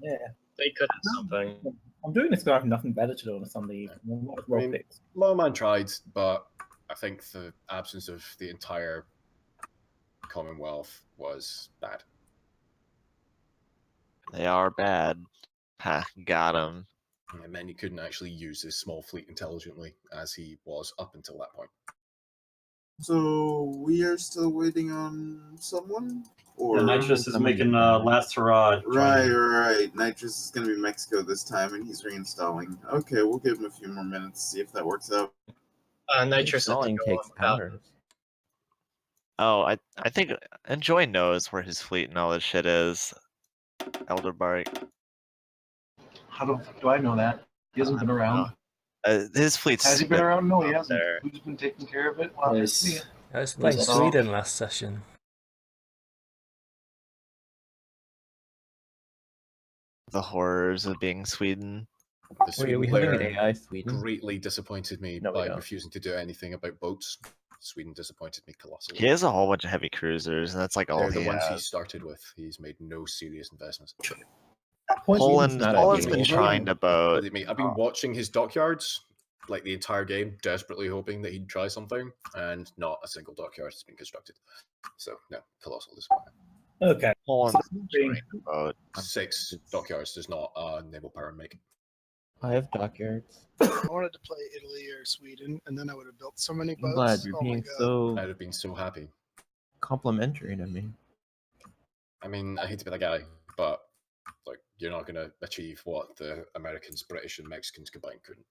Yeah. They could have something. I'm doing this because I have nothing better to do on a Sunday evening. Well picked. Lawman tried, but I think the absence of the entire Commonwealth was bad. They are bad. Ha, got him. And then he couldn't actually use his small fleet intelligently, as he was up until that point. So we are still waiting on someone? Or Yeah, Nitrous is making last hurrah. Right. Nitrous is going to be Mexico this time, and he's reinstalling. Okay, we'll give him a few more minutes, see if that works out. Nitrous Installing takes hours. Oh, I think Enjoy knows where his fleet and all this shit is. Elderbark. How do I know that? He hasn't been around. His fleet's. Has he been around? No, he hasn't. There. Who's been taking care of it? Well, I was playing Sweden last session. The horrors of being Sweden. The Wait, are we Sweden having an player AI Sweden? greatly disappointed me by refusing to do anything about boats. Sweden disappointed me colossally. He has a whole bunch of heavy cruisers, and that's like all They're he the ones he has. started with. He's made no serious investments. Poland's been trying to boat. I've been watching his dockyards like the entire game, desperately hoping that he'd try something, and not a single dockyard has been constructed. So, no, colossal disappointment. Okay. Poland's trying to boat. 6 dockyards does not naval power make. I have dockyards. I wanted to play Italy or Sweden, and then I would have built so many boats. I'm glad you're being so I'd have been so happy. complimentary to me. I mean, I hate to be that guy, but like, you're not going to achieve what the Americans, British, and Mexicans combined couldn't.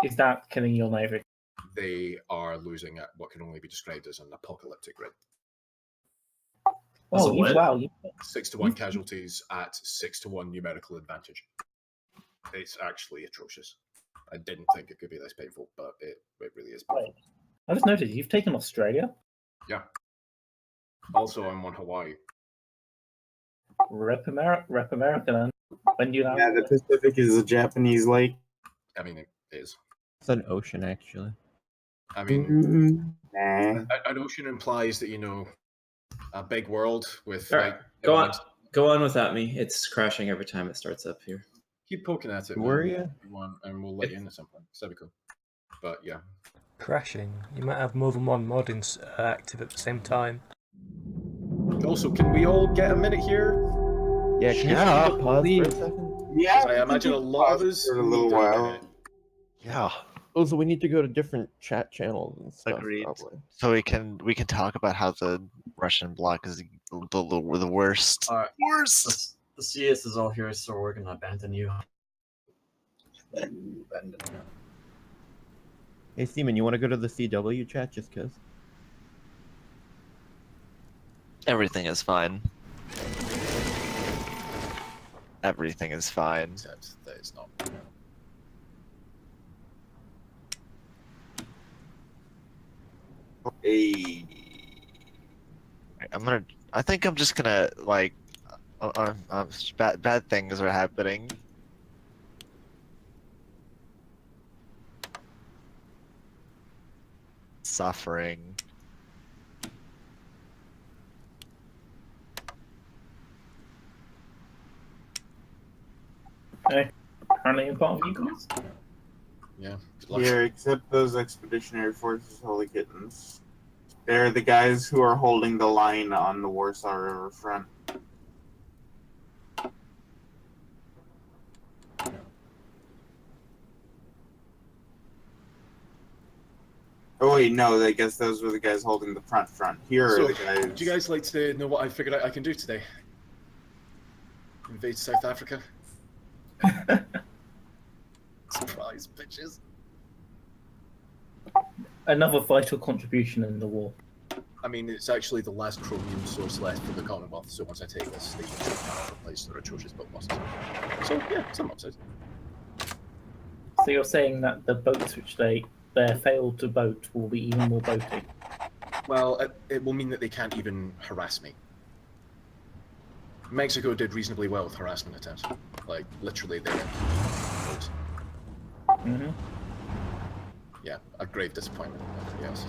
Is that killing your navy? They are losing at what can only be described as an apocalyptic rate. Well, wow. 6-to-1 casualties at 6-to-1 numerical advantage. It's actually atrocious. I didn't think it could be this painful, but it really is painful. I just noticed you've taken Australia. Yeah. Also, I'm on Hawaii. Rep America, then. When do you have? Yeah, the Pacific is a Japanese lake. I mean, it is. It's an ocean, actually. I mean, Nah. an ocean implies that, you know, a big world with... All like, right, go on without me. It's crashing every time it starts up here. Keep poking at it. Where are you? And we'll let you in at some point. That'd be cool. But, yeah. Crashing. You might have more than one mod active at the same time. Also, can we all get a minute here? Yeah, can you pause for a second? Yeah. I imagine a lot of us for a little need while. minute. Yeah. Also, we need to go to different chat channels and stuff. Agreed. Probably. So we can talk about how the Russian bloc is the worst. Worst. The CS is all here, so we're gonna abandon you. Hey, Seaman, you want to go to the CW chat just cause? Everything is fine. Everything is fine. Except that it's not. Hey. I think I'm just gonna like. Bad things are happening. Suffering. Okay. Apparently you're part of you guys. Yeah. Here, except those expeditionary forces, holy kittens. They're the guys who are holding the line on the Warsaw River front. Oh wait, no, I guess those were the guys holding the front. Here are the guys... Would you guys like to know what I figured out I can do today? Invade South Africa? Surprise, bitches. Another vital contribution in the war. I mean, it's actually the last chromium source left for the Commonwealth, so once I take this, they can replace their atrocious boat losses. So, yeah, some upside. So you're saying that the boats which they failed to boat will be even more boaty? Well, it will mean that they can't even harass me. Mexico did reasonably well with harassment attempts. Like, literally, they went boats. Mm-hmm. Yeah, a grave disappointment. Yes.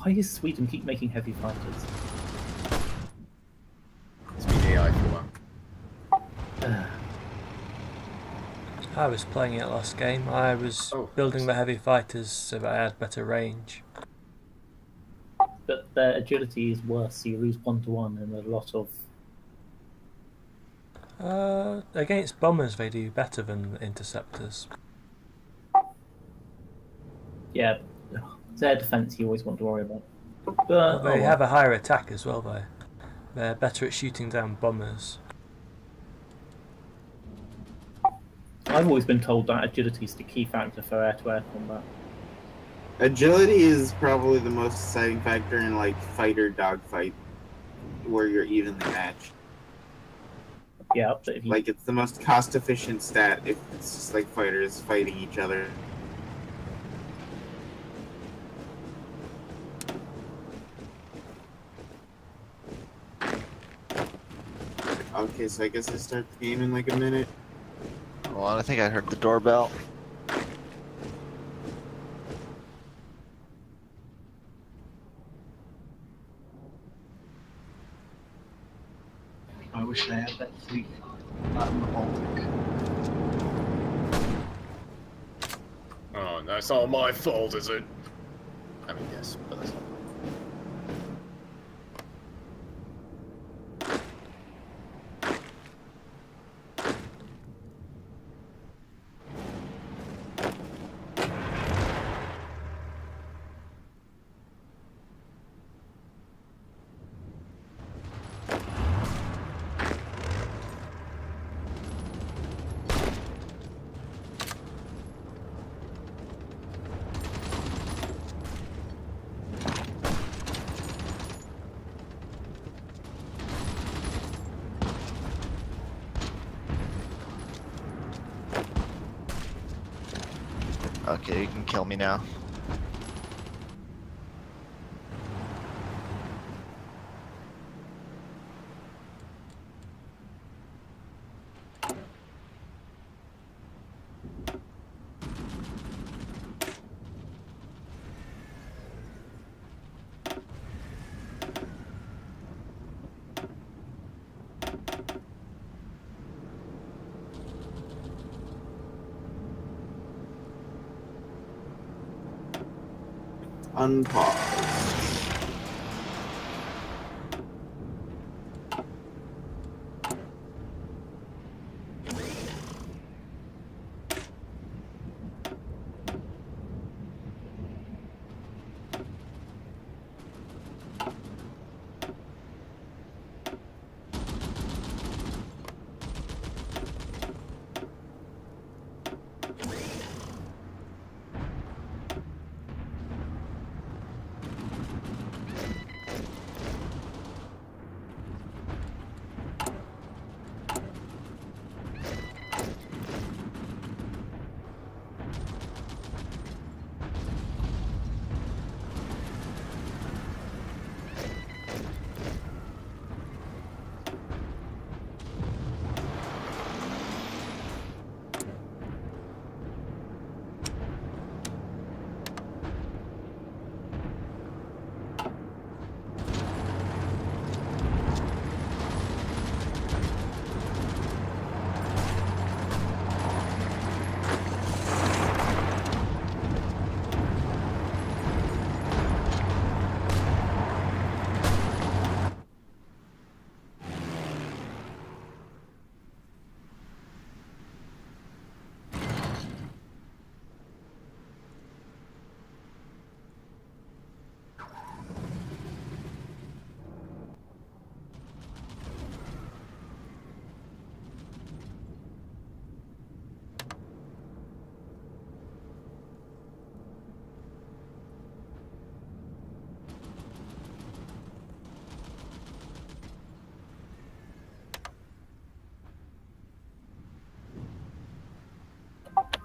Why does Sweden keep making heavy fighters? It's been AI for a while. I was playing it last game. I was Oh, building the heavy fighters so that I had better range. But their agility is worse, so you lose 1-to-1 and a lot of. Against bombers, they do better than interceptors. Yeah, their defense you always want to worry about. But But they oh well. have a higher attack as well, though. They're better at shooting down bombers. I've always been told that agility is the key factor for air-to-air combat. Agility is probably the most exciting factor in like fighter dogfight, where you're evenly matched. Yeah, but if you Like it's the most cost-efficient stat if it's just like fighters fighting each other. Okay, so I guess I start the game in like a minute. Hold on, I think I heard the doorbell. I wish I had that fleet out in the Baltic. Oh, no, it's not my fault, is it? I mean, yes, but that's not. Okay, you can kill me now. Unpause.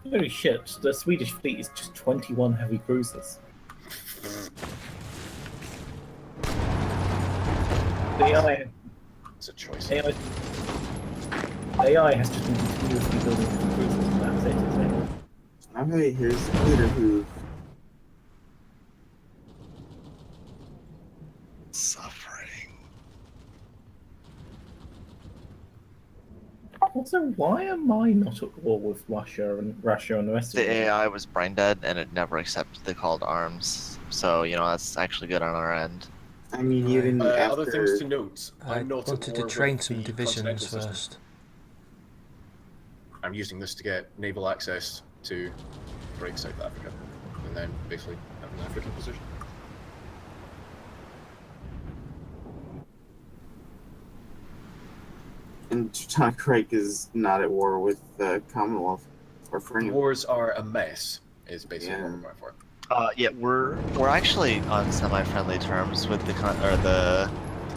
Holy shit, the Swedish fleet is just 21 heavy cruisers. The AI, It's a choice. AI has just been continuously building cruisers, and that's it, isn't it? Okay, here's Peter who. Also, why am I not at war with Russia and the rest of The the world? AI was brain dead and it never accepted the call to arms. So, that's actually good on our end. I mean, Right. even Other things after to note: I I'm not at wanted to war train with some the continental divisions system. first. I'm using this to get naval access to break South Africa, and then basically have an African position. and Teutonic Reich is not at war with the Commonwealth or for The any. wars are a mess. Is basically what Yeah. we're going for. Yeah, we're actually on semi-friendly terms with the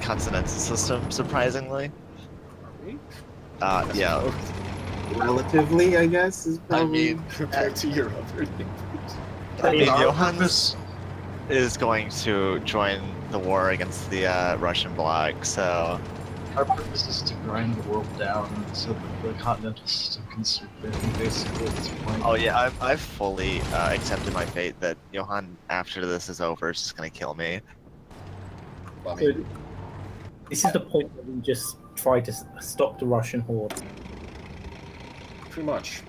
continental system, surprisingly. Are we? Yeah. Relatively, I guess, is I probably. mean, compared to your other neighbors. I mean, Our Johann purpose- is going to join the war against the Russian bloc, so Our purpose is to grind the world down so that the continental system can swoop in, basically, at this point. oh yeah, I've fully accepted my fate that Johann, after this is over, is just gonna kill me. Well, I So, mean, this is the point where we just try to stop the Russian horde. pretty much.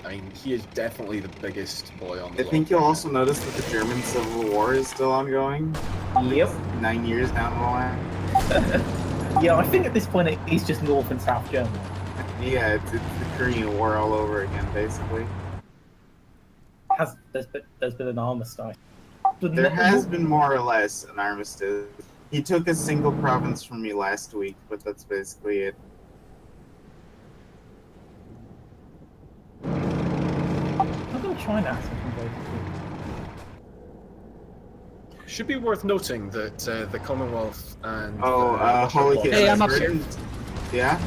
I mean, he is definitely the biggest boy on the I block. think you'll also notice that the German Civil War is still ongoing. Yep. 9 years down the line. Yeah, I think at this point he's just North and South Germany. Yeah, it's the Korean War all over again, basically. There's been an armistice. But There not- has been more or less an armistice. He took a single province from me last week, but that's basically it. I'm gonna try and ask him to go. Should be worth noting that the Commonwealth and Oh, the Russian holy bloc- kid. Hey, I'm up here. Yeah?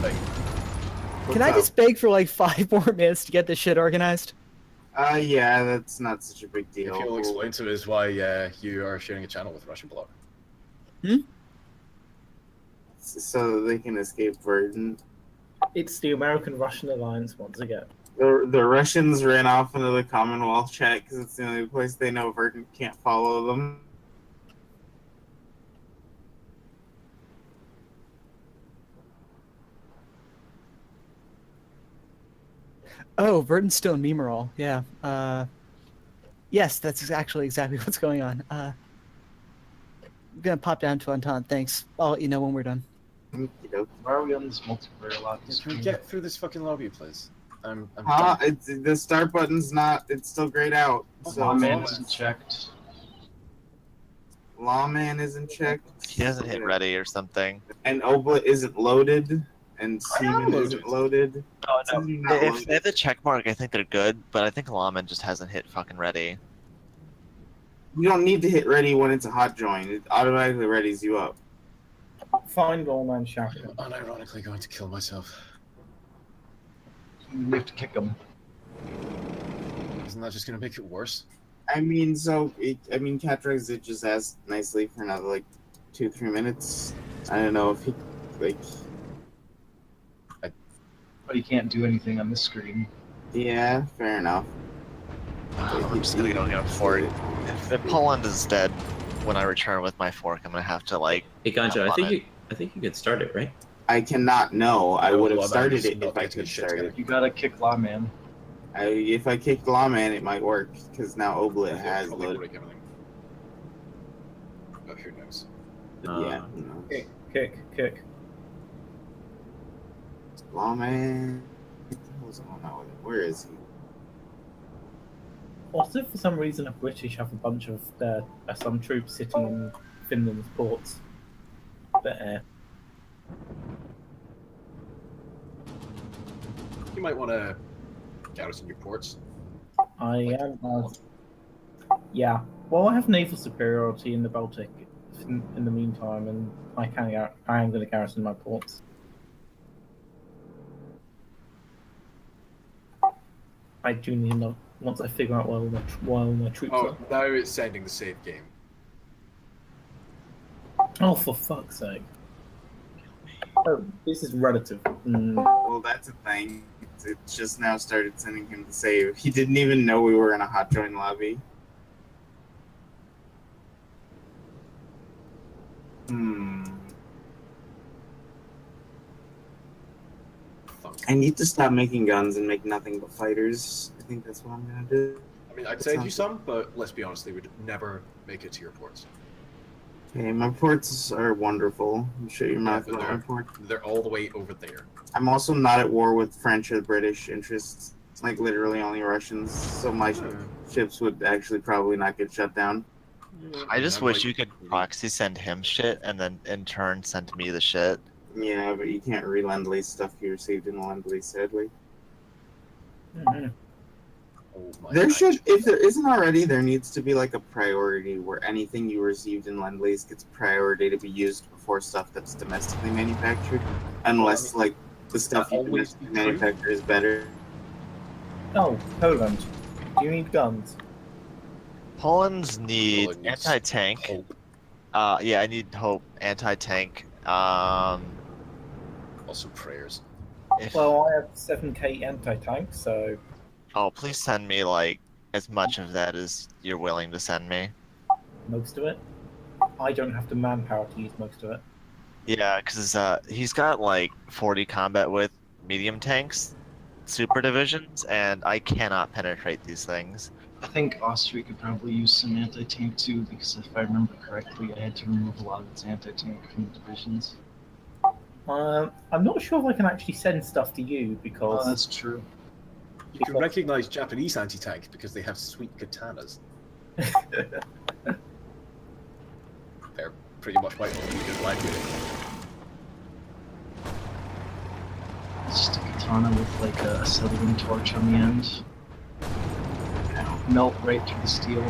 Can I just beg for like 5 more minutes to get this shit organized? Yeah, that's not such a big If deal. you'll explain to us why you are sharing a channel with Russian bloc. So that they can escape Verdun. It's the American-Russian alliance once again. The Russians ran off into the Commonwealth chat because it's the only place they know Verdun can't follow them. Oh, Verdun's still in Memerol. Yeah. Yes, that's actually exactly what's going on. I'm gonna pop down to Entente. Thanks. I'll let you know when we're done. Okey-doke. Why are we on this multiplayer lobby Can we screen? get through this fucking lobby, please? I'm Huh? done. It's, the start button's not. It's still grayed out. So Lawman isn't checked. Lawman isn't checked. He hasn't hit ready or something. And Obla isn't loaded. And Seaman loaded. isn't loaded. Oh Says no! you're not If they loaded. have the check mark, I think they're good. But I think Lawman just hasn't hit fucking ready. You don't need to hit ready when it's a hot join. It automatically readies you up. Find Roman shouting. I'm unironically going to kill myself. We have to kick him. Isn't that just going to make it worse? I mean, Catrax did just ask nicely for another, like, 2-3 minutes. I don't know if he, like... But he can't do anything on this screen. Yeah, fair enough. I'm just gonna go get a fort. If Poland is dead when I return with my fork, I'm gonna have to like. Hey Ganjo, jump on it. I think you could start it, right? I cannot know. I No, would have Lawman started is it not if I getting could his shit start together. it. You gotta kick Lawman. If I kicked Lawman, it might work, because now Obla It'll has probably loaded. break everything. But who knows? But yeah, you know. Kick. Lawman... What the hell's going on with it? Where is he? What if for some reason the British have a bunch of some troops sitting in Finland's ports? There. You might want to garrison your ports. I am. Yeah. Well, I have naval superiority in the Baltic in the meantime, and I am going to garrison my ports. I do need enough once I figure out where all my troops Oh, now it's sending the save game. are. Oh, for fuck's sake! Oh, this is relative. Well, that's a thing. It just now started sending him to save. He didn't even know we were in a hot join lobby. Fuck. I need to stop making guns and make nothing but fighters. I think that's what I'm gonna do. I mean, I'd send you some, but let's be honest, they would never make it to your ports. Okay, my ports are wonderful. Shut your mouth about my port. They're all the way over there. I'm also not at war with French or British interests. It's like literally only Russians, so my ships would actually probably not get shut down. I just wish you could proxy send him shit and then in turn send me the shit. Yeah, but you can't re-lend-lease stuff you received in lend-lease, sadly. Mhm. Oh my There God. should, if there isn't already, there needs to be like a priority where anything you received in lend-lease gets priority to be used before stuff that's domestically manufactured, unless like the stuff you always domestically be true. manufacture is better. Oh, Poland. Do you need guns? Poland's need Poland needs anti-tank. Hope. Yeah, I need hope. Anti-tank. Also prayers. If, Well, I have 7k anti-tank, so oh, please send me like as much of that as you're willing to send me. most of it. I don't have the manpower to use most of it. Yeah, because he's got like 40 combat with medium tanks, super divisions, and I cannot penetrate these things. I think Austria could probably use some anti-tank too, because if I remember correctly, I had to remove a lot of its anti-tank from the divisions. I'm not sure if I can actually send stuff to you because Oh, that's true. You can recognize Japanese anti-tank because they have sweet katanas. They're pretty much white on good language. It's just a katana with like a acetylene torch on the end. Melt right through the steel.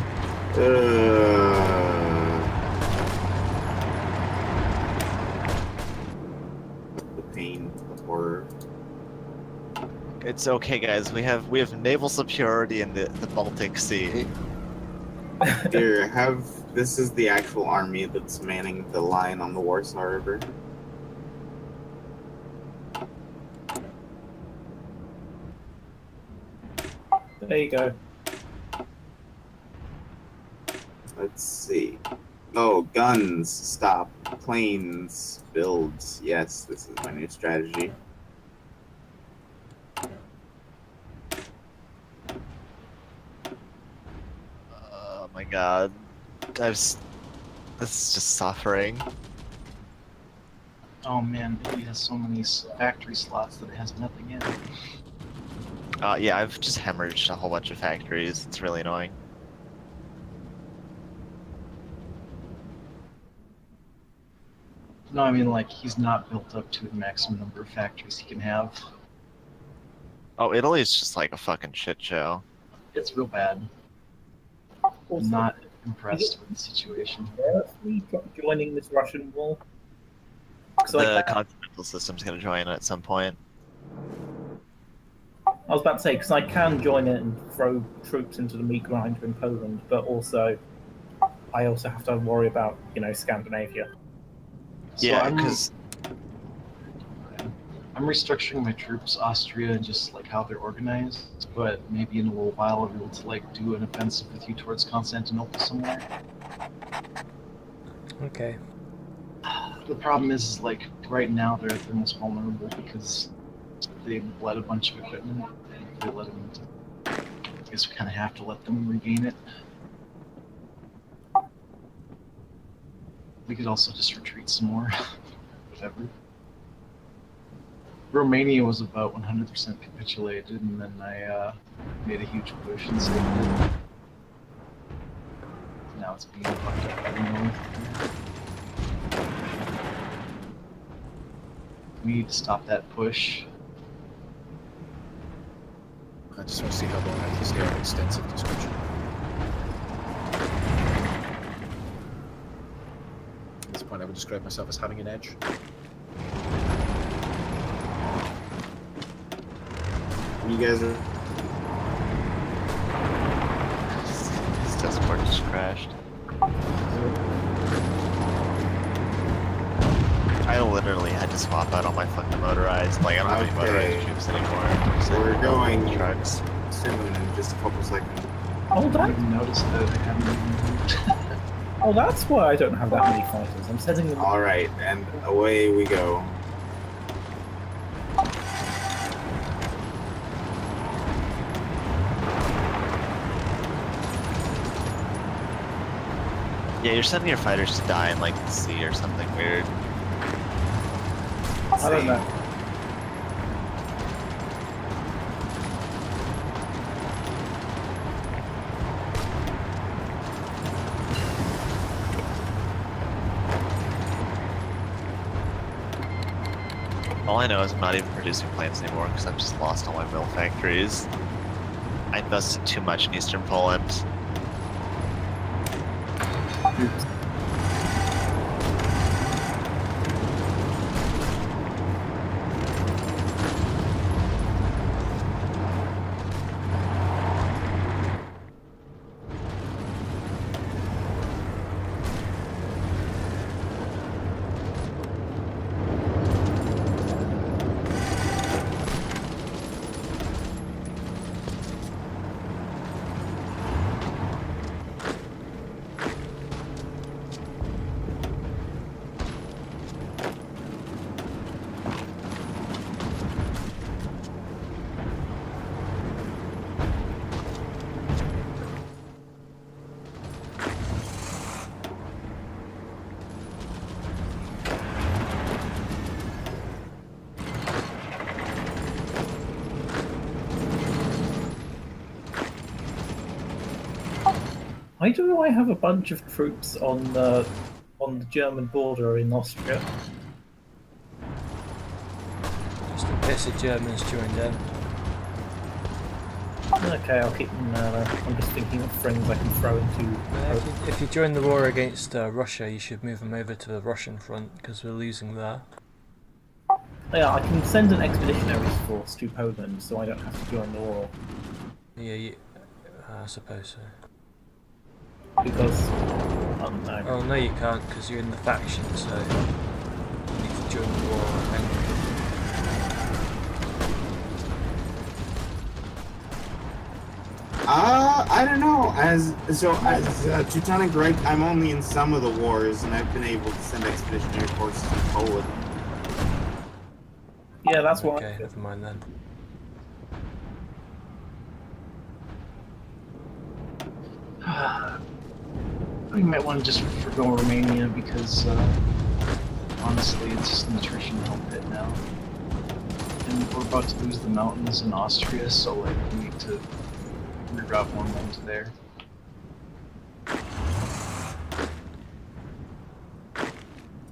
The pain, the horror. It's okay, guys. We have naval superiority in the Baltic Sea. Here, this is the actual army that's manning the line on the Warsaw River. there you go. Let's see. Oh, guns, stop. Planes, builds. Yes, this is my new strategy. Oh my god. This is just suffering. Oh man, Italy has so many factory slots that it has nothing in. Yeah, I've just hemorrhaged a whole bunch of factories. It's really annoying. No, I mean like he's not built up to the maximum number of factories he can have. Oh, Italy is just like a fucking shit show. It's real bad. Also, I'm not impressed with the situation. are we joining this Russian war? So The continental system's gonna join at some point. I was about to say, because I can join it and throw troops into the meat grinder in Poland, but also I also have to worry about, Scandinavia. So Yeah, I'm- because I'm restructuring my troops, Austria, and just like how they're organized. But maybe in a little while, I'll be able to like do an offensive with you towards Constantinople somewhere. Okay. The problem is like right now they're the most vulnerable because they bled a bunch of equipment. And if they let them, I guess we kind of have to let them regain it. We could also just retreat some more, whatever. Romania was about 100% capitulated, and then I made a huge push and saved it. Now it's being fucked up by the north. We need to stop that push. I just want to see how long I can stay on extensive conscription. At this point, I would describe myself as having an edge. You guys are. this Discord just crashed. I literally had to swap out all my fucking motorized. Like, I don't have any motorized troops anymore. So We're going trucks. soon in just a couple seconds. Oh, I that, didn't notice that I haven't even moved. oh, that's why I don't have that many fighters. I'm sending them. All right, and away we go. Yeah, you're sending your fighters to die in like the sea or something weird. I don't know. All I know is I'm not even producing planes anymore because I've just lost all my mill factories. I invested too much in Eastern Poland. Oops. Why do I have a bunch of troops on the German border in Austria? Just in case the Germans joined in. Okay, I'll keep them there. I'm just thinking of things I can throw into. If you join the war against Russia, you should move them over to the Russian front because we're losing there. Yeah, I can send an expeditionary force to Poland, so I don't have to join the war. Yeah, I suppose so. Because, no. Oh no, you can't because you're in the faction, so you need to join the war. I think. I don't know. As Teutonic Reich, I'm only in some of the wars, and I've been able to send expeditionary forces to Poland. Yeah, that's why. Okay, never mind then. We might want to just forgo Romania because honestly, it's just an attrition hell pit now. And we're about to lose the mountains in Austria, so like we need to reroute more men to there.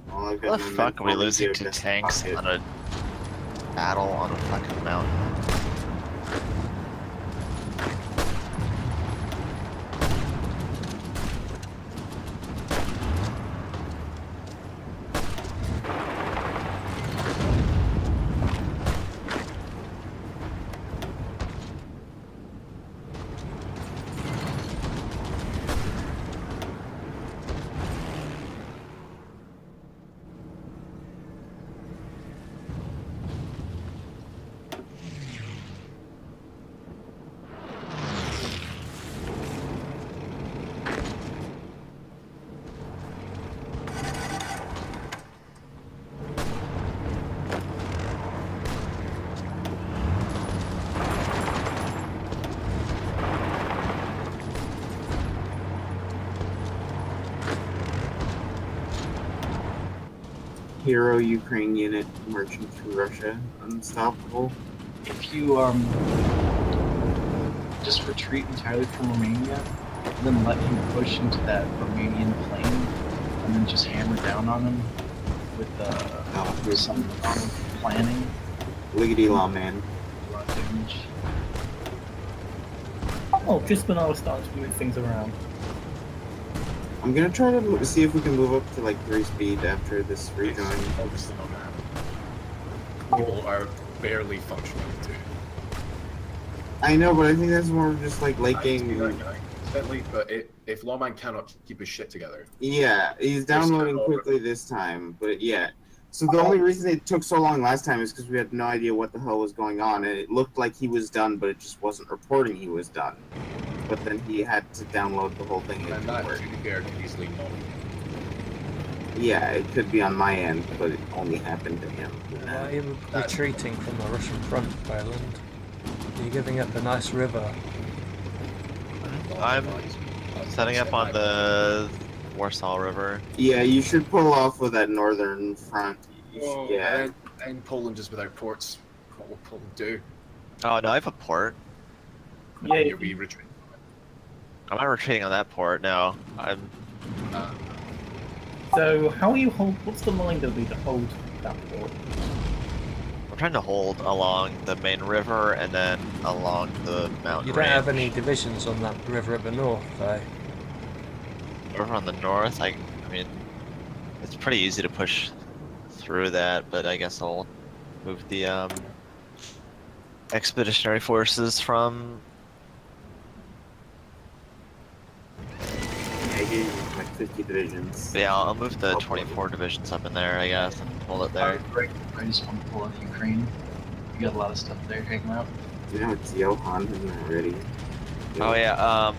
Well, What the fuck are we losing to tanks on a battle on a fucking mountain? Hero Ukraine unit marching through Russia, unstoppable. If you just retreat entirely from Romania, and then let him push into that Romanian plain, and then just hammer down on him with some planning. Liggity law, man. A lot of damage. Oh, just when I was starting to move things around. I'm gonna try to see if we can move up to like 3 speed after this rejoin. Obviously not gonna happen. People are barely functioning too. I know, but I think that's more just like liking. But if Lawman cannot keep his shit together. Yeah, he's downloading quickly this time, but yeah. So the only reason it took so long last time is because we had no idea what the hell was going on, and it looked like he was done, but it just wasn't reporting he was done. But then he had to download the whole thing. And that GDPR could easily not. Yeah, it could be on my end, but it only happened to him. Why are you retreating from the Russian front, Ireland? You're giving up the nice river. I'm setting up on the Warsaw River. Yeah, you should pull off with that northern front. Oh, Yeah. and Poland is without ports. What will Poland do? Oh no, I have a port. Yeah, You'll be retreating. I'm not retreating on that port. No, I'm. so how are you hold? What's the line that'll be to hold that port? I'm trying to hold along the main river and then along the mountain. You don't have any range. divisions on that river at the north, though. River on the north. I mean, it's pretty easy to push through that, but I guess I'll move the expeditionary forces from. Yeah, I gave you like 50 divisions. Yeah, I'll move the 24 divisions up in there, I guess, and hold it there. Right. I just want to pull out Ukraine. You got a lot of stuff there hanging out. You know, it's Johan, isn't it already? Oh yeah,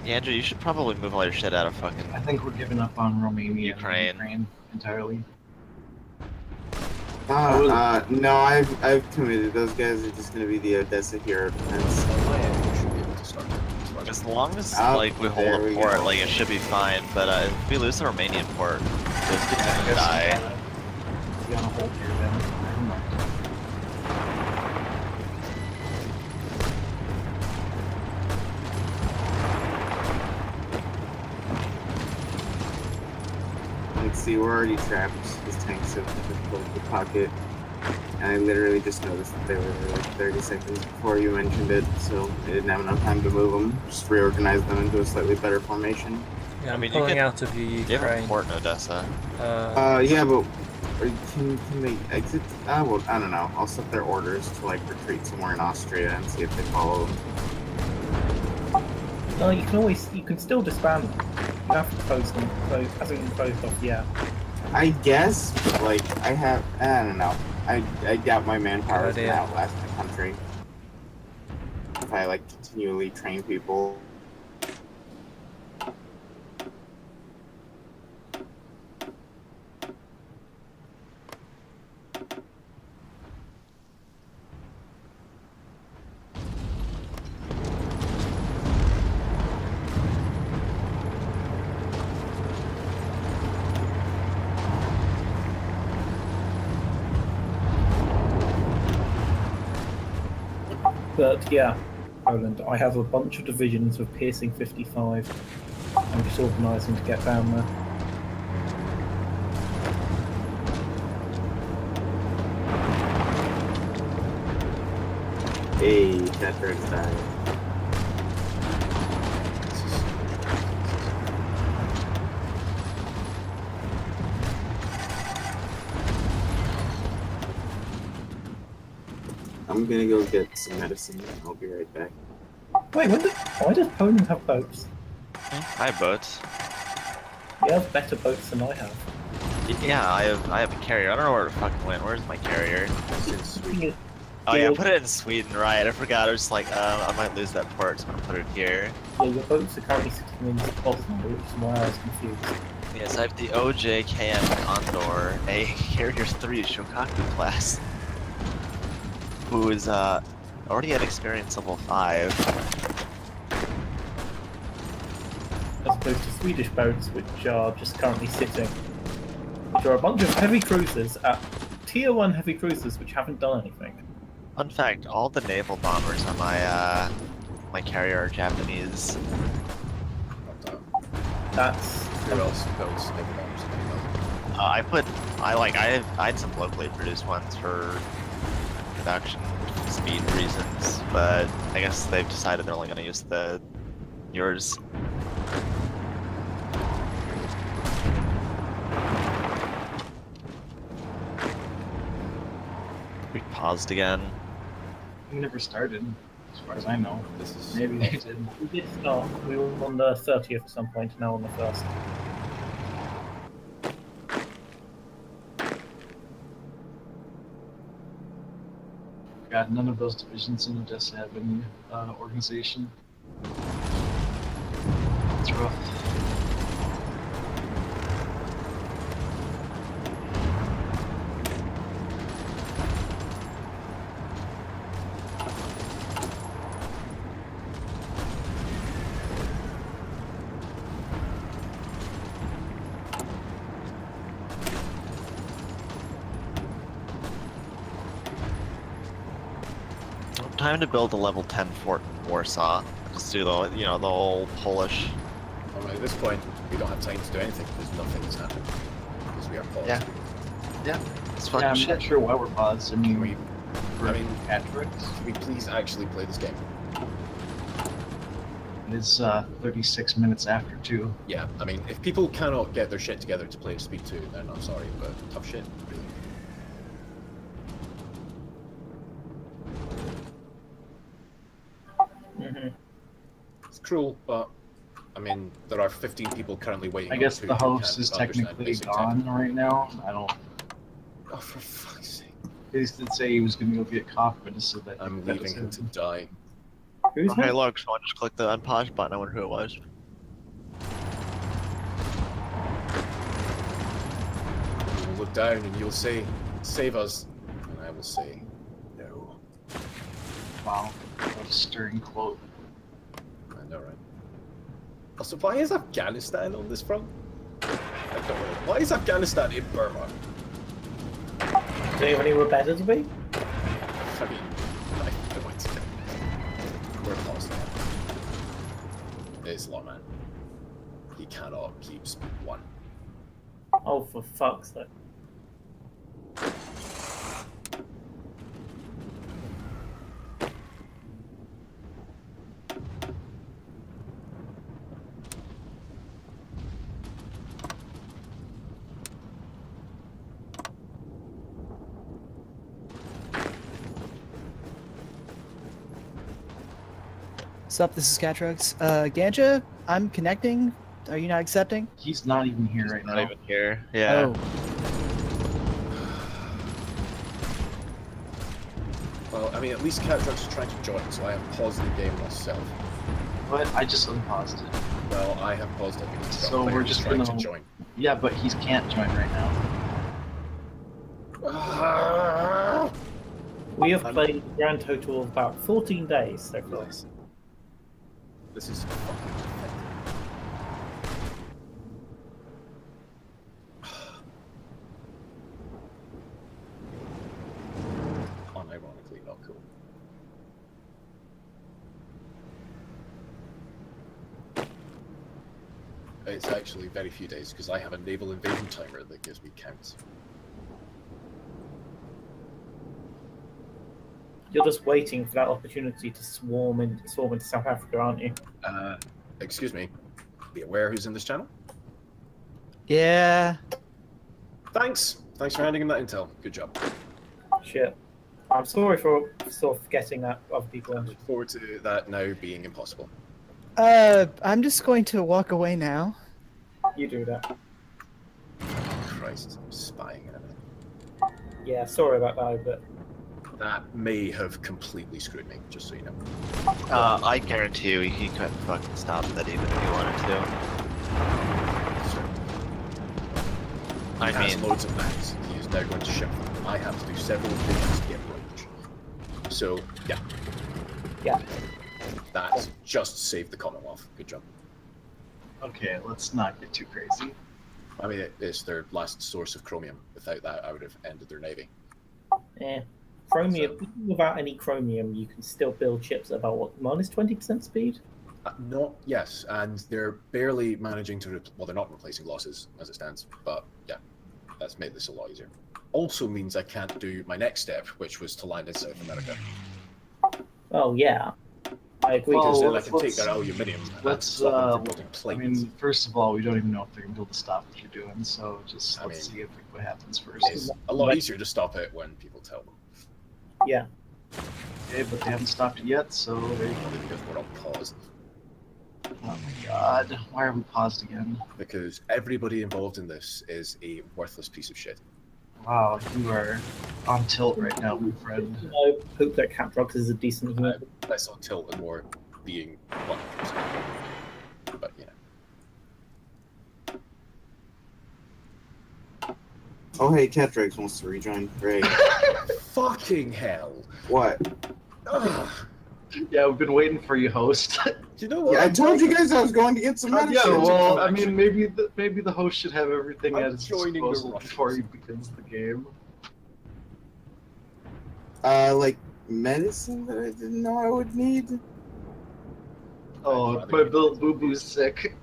Andrew, you should probably move all your shit out of fucking. I think we're giving up on Romania Ukraine. and Ukraine entirely. No, I've committed. Those guys are just gonna be the Odessa hero defense. You should be able to start. As long as Oh, like we hold there a we port, go. like it should be fine. But if we lose the Romanian port, those dudes are gonna die. You gotta hold here then. Never mind. Let's see, we're already trapped. These tanks have difficult to pocket. And I literally just noticed that they were there like 30 seconds before you mentioned it, so I didn't have enough time to move them. Just reorganize them into a slightly better formation. Yeah, I'm mean, you pulling could- out of the You have a Ukraine. port in Odessa. Yeah, but can they exit? Well, I don't know. I'll set their orders to like retreat somewhere in Austria and see if they follow them. No, you can still disband them. You have to close them. So it hasn't been closed off yet. I guess, but like, I don't know. I doubt my manpower is Good gonna idea. outlast my country. If I like continually train people. But yeah, Poland, I have a bunch of divisions with piercing 55. I'm just organising to get down there. Hey, that bird's died. I'm gonna go get some medicine. I'll be right back. Wait, why does Poland have boats? I have boats. You have better boats than I have. Yeah, I have a carrier. I don't know where it fucking went. Where's my carrier? It's in Sweden. Oh yeah, put it in Sweden, right? I forgot. I was just like, I might lose that port, so I'm gonna put it here. Yeah, your boats are currently sitting in Oslo, which is why I was confused. Yes, I have the OJKM Condor, a Carrier 3 Shokaku class, who is already at experience level 5. As opposed to Swedish boats, which are just currently sitting. Which are a bunch of heavy cruisers at tier 1 heavy cruisers which haven't done anything. Fun fact: all the naval bombers on my my carrier are Japanese. That's Who else builds naval bombs? I had some locally produced ones for production speed reasons, but I guess they've decided they're only going to use yours. We paused again. We never started, as far as I know. This is Maybe they did. We did start. We were on the 30th at some point, now on the 1st. God, none of those divisions in Odessa have any organization. It's rough. time to build a level 10 fort in Warsaw. Just do the, the whole Polish. Alright, at this point, we don't have time to do anything because nothing is happening. Because we are paused. Yeah. It's Yeah, fucking I'm shit. not sure why we're paused. I mean, Can we, for I mean, Patrick, can we please actually play this game? it is 36 minutes after 2. Yeah, I mean, if people cannot get their shit together to play at speed 2, then I'm sorry, but tough shit, really. Hmm. It's cruel, but I mean, there are 15 people currently waiting. I on guess who the can't host is understand technically basic gone tech. right now. I don't. Oh, for fuck's sake! He did say he was going to go get coffee, but just so that I'm that leaving was him to die. Who's Okay, that? look, someone just clicked the unpause button. I wonder who it was. You will look down and you'll say, "Save us," and I will say, "No." Wow, what a stirring quote. I know, right? Also, why is Afghanistan on this front? I don't know. Why is Afghanistan in Burma? Do you have anywhere better to be? I mean, I don't want to. We're paused now. It's Lawman. He cannot keep speed 1. Oh, for fuck's sake. Sup, this is Catrox. Ganja, I'm connecting. Are you not accepting? He's not even here right Not now. even here. Yeah. Oh, Well, I mean, at least Catrax is trying to join, so I have paused the game myself. But I just unpaused it. Well, I have paused it because So the we're is just trying gonna- to join. Yeah, but he can't join right now. We have played a grand total of about 14 days so far. Nice. This is fucking pathetic. Unironically not cool. It's actually very few days because I have a naval invasion timer that gives me counts. You're just waiting for that opportunity to swarm into South Africa, aren't you? Excuse me. Be aware who's in this channel. yeah. Thanks. Thanks for handing him that intel. Good job. Shit. I'm sorry for sort of forgetting that other people. I look forward to that now being impossible. I'm just going to walk away now. You do that. Christ, I'm spying at it. Yeah, sorry about that, but That may have completely screwed me, just so you know. I guarantee you, he couldn't fucking stop that even if he wanted to. So, I he has mean, loads of maps. He is now going to ship them. I have to do several things to get range. So, yeah. yeah. That just saved the Commonwealth. Good job. Okay, let's not get too crazy. I mean, it's their last source of chromium. Without that, I would have ended their navy. Yeah. Chromium, without any chromium, you can still build ships at about, what, minus 20% speed? Yes, and they're barely managing to, well, they're not replacing losses as it stands, but yeah, that's made this a lot easier. Also means I can't do my next step, which was to land in South America. Oh, yeah. I agree. Because Well, then I can take let's- their aluminium and let's, swap them for building I planes. mean, first of all, we don't even know if they're going to be able to stop what you're doing, so just I let's mean, see what happens first. It's a lot easier to stop it when people tell them. Yeah. Okay, but they haven't stopped it yet, so there you go. Probably because we're on pause. Oh my god, why are we paused again? Because everybody involved in this is a worthless piece of shit. Wow, you are on tilt right now, my friend. I hope that Catrox is a decent human. Less on tilt and more being 100%. But, you know. Oh, hey, Catrax wants to rejoin. Great. Fucking hell! What? Ugh. Yeah, we've been waiting for you, host. You know what? Yeah, I told you guys I was going to get some Yeah, medicine. well, I mean, maybe the host should have everything I'm at his joining the disposal Russians. before he begins the game. Like medicine that I didn't know I would need. Oh, my Boo Boo's sick.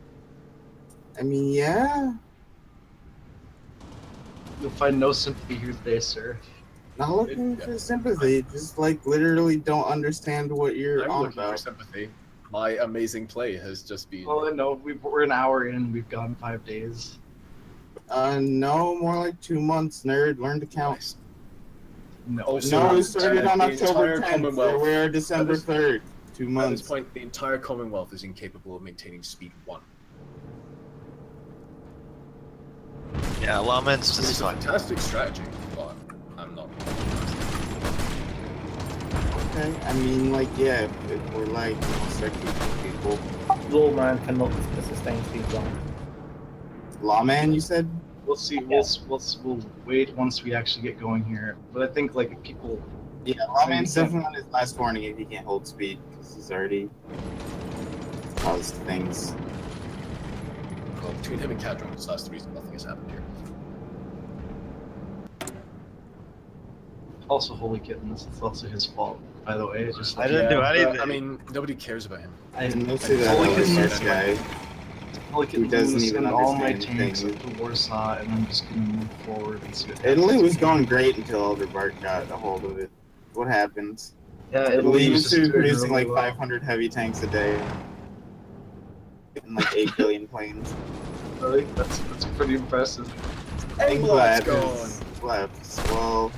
I mean, yeah. You'll find no sympathy here today, sir. Not looking for sympathy, just like literally don't understand what you're I'm on looking for about. sympathy. My amazing play has just been. Well, no, we're an hour in. We've gone 5 days. No, more like 2 months, nerd. Learn to count. Nice. No, Also, No, we started on the October entire 10th. Commonwealth- We're December 3rd. 2 At months. this point, the entire Commonwealth is incapable of maintaining speed 1. Yeah, Lawman's It's just a fun. fantastic strategy, but I'm not. Okay, I mean, like, yeah, if we're like, start keeping people. Lawman cannot sustain speed 1. Lawman, you said? we'll see. We'll wait once we actually get going here. But I think like if people. Yeah, Lawman's definitely on his last warning if he can't hold speed, because he's already caused things. Well, between him and Cadron, that's the reason nothing has happened here. Also, Holy Kittens, it's also his fault, by the way. It's just I didn't do anything. I mean, nobody cares about him. And mostly that Holy other Kittens, guy. Holy Kittens, I'm doesn't gonna even send all my understand tanks up things. to Warsaw, and I'm just gonna move forward and see what Italy happens. was going great until Elderbart got a hold of it. What happens? Yeah, Italy was used just to be doing producing really like well. 500 heavy tanks a day. And like 8 billion planes. Really? That's pretty impressive. England gone. is left. Well,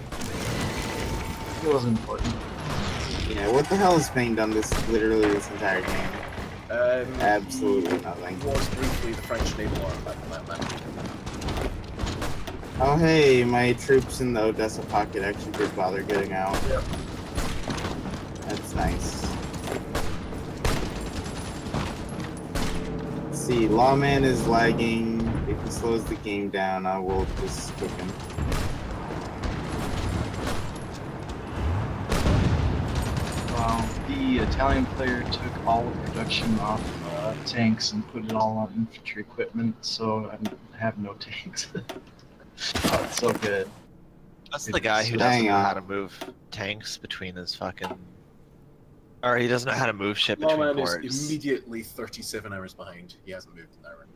It was important. yeah, what the hell has Spain done this entire game? Absolutely nothing. Was briefly the French naval arm back in that match. Oh hey, my troops in the Odessa pocket actually did bother getting out. Yep. That's nice. Let's see, Lawman is lagging. If he slows the game down, I will just cook him. Wow, the Italian player took all the production off tanks and put it all on infantry equipment, so I have no tanks. Oh, it's so good. That's the guy who doesn't know how to move tanks between his fucking. Or he doesn't know how to move shit between Lawman ports. is immediately 37 hours behind. He hasn't moved an hour.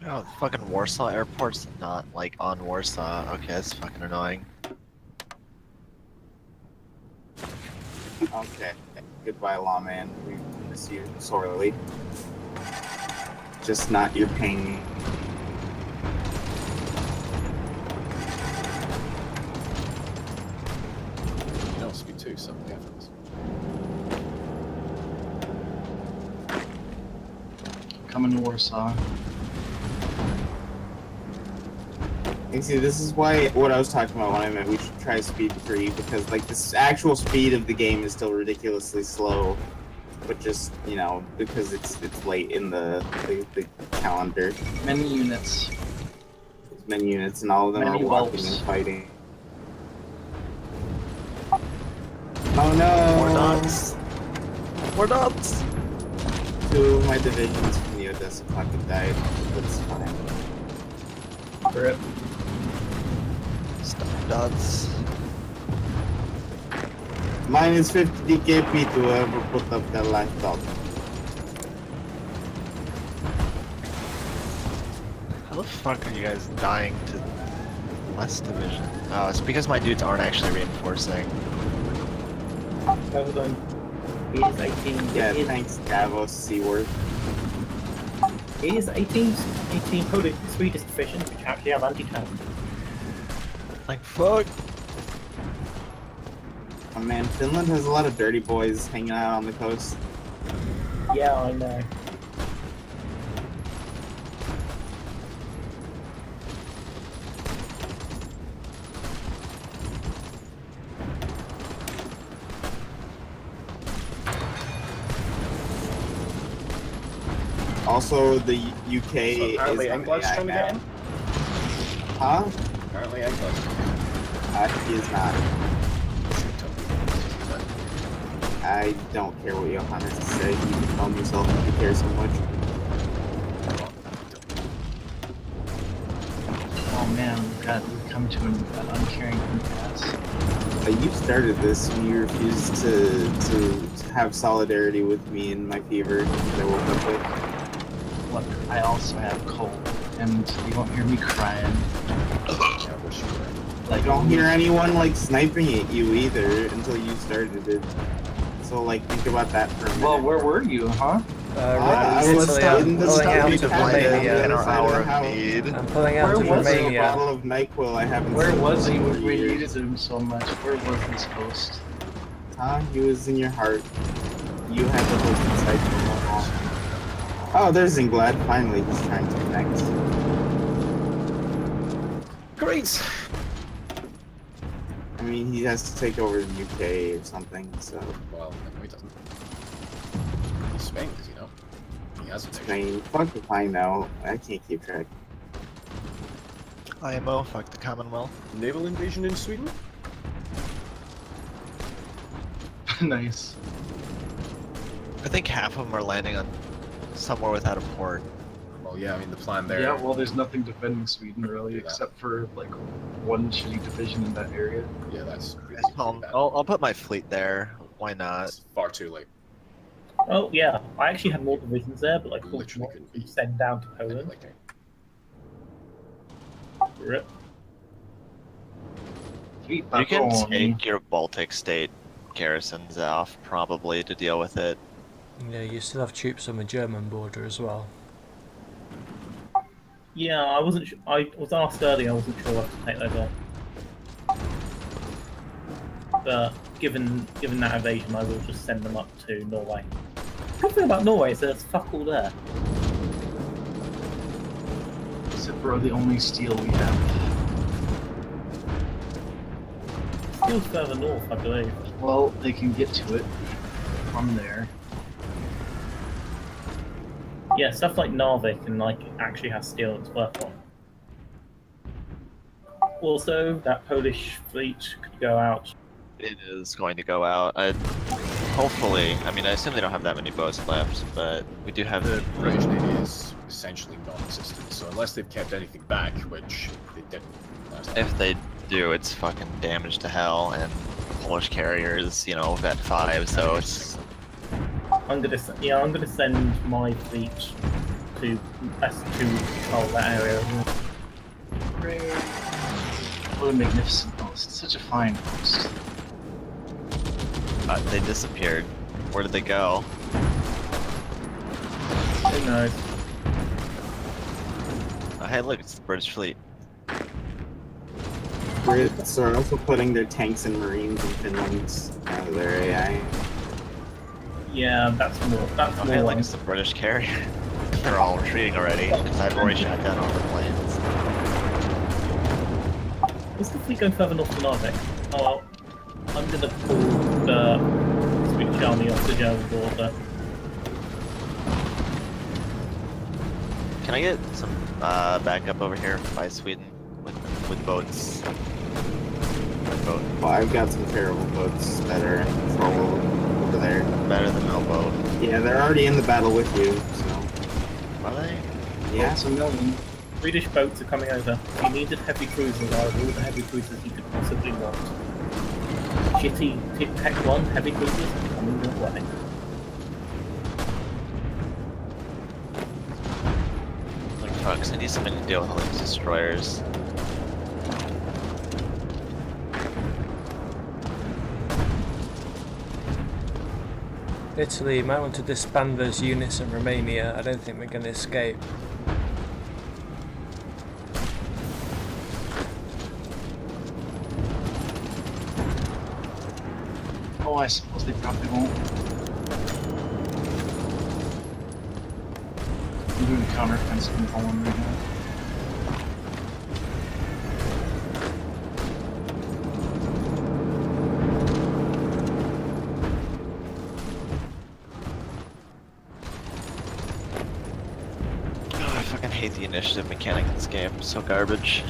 Oh, the fucking Warsaw airport's not like on Warsaw. Okay, that's fucking annoying. Okay. Goodbye, Lawman. We miss you sorely. Just not your pain. No, speed 2, so yeah, for this. Coming to Warsaw. And see, this is why what I was talking about when I meant we should try speed 3, because like this actual speed of the game is still ridiculously slow, but just because it's late in the calendar. Many units. There's many units, and all of them Many are walking whelps. and fighting. Oh no! More dots. More dots. 2 of my divisions from the Odessa pocket died. That's fine. Rip. Stop dots. Minus 50 DKP to whoever put up that last dot. How the fuck are you guys dying to West Division? Oh, it's because my dudes aren't actually reinforcing. Well done. He is 18. Yeah, he is- thanks, Davos Seaworth. He is 18 Polish Swedish divisions, which actually have anti-tank. Like, fuck. Oh man, Finland has a lot of dirty boys hanging out on the coast. Yeah, I know. Also, the UK So apparently is on England's AI trying to now. get in. Huh? Apparently England. He is not. I don't care what Johan has to say. He can calm himself if he cares so much. Oh man, we've come to an uncaring impasse. You started this when you refused to have solidarity with me in my fever that I woke up with. Look, I also have cold, and you won't hear me crying. I don't hear anyone like sniping at you either until you started it. So like think about that for a minute. Well, where were you, huh? I was Italy, in I'm the pulling out stuff of you had there, Romania. the In other our side of hour the of house. need. I'm pulling out Where to was There's a Romania. bottle of NyQuil I haven't Where seen was he for when you years. needed him so much? Where was this host? Huh? He was in your heart. You had the host inside you. Oh, there's Inglad. Finally, he's trying to connect. Great. I mean, he has to take over the UK or something, so... Well, no, he doesn't. He's Spain, does he know? He hasn't. Spain. Fuck if I know. I can't keep track. IMO, fuck the Commonwealth. Naval invasion in Sweden? Nice. I think half of them are landing on somewhere without a port. Well, yeah, I mean, the plan there... Yeah, well, there's nothing defending Sweden really, Yeah. except for like one shitty division in that area. Yeah, that's really bad. I'll put my fleet there. Why not? It's far too late. Oh yeah, I actually had more divisions there, but like Literally couldn't be. sent down to Poland. Like, Rip. Sweet You can macaroni. take your Baltic state garrisons off, probably, to deal with it. Yeah, you still have troops on the German border as well. Yeah, I wasn't. I was asked earlier. I wasn't sure what to take those on. But given that invasion, I will just send them up to Norway. The good thing about Norway is there's fuck all there. Except for the only steel we have. Still further north, I believe. Well, they can get to it from there. Yeah, stuff like Narvik and like actually has steel it's worth on. Also, that Polish fleet could go out. It is going to go out. Hopefully, I mean, I assume they don't have that many boats left, but we do have the British Navy is essentially non-existent, so unless they've kept anything back, which they didn't last time. If they do, it's fucking damage to hell, and Polish carriers, you know, vet 5, so it's... I'm gonna send my fleet to control that area. What a magnificent host. Such a fine host. They disappeared. Where did they go? Who knows? Oh, hey, look, it's the British fleet. Brits are also putting their tanks and marines in Finland out of their AI. Yeah, that's more. That's Oh, more. hey, look, it's the British carrier. They're all retreating already, because I've already shot down all the planes. Is the fleet going further north than Narvik? Oh well. I'm gonna pull the Swedish army off the German border. Can I get some backup over here by Sweden with boats? Boat. Well, I've got some terrible boats that are in control over there. Better than no boat. Yeah, they're already in the battle with you, so... Are they? Yeah. It's a million. Swedish boats are coming over. If you needed heavy cruisers, I have all the heavy cruisers you could possibly want. Shitty Tech 1 heavy cruisers coming your way. Like, fuck, 'cause I need something to deal with all these destroyers. Italy might want to disband those units in Romania. I don't think they're going to escape. Oh, I suppose they probably won't. I'm doing counteroffensive in Poland right now. hate the initiative mechanic in this game. It's so garbage.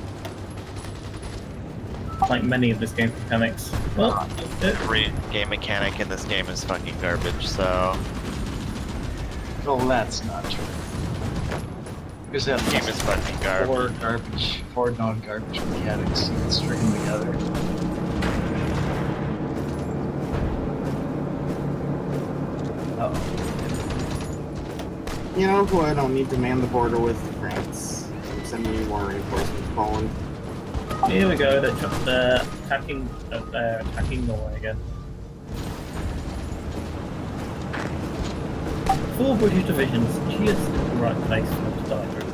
Like many of this game's mechanics. Well, Every game mechanic in this game is fucking garbage, so... Well, that's not true. Because that The game is fucking garbage. four non-garbage mechanics you can string them together. Uh-oh. You know who I don't need to man the border with? France. I'm sending you more reinforcements, Poland. here we go. They're attacking Norway again. 4 British divisions, just the right place for them to die through.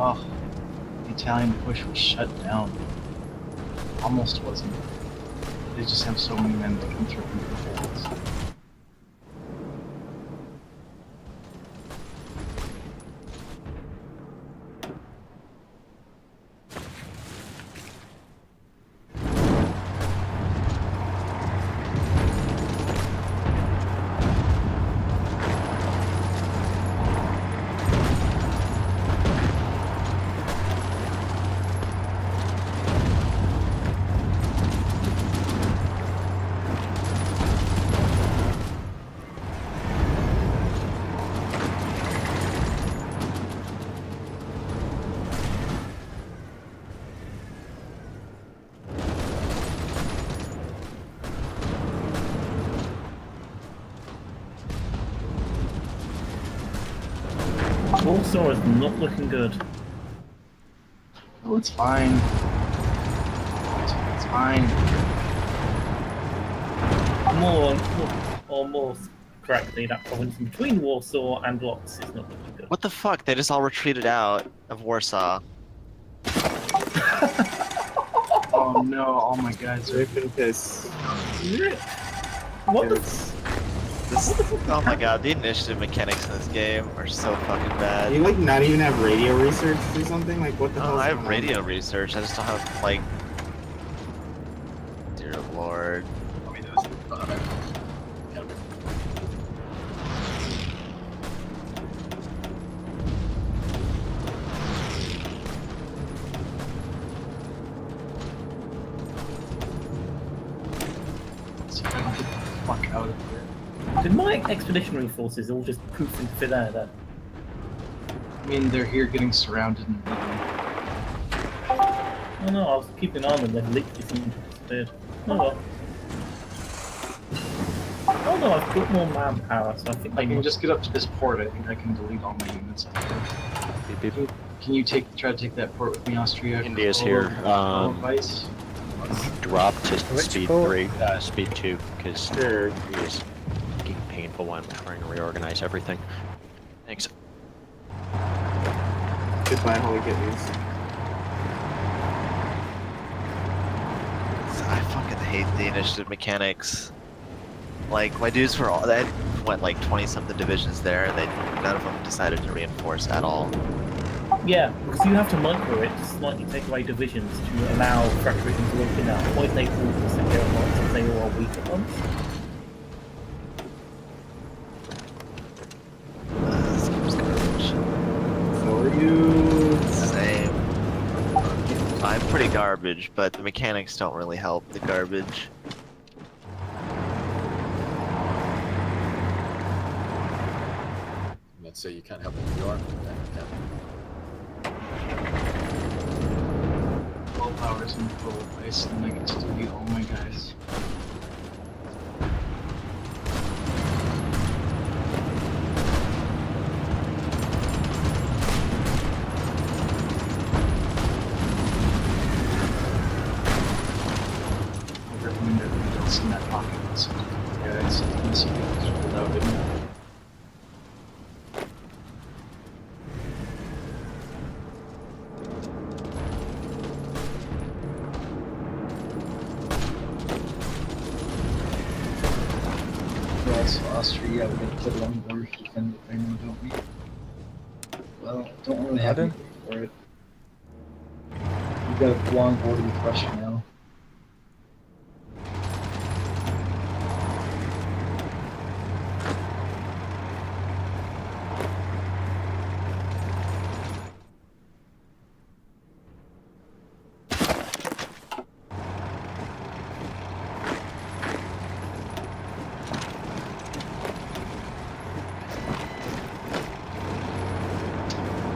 Oh, the Italian push was shut down. Almost wasn't. They just have so many men that come through from the holes. Warsaw is not looking good. Oh, it's fine. It's fine. More correctly, that province in between Warsaw and Lodz is not looking good. What the fuck? They just all retreated out of Warsaw. Oh no, all my guys are... Rip and piss. What the? Oh my god, the initiative mechanics in this game are so fucking bad. You like not even have radio research or something? Like what the hell? Oh, I have radio research, I just don't have, like... Dear lord. See if I can get the fuck out of here. Did my expeditionary forces all just poof and fit out there? I mean, they're here getting surrounded and Oh no, I was keeping on and then literally seemed to disappeared. Oh well. Oh no, I've got more manpower, so I think I can just get up to this port. I think I can delete all my units up there. Can you try to take that port with me, Austria? India's here. Vice? Drop to Which speed port? 3, speed 2, because Sure. it is getting painful when I'm trying to reorganize everything. Thanks. Goodbye, Holy Kittens. I fucking hate the initiative mechanics. Like, my dudes were all... They had, what, like 20-something divisions there, and none of them decided to reinforce at all. Yeah, because you have to micro it to slightly take away divisions to allow fresh divisions to work in that. Why they all disappear at once if they all are weak at once? This game's garbage. So are you. Same. I'm pretty garbage, but the mechanics don't really help the garbage. Let's say you can't help what you are. Then you can. 12 hours in full place, and I get to delete all my guys. I recommend everybody else in that pocket listen to these guys. And see if without it. So Austria, yeah, we're gonna put it on the border to defend the thing, don't we? Well, don't really have Pardon? anything for it. We've got a long border with Russia now.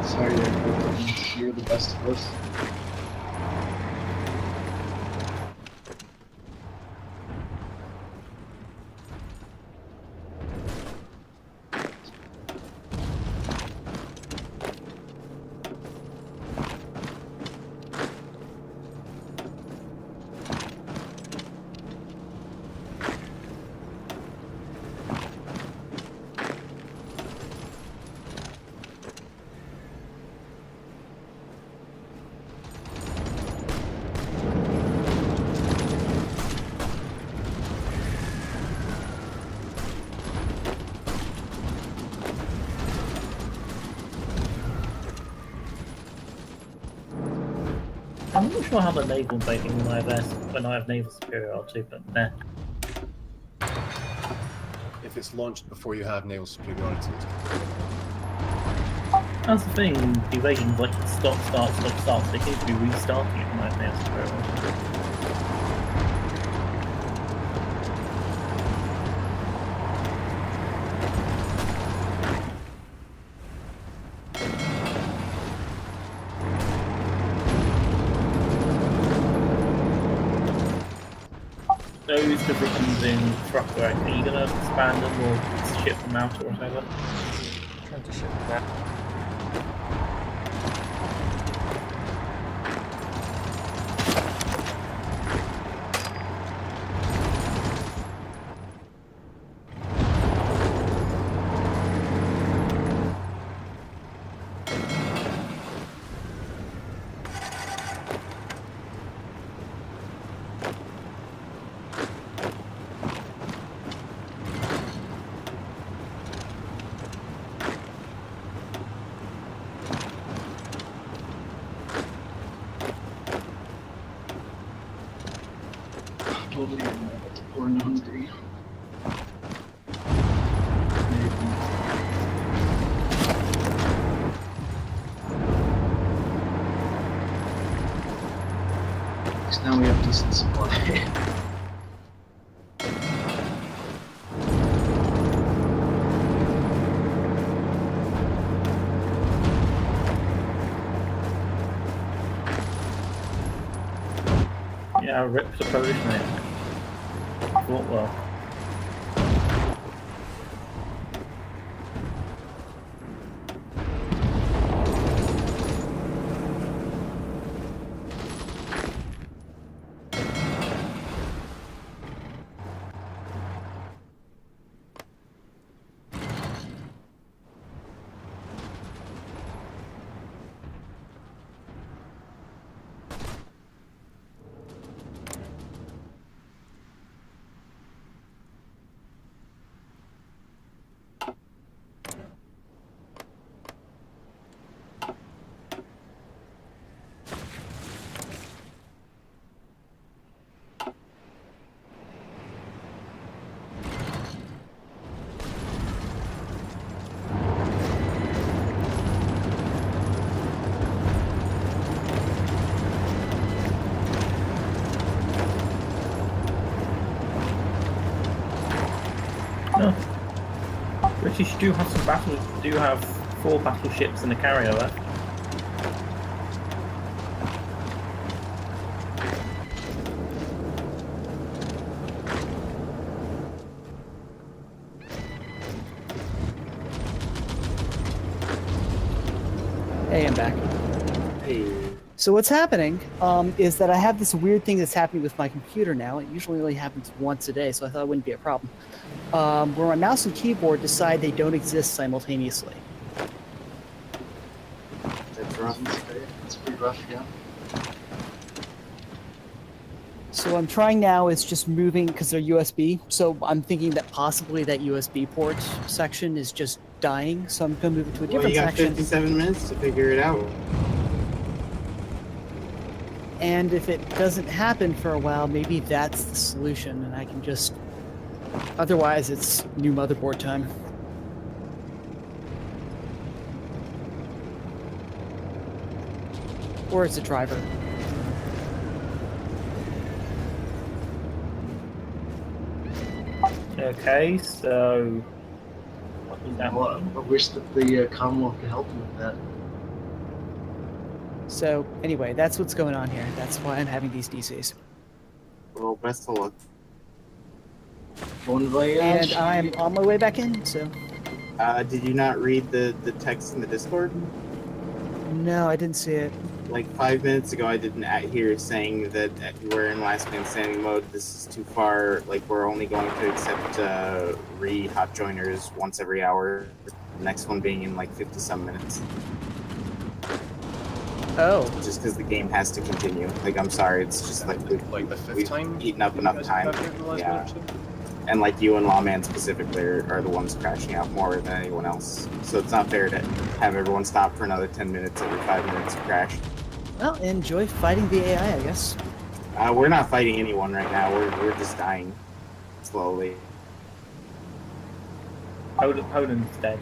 Sorry, you're the best of us. I'm not sure how the naval invading when I have naval superiority, but nah. If it's launched before you have naval superiority, That's the thing, evasion's like stop, start, stop, start, so they need to be restarting it when I have naval superiority. Those divisions in Truckwork, are you going to expand them or ship them out or whatever? Trying to ship them back. Totally or in Hungary. Because now we have decent supply. Yeah, rip the Polish name. Fought well. No. British do have some do have 4 battleships and a carrier left. Hey, I'm back. Hey. So what's happening is that I have this weird thing that's happening with my computer now. It usually only happens once a day, so I thought it wouldn't be a problem. Where my mouse and keyboard decide they don't exist simultaneously. That's rough. It's pretty rough, yeah. So what I'm trying now is just moving because they're USB. So I'm thinking that possibly that USB port section is just dying. So I'm going to move it to a Well, different you got section. 57 minutes to figure it out. And if it doesn't happen for a while, maybe that's the solution, and I can just. Otherwise, it's new motherboard time. Or it's a driver. Okay, so what does that Well, mean? I wish that the Commonwealth could help me with that. So anyway, that's what's going on here. That's why I'm having these DCs. Well, best of luck. Bon voyage. And I'm on my way back in, so. Did you not read the text in the Discord? No, I didn't see it. Like 5 minutes ago, I didn't hear saying that we're in last man standing mode. This is too far. Like, we're only going to accept hot joiners once every hour. The next one being in like 50 some minutes. Oh. Just because the game has to continue. Like, I'm sorry, it's just like the fifth we've time eaten up enough guys time. have got here in the last Yeah. minute or two? And like you and Lawman specifically are the ones crashing out more than anyone else. So it's not fair to have everyone stop for another 10 minutes every 5 minutes to crash. Well, enjoy fighting the AI, I guess. We're not fighting anyone right now. We're just dying slowly. Poland's dead.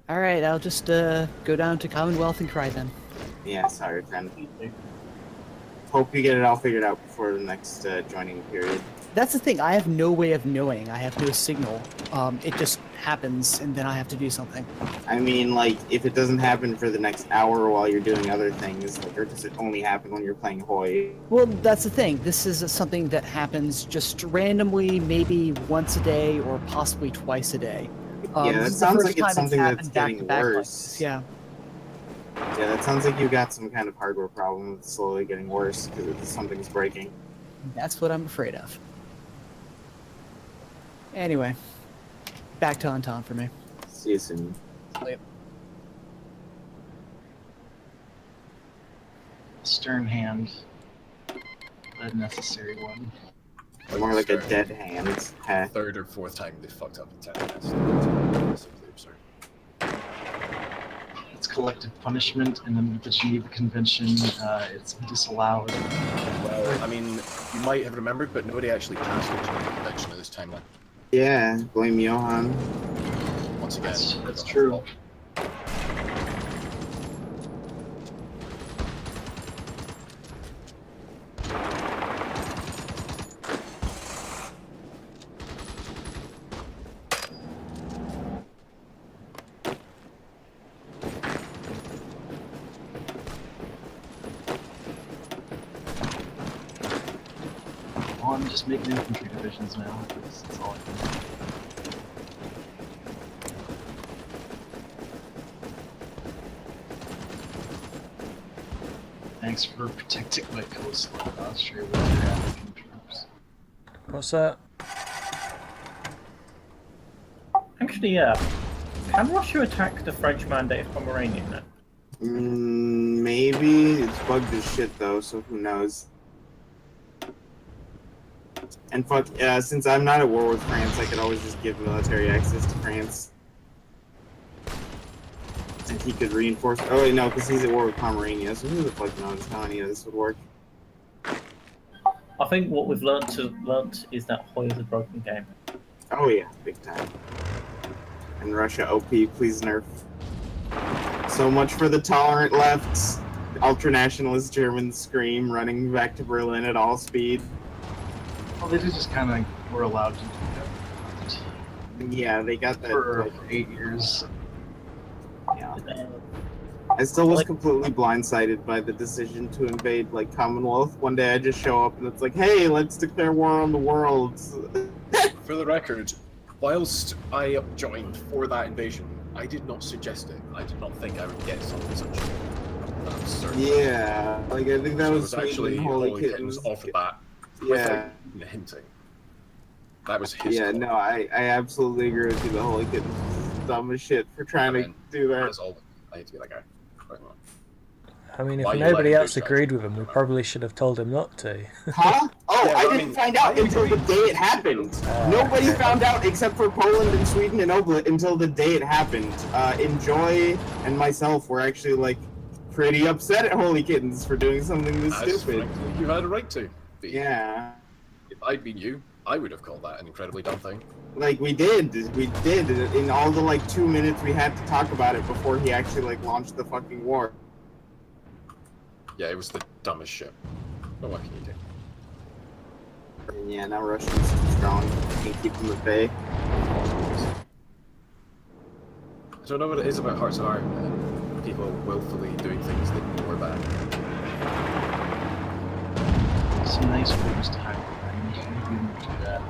All right, I'll just go down to Commonwealth and cry then. Yeah, sorry, friend. Hope you get it all figured out before the next joining period. That's the thing. I have no way of knowing. I have no signal. It just happens, and then I have to do something. I mean, like, if it doesn't happen for the next hour while you're doing other things, like, or does it only happen when you're playing Hoi? Well, that's the thing. This is something that happens just randomly, maybe once a day or possibly twice a day. Yeah, that this is the sounds first like it's time something happened that's getting back-to-back like worse. this, yeah. Yeah, that sounds like you got some kind of hardware problem that's slowly getting worse because something's breaking. That's what I'm afraid of. Anyway, back to Anton for me. See you soon. Stern hand. A necessary one. More like a dead hand. Heh. Third or fourth time they fucked up in 10 minutes. Simply absurd. It's collective punishment, and then with the Geneva Convention, it's disallowed. Well, I mean, you might have remembered, but nobody actually passed the Geneva Convention at this timeline. Yeah, blame Johan. Once again, That's true. Oh, I'm just making infantry divisions now. That's all I can do. Thanks for protecting my coastline, Austria, with your African troops. What's that? Actually, yeah. Can Russia attack the French mandated Pomeranian now? Maybe. It's bugged as shit though, so who knows. And fuck, since I'm not at war with France, I could always just give military access to France. And he could reinforce. Oh wait, no, because he's at war with Pomerania, so who the fuck knows how any of this would work? I think what we've learnt is that Hoi is a broken game. Oh yeah, big time. And Russia OP, please nerf. So much for the tolerant left. Ultranationalist Germans scream, running back to Berlin at all speed. Well, they just kind of were allowed to do that. Yeah, they got that. For 8 years. Yeah. I still was completely blindsided by the decision to invade, like, Commonwealth. One day I just show up and it's like, hey, let's declare war on the world. For the record, whilst I joined for that invasion, I did not suggest it. I did not think I would get something such absurd. Yeah, like, I think that So it was actually Holy Kittens off the bat. Yeah. Without even hinting. That was his Yeah, call. no, I absolutely agree with you. The Holy Kittens is dumb as shit for trying to do that. As always, I hate to be that guy. Right on. I mean, if Why you nobody letting else those guys agreed do with him, we that? probably should have told him not to. Huh? Oh, Yeah, I I didn't mean, find out I until the agreed. day it happened. Nobody found out except for Poland and Sweden and Oblit until the day it happened. Enjoy and myself were actually like pretty upset at Holy Kittens for doing something this As stupid. frankly, you had a right to be. Yeah. If I'd been you, I would have called that an incredibly dumb thing. Like we did in all the like 2 minutes we had to talk about it before he actually like launched the fucking war. Yeah, it was the dumbest shit. But what can you do? And yeah, now Russia's too strong. Can't keep them at bay. I don't know what it is about Hearts of Iron and people willfully doing things they know are bad. Some nice ways to hide behind. Maybe we can do that.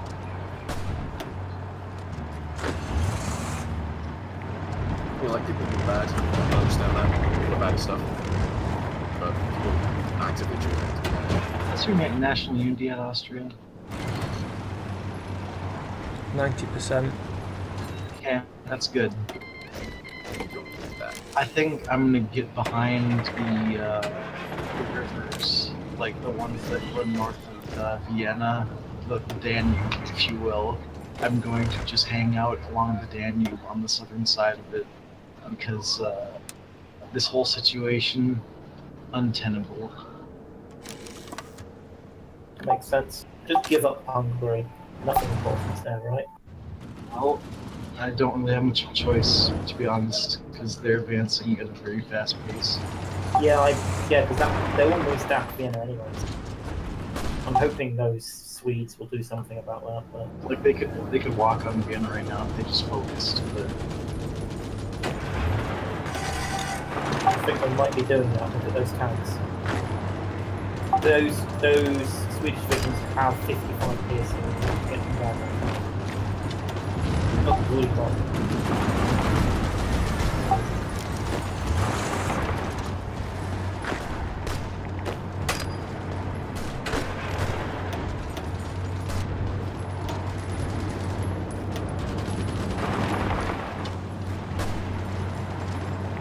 You know, like people being bad, I understand that, people are bad at stuff. But people actively choose it. What's your national unity at Austria? 90%. Okay, that's good. You don't need that. I think I'm gonna get behind the rivers, like the ones that run north of Vienna, the Danube, if you will. I'm going to just hang out along the Danube on the southern side of it, because this whole situation, untenable. Makes sense. Just give up Hungary. Nothing important there, right? Well, I don't really have much of a choice, to be honest, because they're advancing at a very fast pace. Yeah, because they won't really stack Vienna anyways. I'm hoping those Swedes will do something about that, but Like they could walk on Vienna right now if they just focused. But I think they might be doing that. Look at those tanks. Those Swedish divisions have 55 piercing and get them down. Not really bad.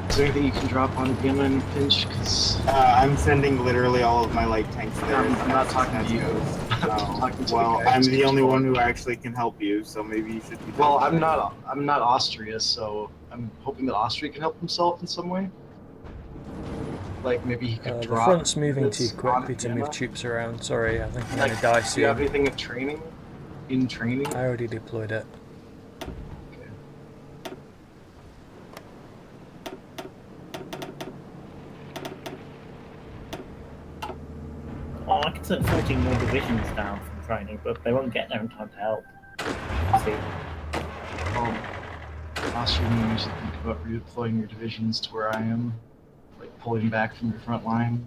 is there anything you can drop on Vienna and Finch? Because I'm sending literally all of my light tanks there. I'm not talking to you. I'm Oh, talking to well, the guy I'm who's the only one controlling. who actually can help you, so maybe you should be. Well, I'm not Austria, so I'm hoping that Austria can help himself in some way. Like maybe he could The drop. front's moving too this quickly on to move Vienna. troops around. Sorry, I think I'm Like, gonna die do you have soon. anything in training? In training? I already deployed it. Oh, I could send 14 more divisions down from training, but they won't get there in time to help. See. Well, Austria, maybe you should think about redeploying your divisions to where I am, like pulling back from your front line.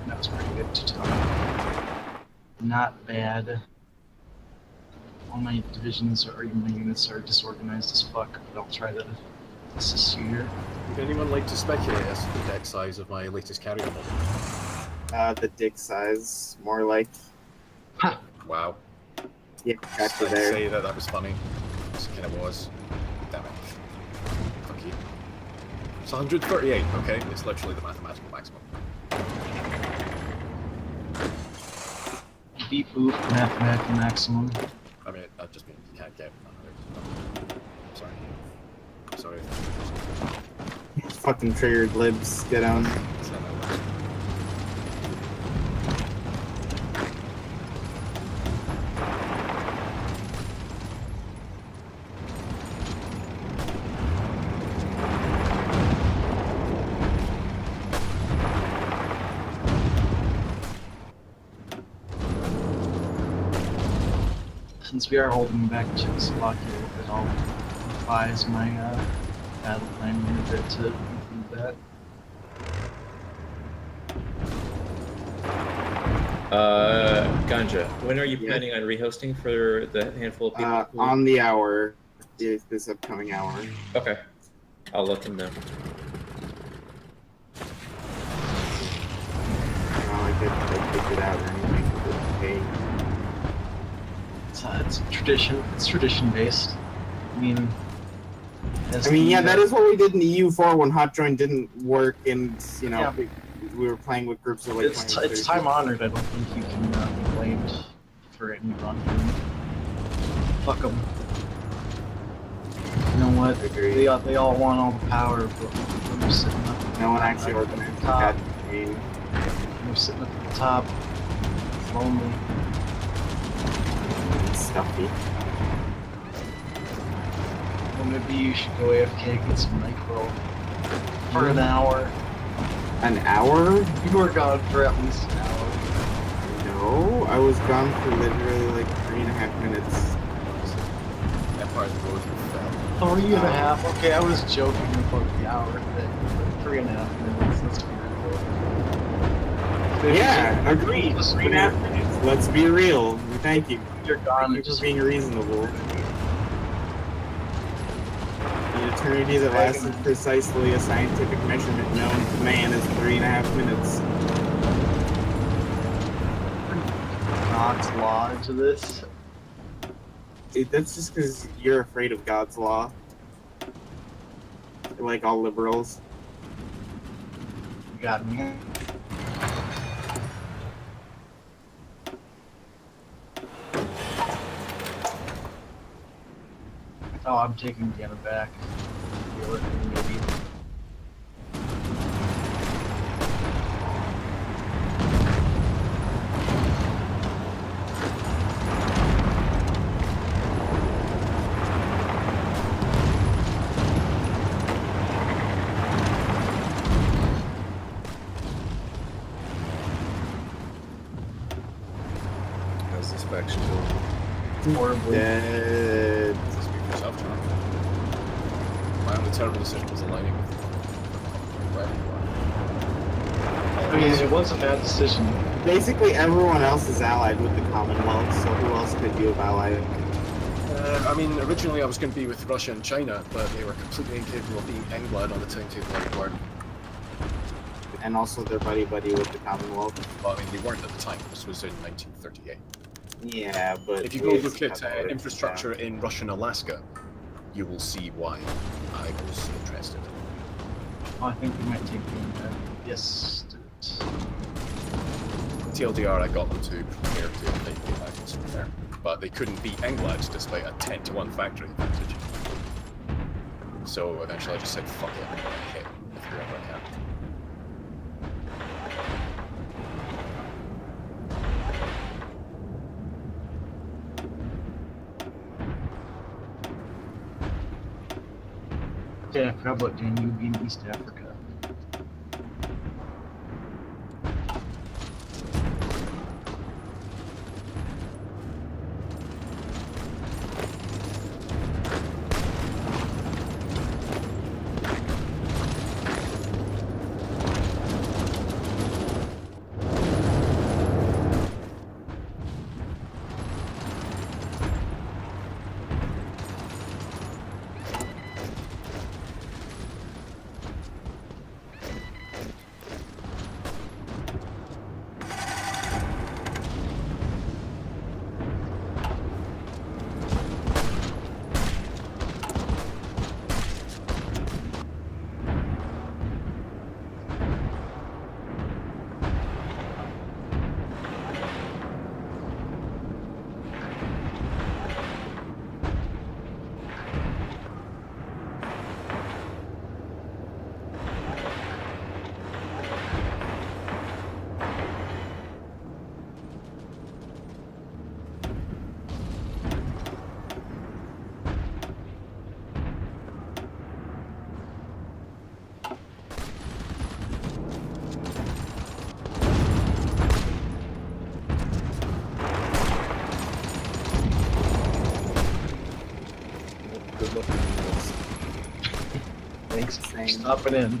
That was pretty good to talk. Not bad. All my divisions or my units are disorganized as fuck, but I'll try to assist you here. Would anyone like to speculate as to the deck size of my latest carrier model? The dick size, more like. Wow. Yeah, I'd gotcha there. say that was funny. It kind of was. Damn it. Fuck you. It's 138, okay? It's literally the mathematical maximum. Beep boop, mathematical maximum. I mean, that just means you can't get 100. Sorry. Fucking triggered libs, get on. It's not that much. Since we are holding back Czechoslovakia a little bit, I'll revise my battle plan a bit to include that. Ganja, when are you Yes. planning on rehosting for the handful of people? On the hour, this upcoming hour. Okay, I'll let them know. I picked it out or anything. Okay. It's tradition. It's tradition based. I mean, yeah, that is what we did in the EU4 when Hot Join didn't work, and you know, we were playing with groups of like. It's time honored. I don't think you can be blamed for any wrongdoing. Fuck them. You know what? They all want all the power, but we're sitting up. No one actually organized that game. We're sitting up at the top. It's lonely. It's stuffy. Well, maybe you should go AFK, get some NyQuil for an hour. An hour? You were gone for at least an hour. No, I was gone for literally like 3.5 minutes. That part of the road fell. 3.5? Okay, I was joking about the hour thing. 3.5 minutes, let's be real. Yeah, agreed. 3.5 minutes. Let's be real. Thank you. You're gone. You're just being reasonable. The eternity that lasted precisely a scientific measurement known to man is 3.5 minutes. God's law into this. Dude, that's just because you're afraid of God's law. Like all liberals. You got me. Oh, I'm taking Vienna back. Maybe. How's this faction going? Horribly. Dead. Speak for yourself, John. My only terrible decision was aligning with I mean, it was a bad decision. Basically, everyone else is allied with the Commonwealth, so who else could you have allied? I mean, originally I was going to be with Russia and China, but they were completely incapable of being England on the timetable I required. And also they're buddy-buddy with the Commonwealth. Well, I mean, they weren't at the time. This was in 1938. Yeah, but... If you go look at infrastructure in Russian Alaska, you will see why I was interested. Oh, I think we might take Vienna back. Yes, do it. TLDR, I got them to prepare to invade the Allies from there, but they couldn't beat England despite a 10-to-1 factory advantage. So eventually I just said, fuck it, I'm gonna hit with whoever I can. Yeah, I forgot about Danube in East Africa. Good looking. Thanks for stopping in.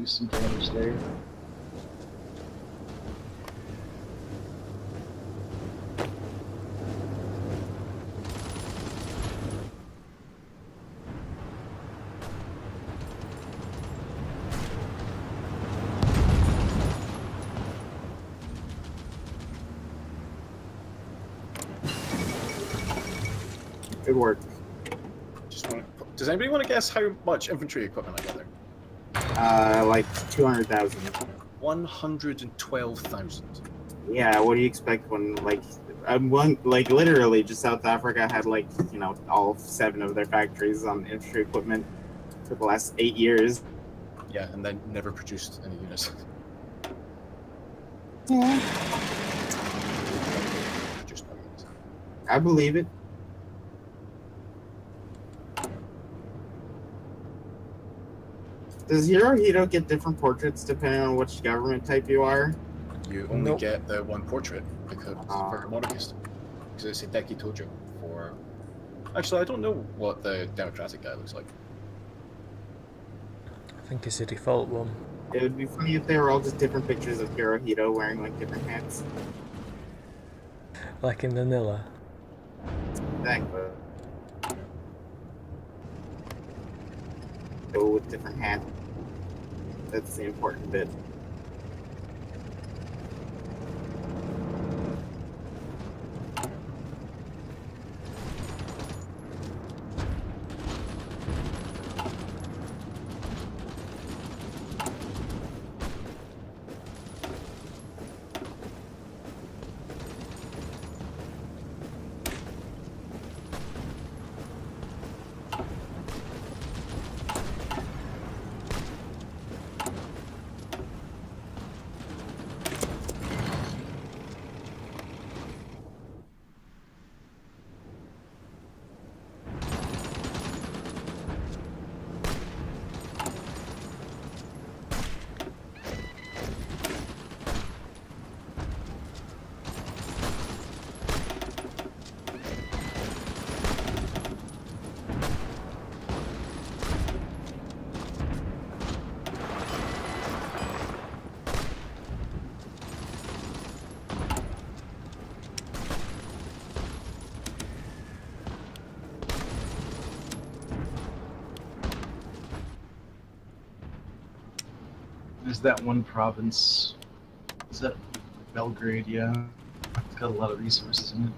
do some damage there. Good work. Does anybody want to guess how much infantry equipment I got there? Like 200,000. 112,000. Yeah, what do you expect when, like, literally just South Africa had, like, you know, all 7 of their factories on infantry equipment for the last 8 years. Yeah, and then never produced any units. Yeah. Produced no units. I believe it. Does Hirohito get different portraits depending on which government type you are? You only Nope. get the one portrait because for monarchist. Because it's a Deki Tojo for. Actually, I don't know what the democratic guy looks like. I think it's the default one. It would be funny if they were all just different pictures of Hirohito wearing like different hats. Like in Manila. Exactly. Go with different hats. That's the important bit. There's that one province. Is that Belgrade? Yeah. It's got a lot of resources in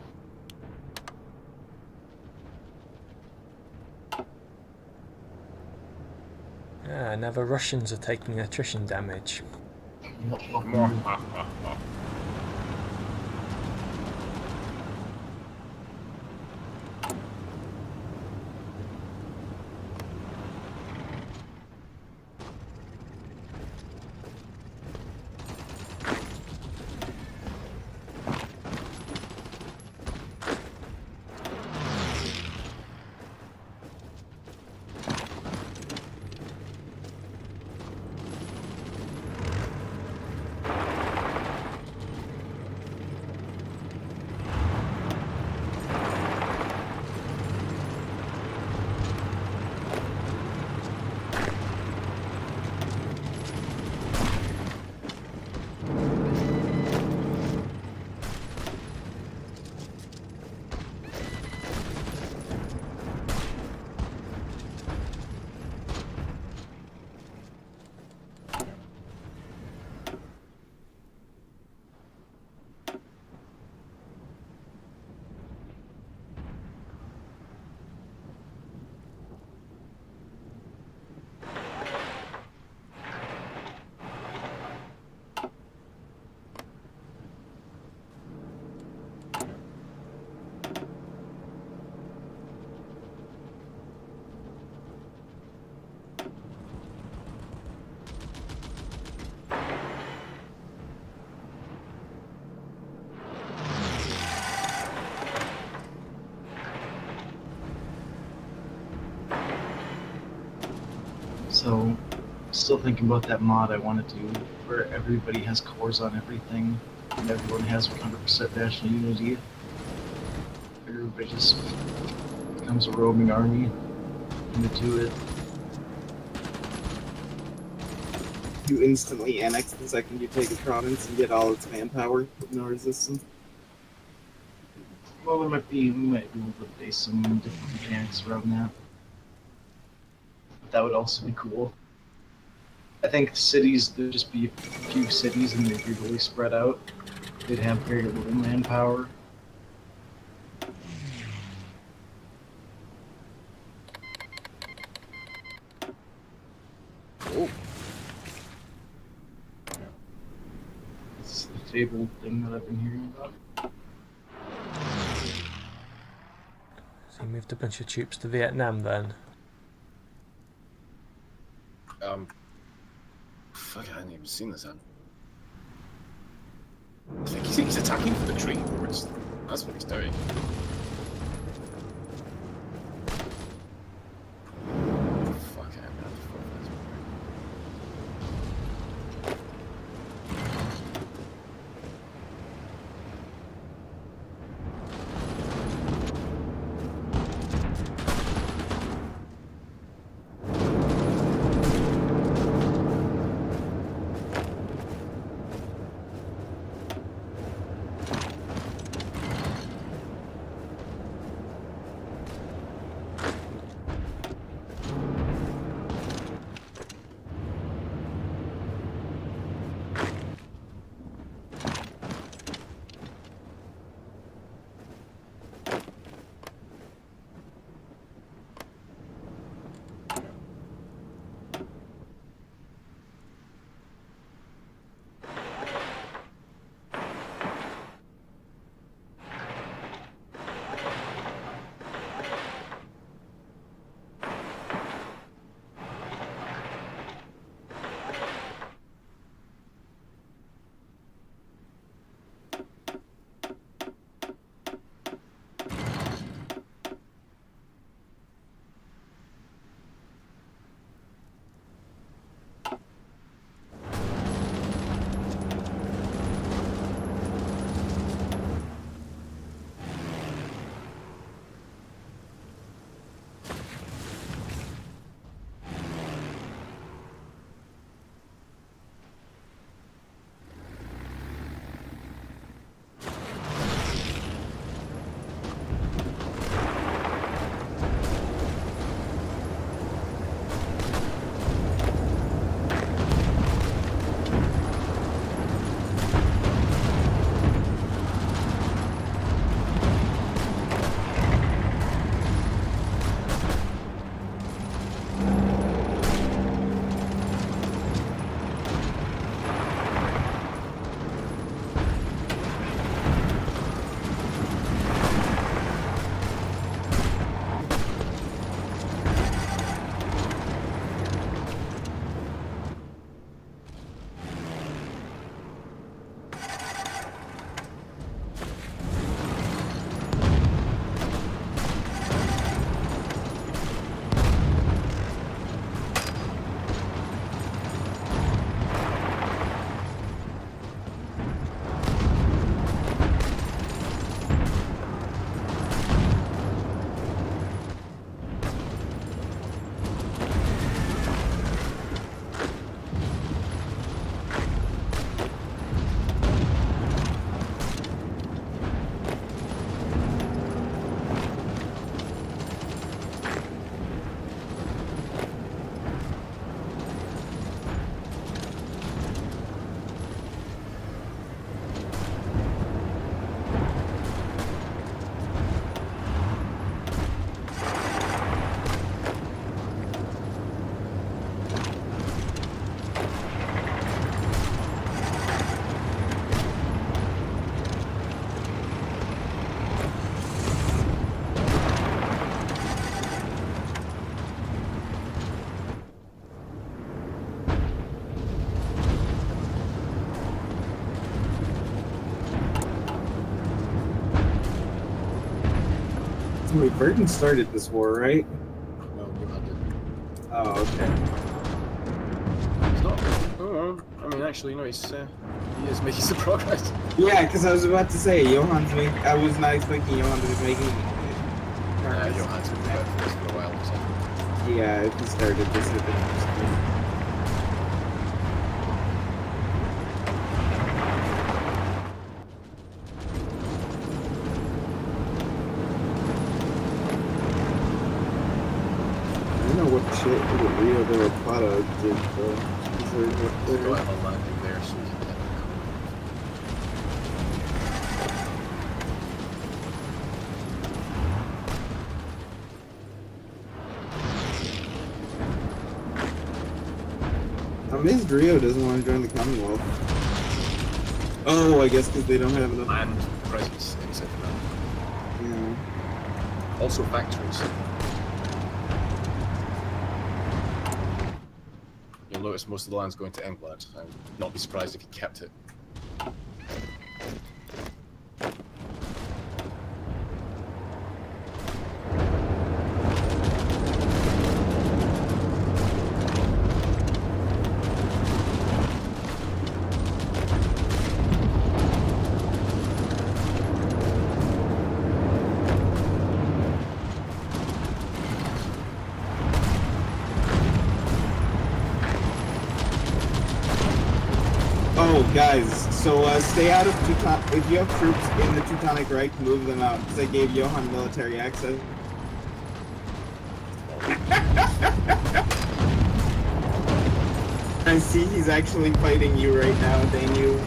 it. Yeah, now the Russians are taking attrition damage. So, still thinking about that mod I want to do, where everybody has cores on everything, and everyone has 100% national unity. Everybody just becomes a roaming army, and to do it. you instantly annex the second you take a province and get all its manpower with no resistance. Well, we might be able to base some different mechanics around that. But that would also be cool. I think cities, there'd just be a few cities and they'd be really spread out. They'd have very little manpower. Oh. It's the fabled thing that I've been hearing about. So you moved a bunch of troops to Vietnam then? Fuck, I hadn't even seen this then. I think he's attacking for the tree. That's what he's doing. Fuck it, man. Wait, Burton started this war, right? No, you didn't. Oh, okay. It's not. Oh, I mean, actually, no, he is making some progress. Yeah, because I was about to say, I was not expecting Johan to be making. Yeah, Johan's been about for this for a while, so. Yeah, if he started this, it'd been interesting. know what shit what Rio de la Plata did though. Is there what Go there? ahead and landing there so we can get Amazed Rio doesn't want to join the Commonwealth. Oh, I guess because they don't have enough. land presence in South America. Yeah. Also factories. You'll notice most of the land's going to England. I would not be surprised if he kept it. Oh, guys, so stay out of Teuton. If you have troops in the Teutonic Reich, move them out, because I gave Johann military access. I see he's actually fighting you right now, Daniel.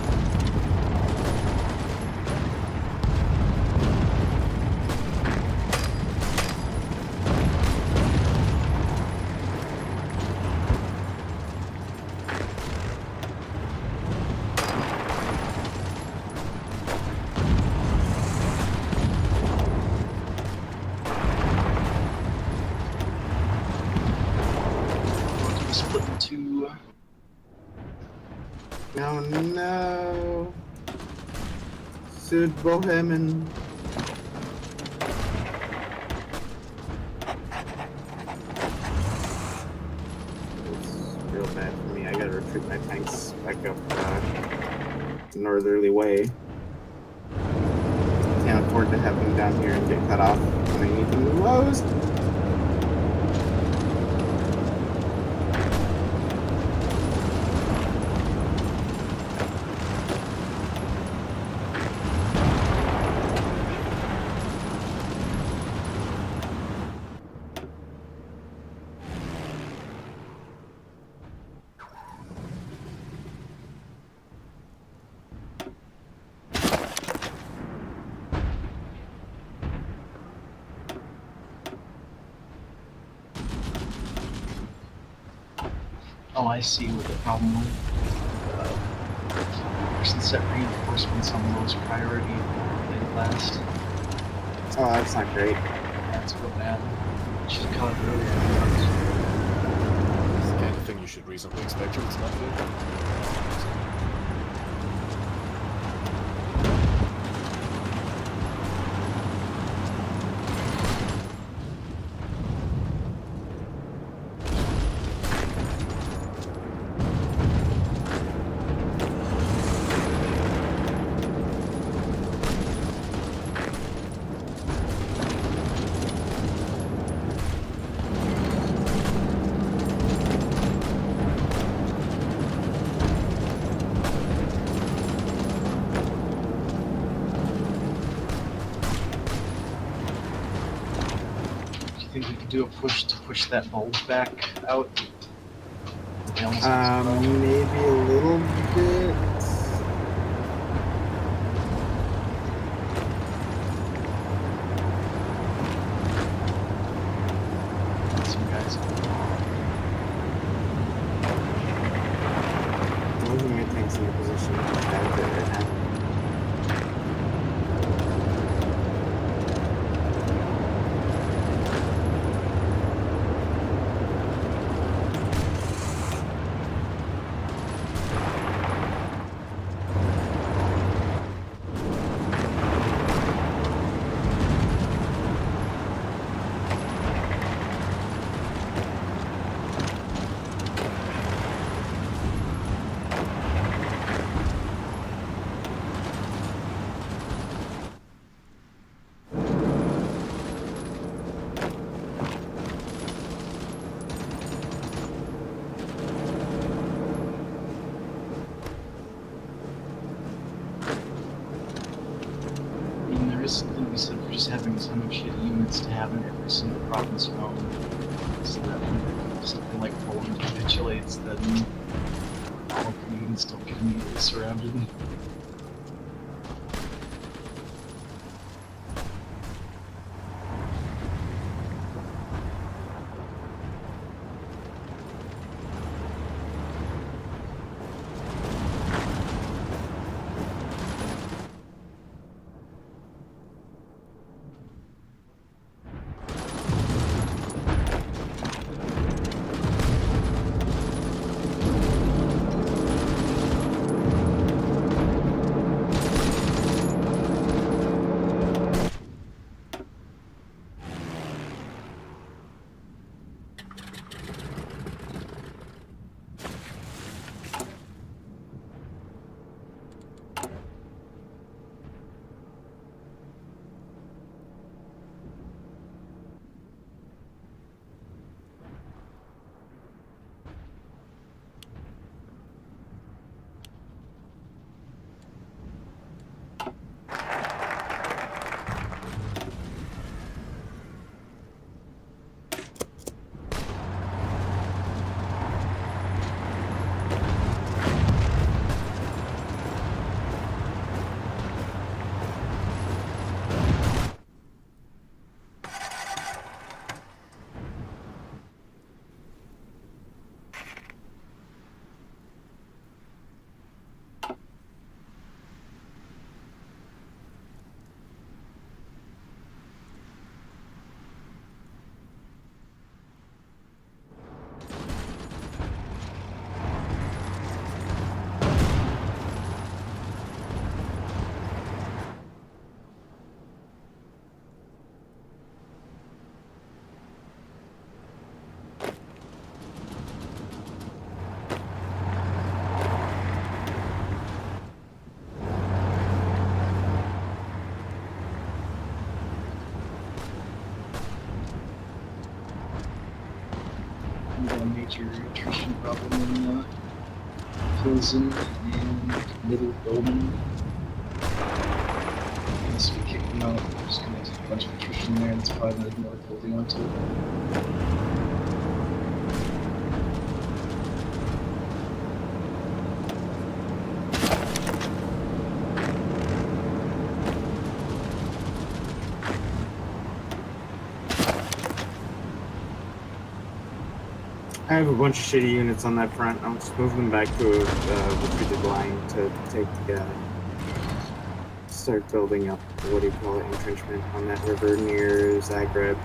Split in two. Oh no. Sud Bohemen. It's real bad for me. I gotta retreat my tanks back up the northerly way. Can't afford to have them down here and get cut off when I need them the most. Oh, I see what the problem was. Person set reinforcements on the lowest priority late last. Oh, that's not great. That's real bad. Should have caught it earlier. It's the kind of thing you should reasonably expect if it's not good. Do you think we could do a push to push that bulge back out? Maybe a little bit. Some guys. Moving my tanks into position. That's it right now. I mean, there is something to be said for just having a ton of shitty units to have in every single province around. so that when something like Poland capitulates, then all Canadians don't get immediately surrounded. A major attrition problem in Pilsen and Middle Bowman. Unless we kick them out, we're just gonna take a bunch of attrition there, and it's probably not even worth holding on to. I have a bunch of shitty units on that front. I'll just move them back to a retreated line to take start building up, what do you call it, entrenchment on that river near Zagreb.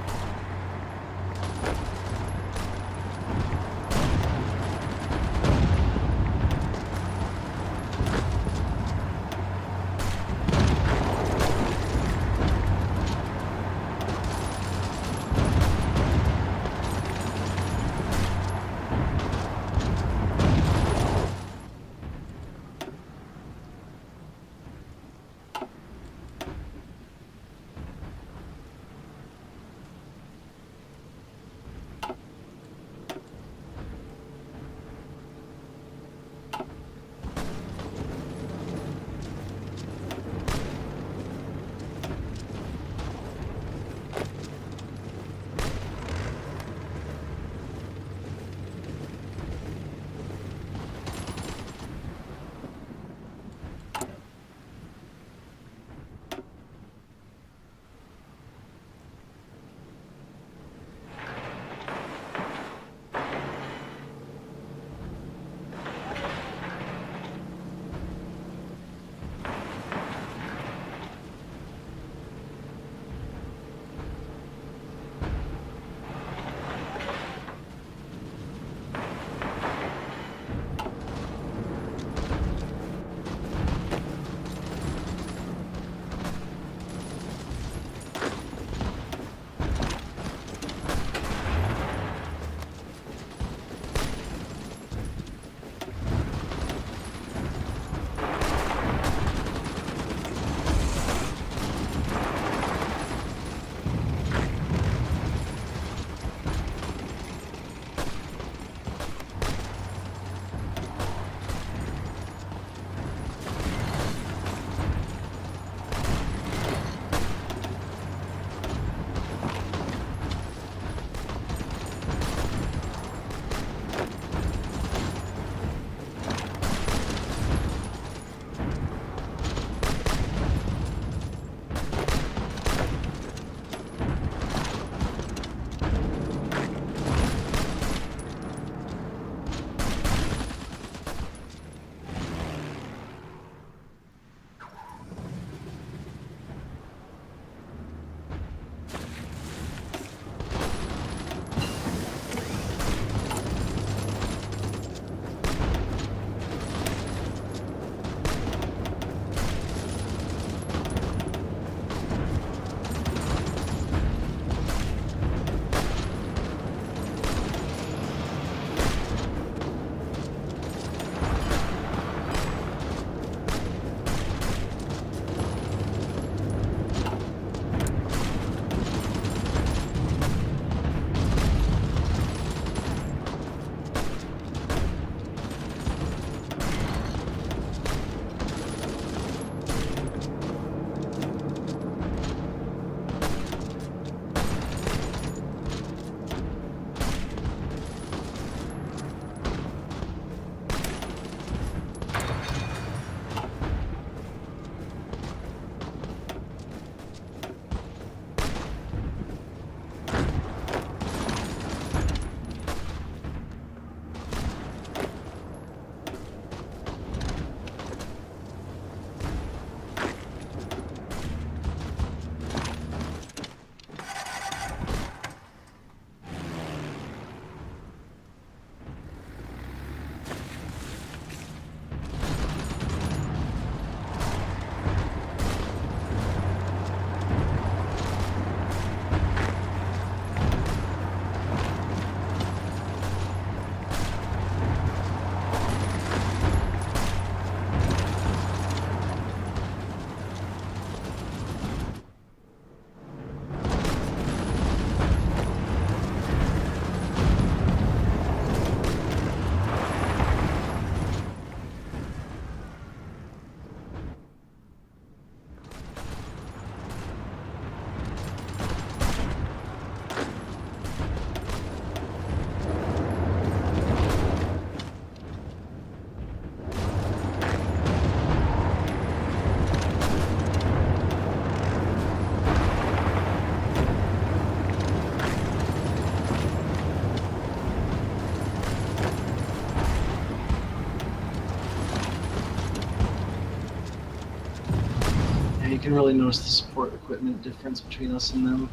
can really notice the support equipment difference between us and them.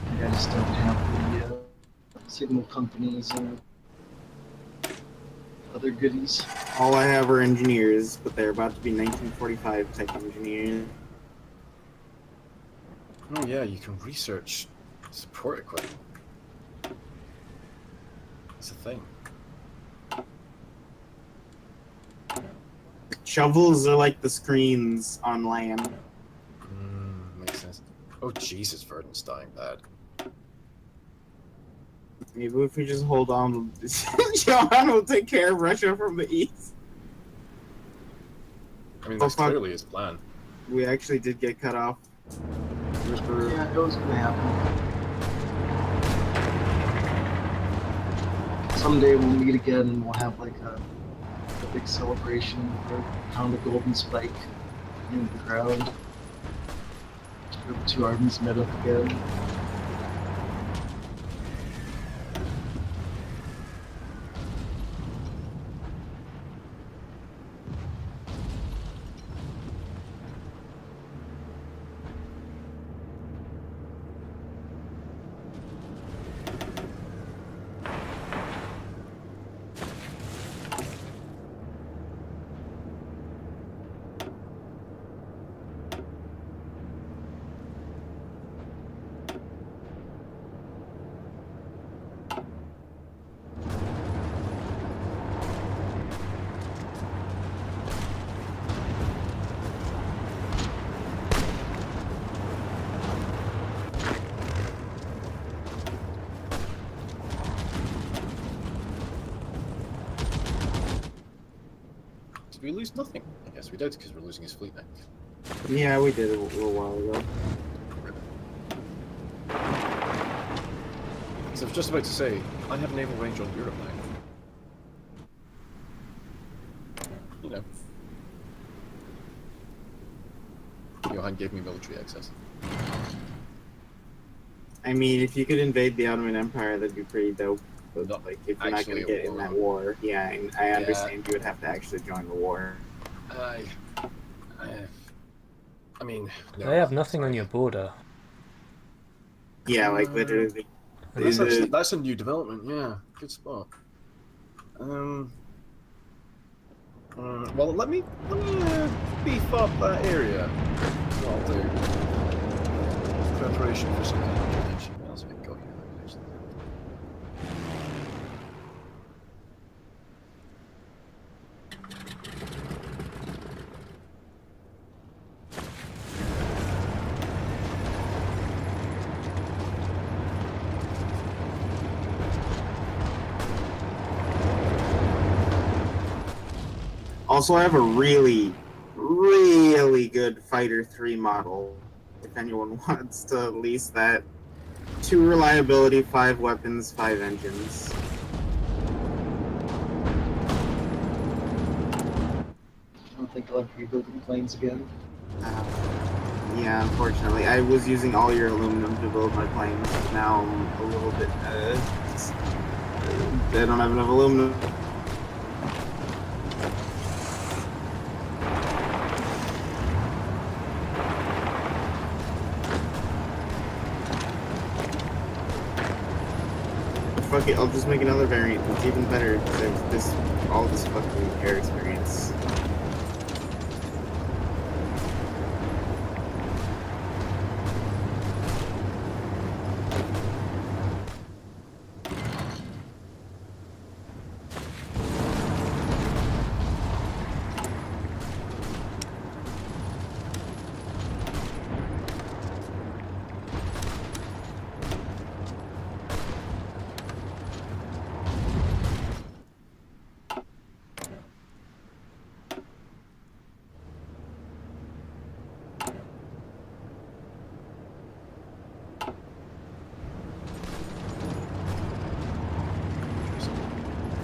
Like, I just don't have the signal companies and other goodies. All I have are engineers, but they're about to be 1945 type engineers. Oh yeah, you can research support equipment. That's a thing. Shovels are like the screens on land. Makes sense. Oh Jesus, Verdant's dying bad. Maybe if we just hold on, John will take care of Russia from the east. I mean, that's clearly his plan. We actually did get cut off. Yeah, it was gonna happen. Someday we'll meet again and we'll have like a big celebration or pound a golden spike in the ground. The two armies met up again. Did we lose nothing? I guess we did, because we're losing his fleet now. Yeah, we did a little while ago. So I was just about to say, I have naval range on Europe now. You know. Johan gave me military access. I mean, if you could invade the Ottoman Empire, that'd be pretty dope. But Not like, if you're not actually gonna a get in war. that war, yeah, and I understand you would have to actually join the war. I mean, no, They have nothing on your border. Yeah, like literally. That's a new development. Yeah, good spot. Well, let me beef up that area. That's what I'll do. Preparation for some intervention. What else have we got here? Also, I have a really, really good Fighter 3 model. If anyone wants to lease that. 2 reliability, 5 weapons, 5 engines. I don't think I'll ever be building planes again. Yeah, unfortunately. I was using all your aluminum to build my planes. Now I'm a little bit, I don't have enough aluminum. Fuck it, I'll just make another variant. It's even better because I have all this fucking air experience.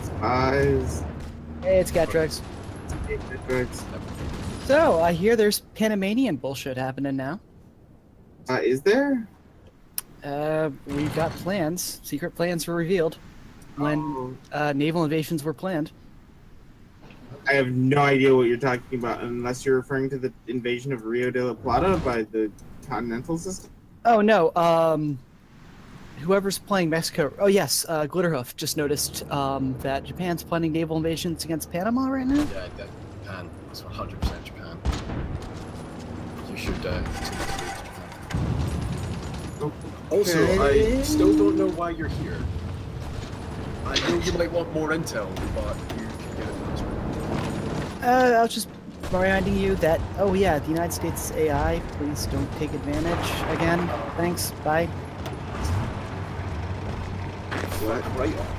Spies. Hey, it's Gatrax. Hey, Gatrax. So, I hear there's Panamanian bullshit happening now. Is there? We've got plans. Secret plans were revealed when naval invasions were planned. I have no idea what you're talking about, unless you're referring to the invasion of Rio de la Plata by the continental system. Oh no. Whoever's playing Mexico. Oh yes, Glitterhoof just noticed that Japan's planning naval invasions against Panama right now. Yeah, Japan. It's 100% Japan. You should take it to Japan. Also, I still don't know why you're here. I know you might want more intel, but you can get it elsewhere. I was just reminding you that, oh yeah, the United States AI, please don't take advantage again. Thanks, bye. Flag right off.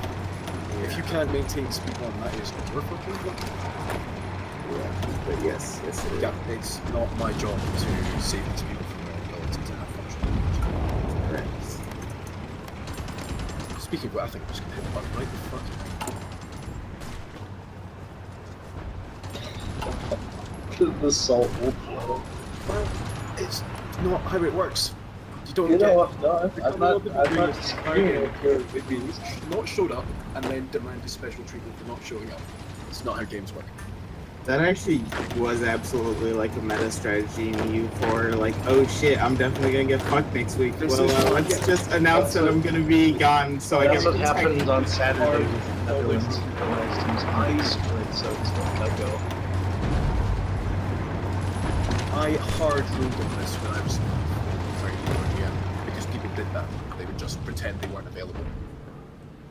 If you can't maintain speed 1, that is your fucking luck. Yeah, but yes, it is. Yeah, it's not my job to save these people from their ability to have functional. Correct. Speaking of what, I think I'm just gonna hit the button right the fuck. The salt will flow. Well, it's not how it works. You don't You get. know what? No, I'm not disagreeing with you. Not showed up and then demanded special treatment for not showing up. It's not how games work. That actually was absolutely like a meta strategy in EU4. Like, oh shit, I'm definitely gonna get fucked next week. This Well, is- let's just announce that I'm gonna be gone, so I That's can what happened on Saturday with the Always. Netherlands. The last team's being destroyed, so it's not let go. I hard ruled on this when I was very young again because people did that. They would just pretend they weren't available.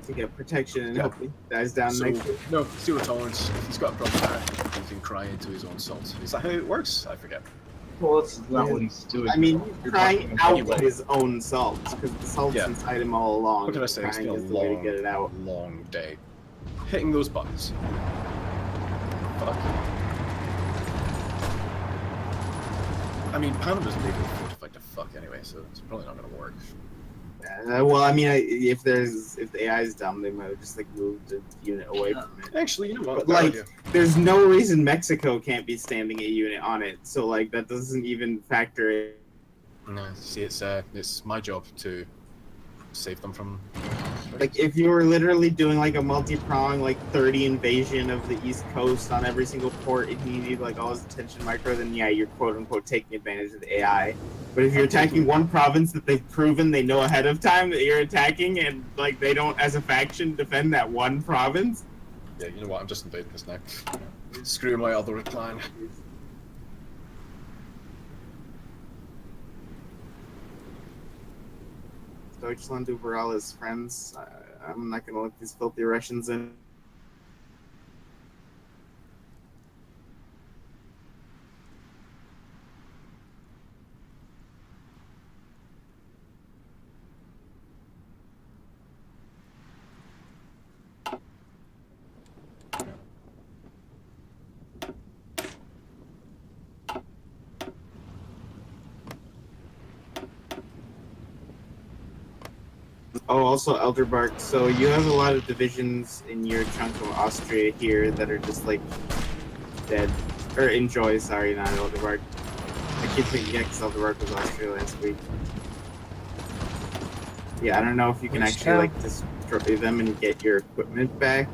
to get protection and Yeah. hope he dies down So, next week. no, zero tolerance. If he's got a problem with that, he can cry into his own salt. Is that how it works? I forget. Well, that's not what he's doing. I mean, he's You're crying talking out about- his own salt, because the salt's Yeah. inside him all along. What can I say? It's Crying been a is the way to long, get it out. long day. Hitting those buttons. Fuck. I mean, Panama's maybe fortified to fuck anyway, so it's probably not gonna work. Well, I mean, if the AI is dumb, they might have just like moved the unit away from it. Actually, you know what? But Bad like, idea. there's no reason Mexico can't be standing a unit on it. So like, that doesn't even factor in. No, see, it's my job to save them from. Like, if you were literally doing like a multi-prong, like 30 invasion of the East Coast on every single port, and you need like all his attention micro, then yeah, you're quote unquote taking advantage of the AI. But if you're attacking one province that they've proven they know ahead of time that you're attacking, and like they don't, as a faction, defend that one province. Yeah, you know what? I'm just invading this now. Screw my other plan. Deutschland over all his friends. I'm not gonna let these filthy Russians in. Oh, also Elderbark. So you have a lot of divisions in your chunk of Austria here that are just like dead. Or Enjoy, sorry, not Elderbark. I keep thinking, yeah, because Elderbark was Austria last week. Yeah, I don't know if you can Which actually like destroy them and get your equipment back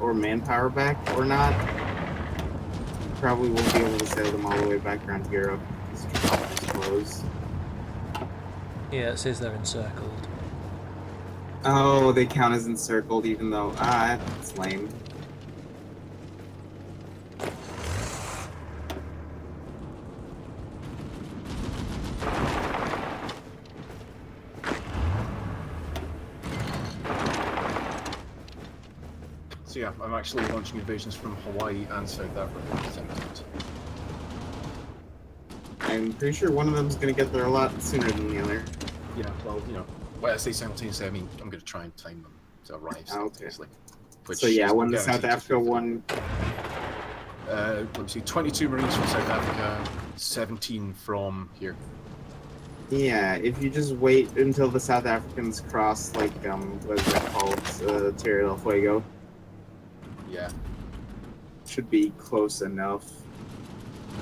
or manpower back or not. You probably won't be able to sail them all the way back around Europe because Trafalgar is closed. Yeah, it says they're encircled. Oh, they count as encircled even though... that's lame. So yeah, I'm actually launching invasions from Hawaii and South Africa at the same time. I'm pretty sure one of them's gonna get there a lot sooner than the other. Yeah, well, you know, when I say simultaneously, I mean I'm going to try and time them to arrive simultaneously. Which So yeah, is when the guaranteed South to Africa one... let me see, 22 Marines from South Africa, 17 from here. Yeah, if you just wait until the South Africans cross, like, what is that called? Tierra del Fuego. Yeah. Should be close enough.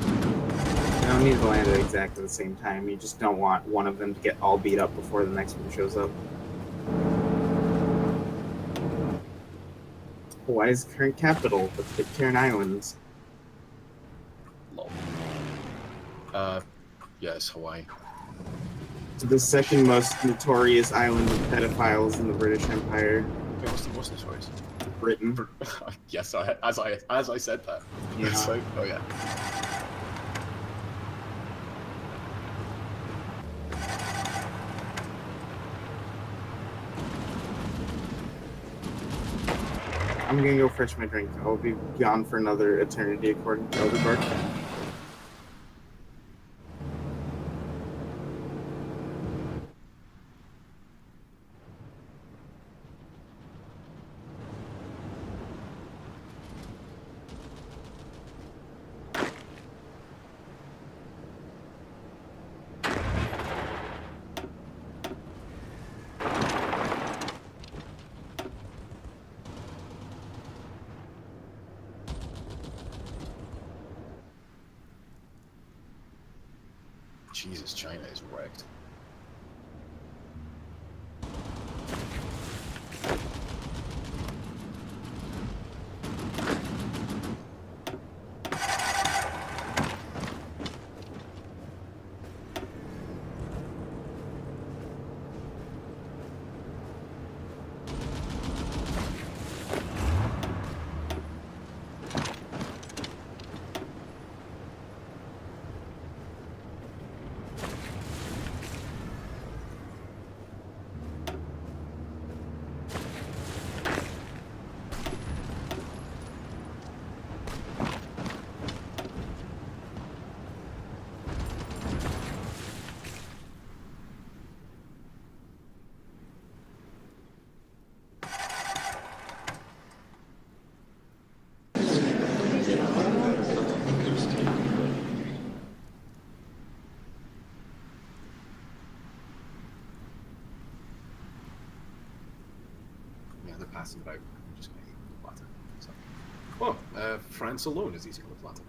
You don't need to land at exactly the same time, you just don't want one of them to get all beat up before the next one shows up. Hawaii's current capital, the Pitcairn Islands. Lol. Yes, Hawaii. The second most notorious island of pedophiles in the British Empire. Wait, what's the most notorious? Britain. Yes, as I said that. Yeah. So, oh yeah. I'm gonna go fetch my drink. I'll be gone for another eternity according to Elderberg. Jesus, China is wrecked. Yeah, they're passing about. I'm just going to eat the platter. So. Oh, France alone is eating the platter.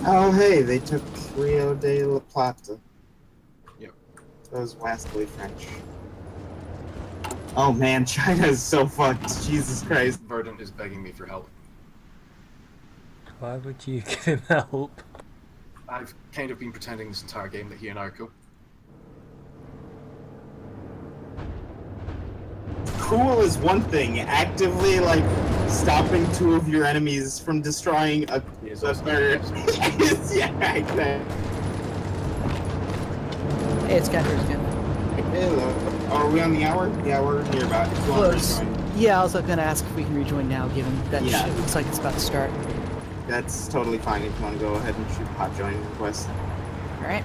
Oh, hey, they took Rio de la Plata. Yep. Those wascally French. Oh man, China is so fucked. Jesus Christ. Verdant is begging me for help. Why would you give him help? I've kind of been pretending this entire game that he and I are cool. Cool is one thing. Actively, like, stopping two of your enemies from destroying a third. Yeah, exactly. Hey, it's Catherine again. Hello. Are we on the hour? Yeah, we're near about. If you want to Close. rejoin. Yeah, I was going to ask if we can rejoin now, given that Yeah. shit looks like it's about to start. That's totally fine if you want to go ahead and shoot hot join request. All right.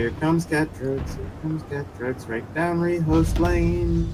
Here comes Cat Drugs, here comes Cat Drugs, right down Rehost Lane.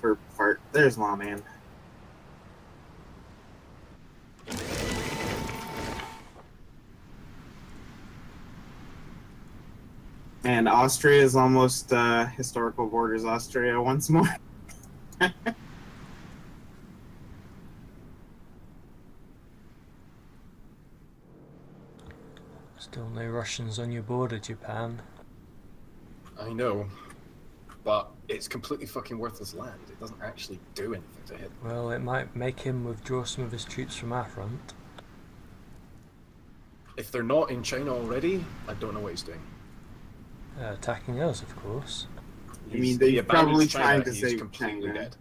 For fart. There's Lawman. And Austria is almost historical borders Austria once more. Still no Russians on your border, Japan. I know, but it's completely fucking worthless land. It doesn't actually do anything to hit. Well, it might make him withdraw some of his troops from our front. If they're not in China already, I don't know what he's doing. Attacking us, of course. I mean, they're he probably abandons trying to he's save completely China. dead.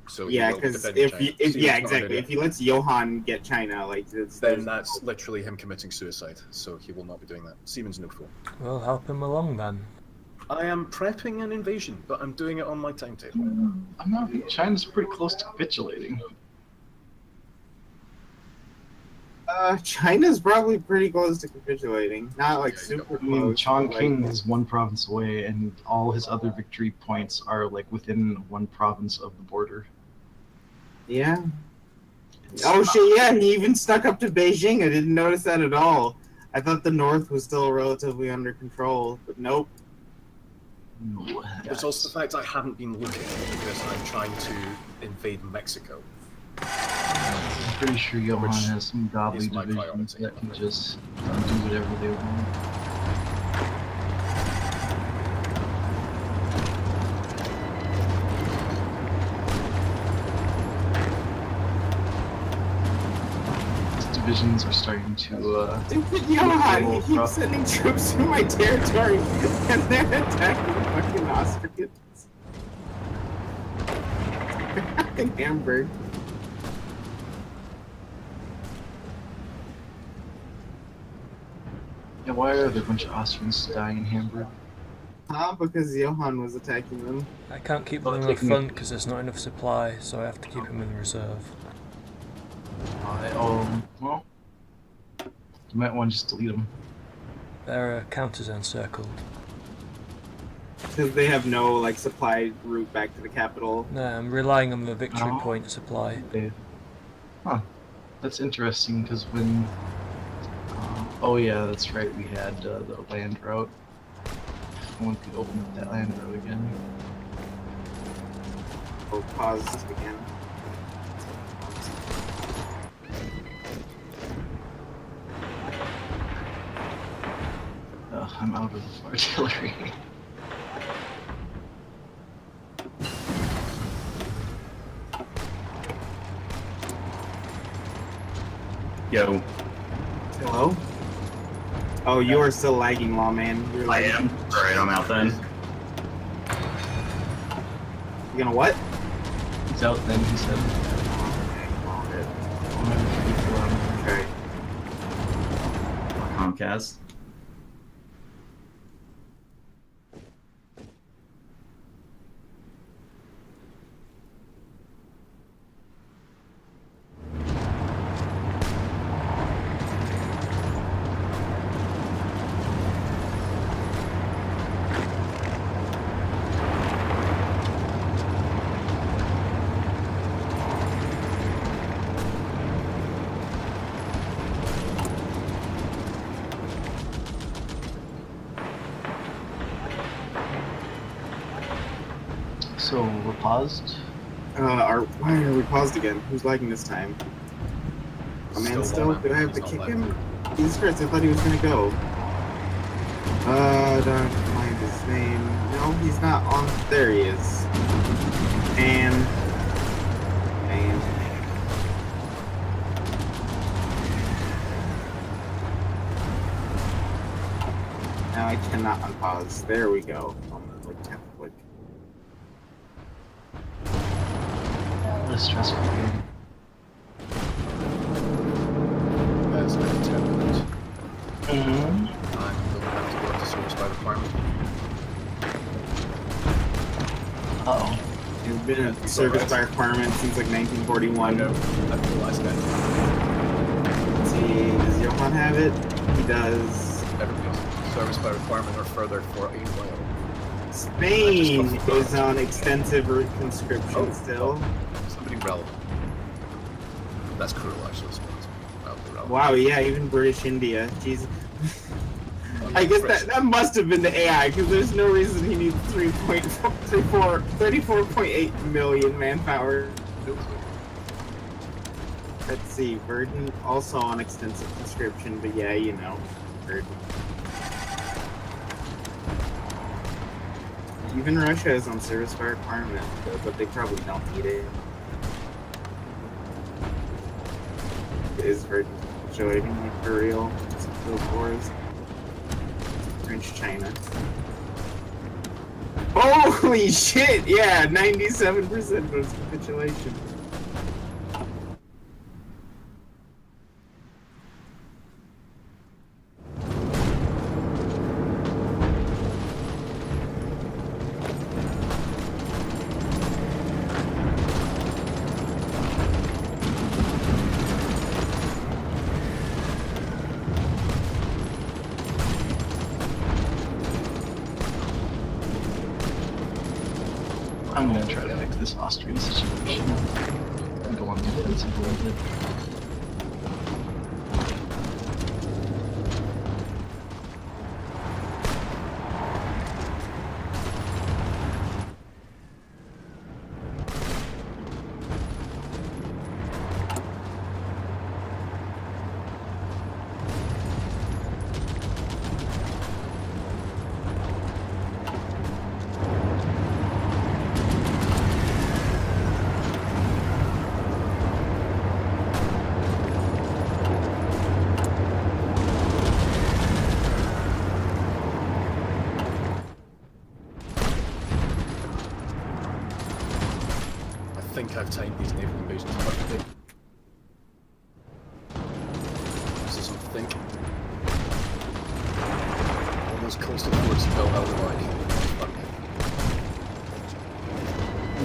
So Yeah, he will because defend if, China. he, if Steven's yeah, not exactly. gonna do If he lets Johan get China, like then that's literally him committing suicide. So he will not be doing that. Siemens no fool. Well, help him along then. I am prepping an invasion, but I'm doing it on my timetable. I'm not. China's pretty close to capitulating. China's probably pretty close to capitulating. Not like super I mean, close. Chongqing like, is one province away, and all his other victory points are like within one province of the border. Yeah. Oh shit! Yeah, he even stuck up to Beijing. I didn't notice that at all. I thought the north was still relatively under control, but nope. No, There's also the fact I haven't been looking because I'm trying to invade Mexico. I'm pretty sure Johan Which has some godly is my divisions priority. that can just do whatever they want. His divisions are starting to. Johan, he keeps sending troops through my territory, and they're attacking fucking Austrians. Fucking Hamburg. Yeah, why are there a bunch of Austrians dying in Hamburg? Because Johan was attacking them. I can't keep them in the front because there's not enough supply, so I have to keep him in reserve. Well, you might want to just delete them. Their counters encircled. Because they have no like supply route back to the capital. No, I'm relying on the victory Oh. point supply. Okay. Huh. That's interesting because when. Oh yeah, that's right. We had the land route. If one could open up that land route again. Oh, pause this again. I'm out of artillery. Yo. Hello? Oh, you are still lagging, Lawman. You're I am. Alright, I'm out then. You gonna what? He's out then, he said. Okay. Comcast. So we're paused. Why are we paused again? Who's lagging this time? A man still? Lawman. Do I have He's to not kick lagging. him? Jesus Christ, I thought he was gonna go. Don't find his name. No, he's not on. There he is. And. Now I cannot unpause. There we go. I'm gonna like tap click. What a stressful game. That's like 10 minutes. Mm-hmm. I'm going to have to go into service by requirement. Uh-oh. It's been a service by requirement since like 1941. I know. I'm the last guy. Let's see, does Johan have it? He does. Everybody else. Service by requirement or further for a while. Spain is on extensive route conscription still. Somebody relevant. That's cruel, actually. Relevant. Wow, yeah, even British India. Jeez. I guess that must have been the AI, because there's no reason he needs 34.8 million manpower. Let's see, Verdun also on extensive conscription, but yeah, you know, Verdun. Even Russia is on service by requirement, but they probably don't need it. It is Verdun joining like for real. Some field wars. French China. Holy shit! Yeah, 97% was capitulation. I'm gonna try to fix this Austrian situation and go on defensive a little bit. I think I've timed these naval invasions perfectly. This is something. All those coastal forts fell out of the line.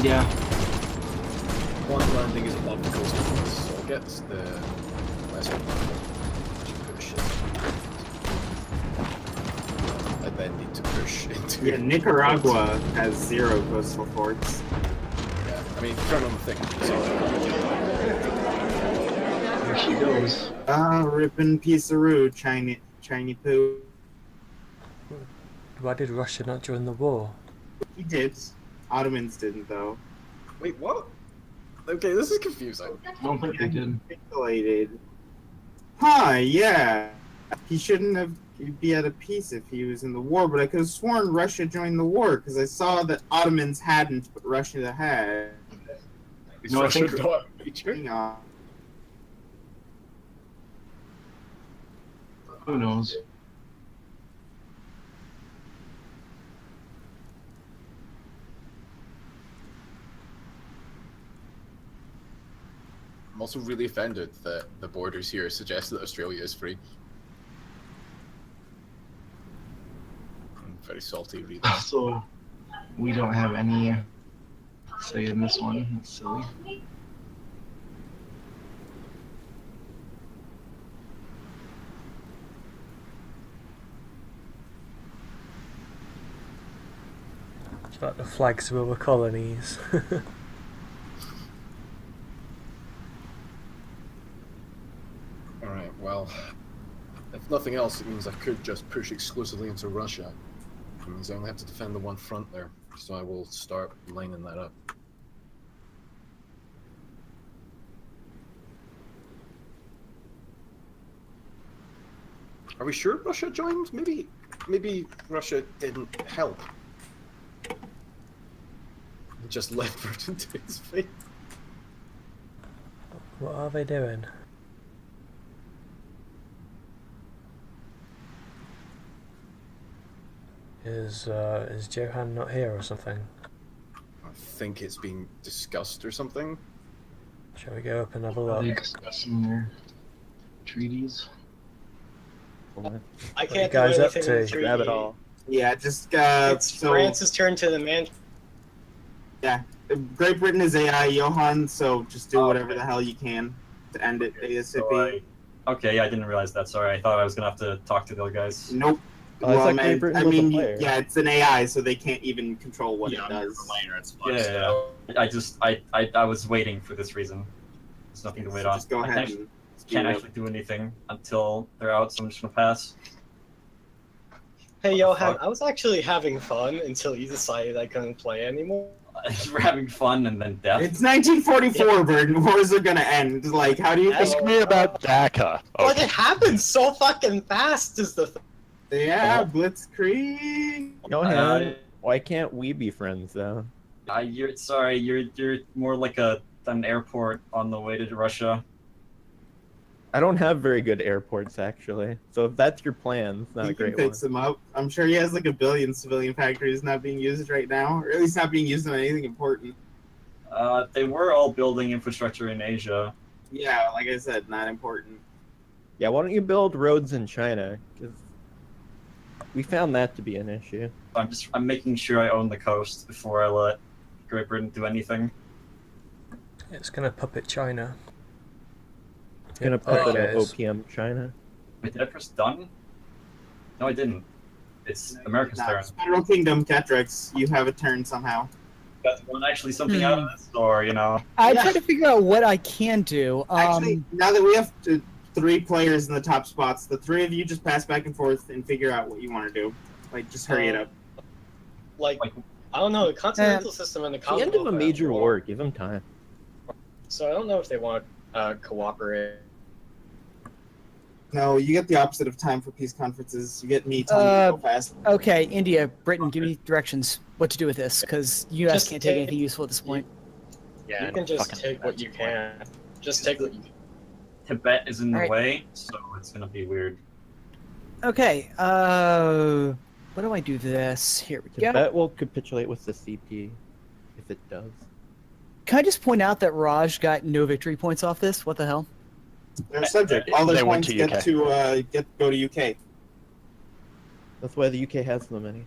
Yeah. One landing is above the coastal forts, so I'll get the last one. Push. I then need to push into. Yeah, Nicaragua has 0 coastal forts. Yeah, I mean, turn on the thing. So. There she goes. Rippin' piece-a-roo, Chinese poo. Why did Russia not join the war? He did. Ottomans didn't, though. Wait, what? Okay, this is confusing. I don't think they did. Capitulated. Huh, yeah. He shouldn't have be at a peace if he was in the war, but I could have sworn Russia joined the war, because I saw that Ottomans hadn't, but Russia had. No, I think... Hang on. Who knows? I'm also really offended that the borders here suggest that Australia is free. I'm very salty, really. So, we don't have any say in this one. That's silly. It's about the flags of other colonies. Alright, well, if nothing else, it means I could just push exclusively into Russia. It means I only have to defend the one front there. So I will start lining that up. Are we sure Russia joined? Maybe Russia didn't help. Just left Britain to his fate. What are they doing? Is Johan not here or something? I think it's being discussed or something. Shall we go up and have a Are they look? discussing their treaties? I What can't you do guys up anything in to? 3D. Grab it all. Yeah, just It's so France's turn to the man. yeah, Great Britain is AI, Johan. So just do whatever the hell you can to end it ASAP. Okay, yeah, I didn't realize that. Sorry, I thought I was gonna have to talk to the other guys. Nope. Oh, I thought Great Britain was a player. yeah, it's an AI, so they can't even control what it I'm does. the laner, it's Yeah. I was waiting for this reason. There's nothing to wait So on. just go I ahead can't and can't actually do anything until they're out, so I'm just gonna pass. Hey, What the Johan, fuck? I was actually having fun until you decided I couldn't play anymore. We're having fun and then death. It's 1944, Burden. Wars are gonna end. Like, how do you Ask think? me about DACA. But it happened so fucking fast. Is the Yeah, Blitzkrieg. Johan, why can't we be friends though? You're sorry. You're more like an airport on the way to Russia. I don't have very good airports actually. So if that's your plan, it's not a You can great one. fix them up. I'm sure he has like a billion civilian factories not being used right now, or at least not being used on anything important. They were all building infrastructure in Asia. Yeah, like I said, not important. Yeah, why don't you build roads in China? Because we found that to be an issue. I'm making sure I own the coast before I let Great Britain do anything. It's gonna puppet China. It's gonna Yep, there puppet it is. OPM China. Wait, did I press done? No, I didn't. It's America's turn. Federal Kingdom, Catrix, you have a turn somehow. Got to want actually something out of this, or you know? I try to figure out what I can do. Actually, now that we have 3 players in the top spots, the 3 of you just pass back and forth and figure out what you want to do. Like, just hurry it up. like? I don't know. The continental system and the It's the end of a Commonwealth are at major war. war. Give them time. So I don't know if they want to cooperate. No, you get the opposite of time for peace conferences. You get me telling you to go fast. Okay, India, Britain, give me directions. What to do with this? Because you guys Just can't take take- anything useful at this point. You can just take what you can. Just take what you can. Tibet is in the Alright. way, so it's gonna be weird. Okay. What do I do this? Here we go. Tibet will capitulate with the CP if it does. Can I just point out that Raj got no victory points off this? What the hell? They're subject. All They their went points to get UK. to go to UK. That's why the UK has so many.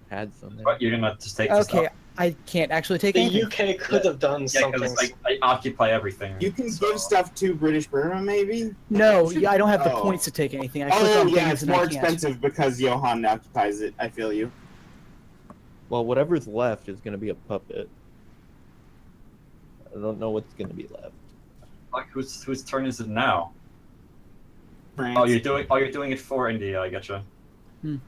Had so many. But you're gonna just take this Okay, up. I can't actually take The anything. UK could have done Yeah, something. because I occupy everything. You can so- give stuff to British Burma, maybe. No, yeah, I don't have the Oh. points to take anything. I click Oh on yeah, things it's and more I can't. expensive because Johan occupies it. I feel you. Well, whatever's left is going to be a puppet. I don't know what's going to be left. Fuck, whose turn is it now? France. Oh, you're doing it for India. I getcha. I'm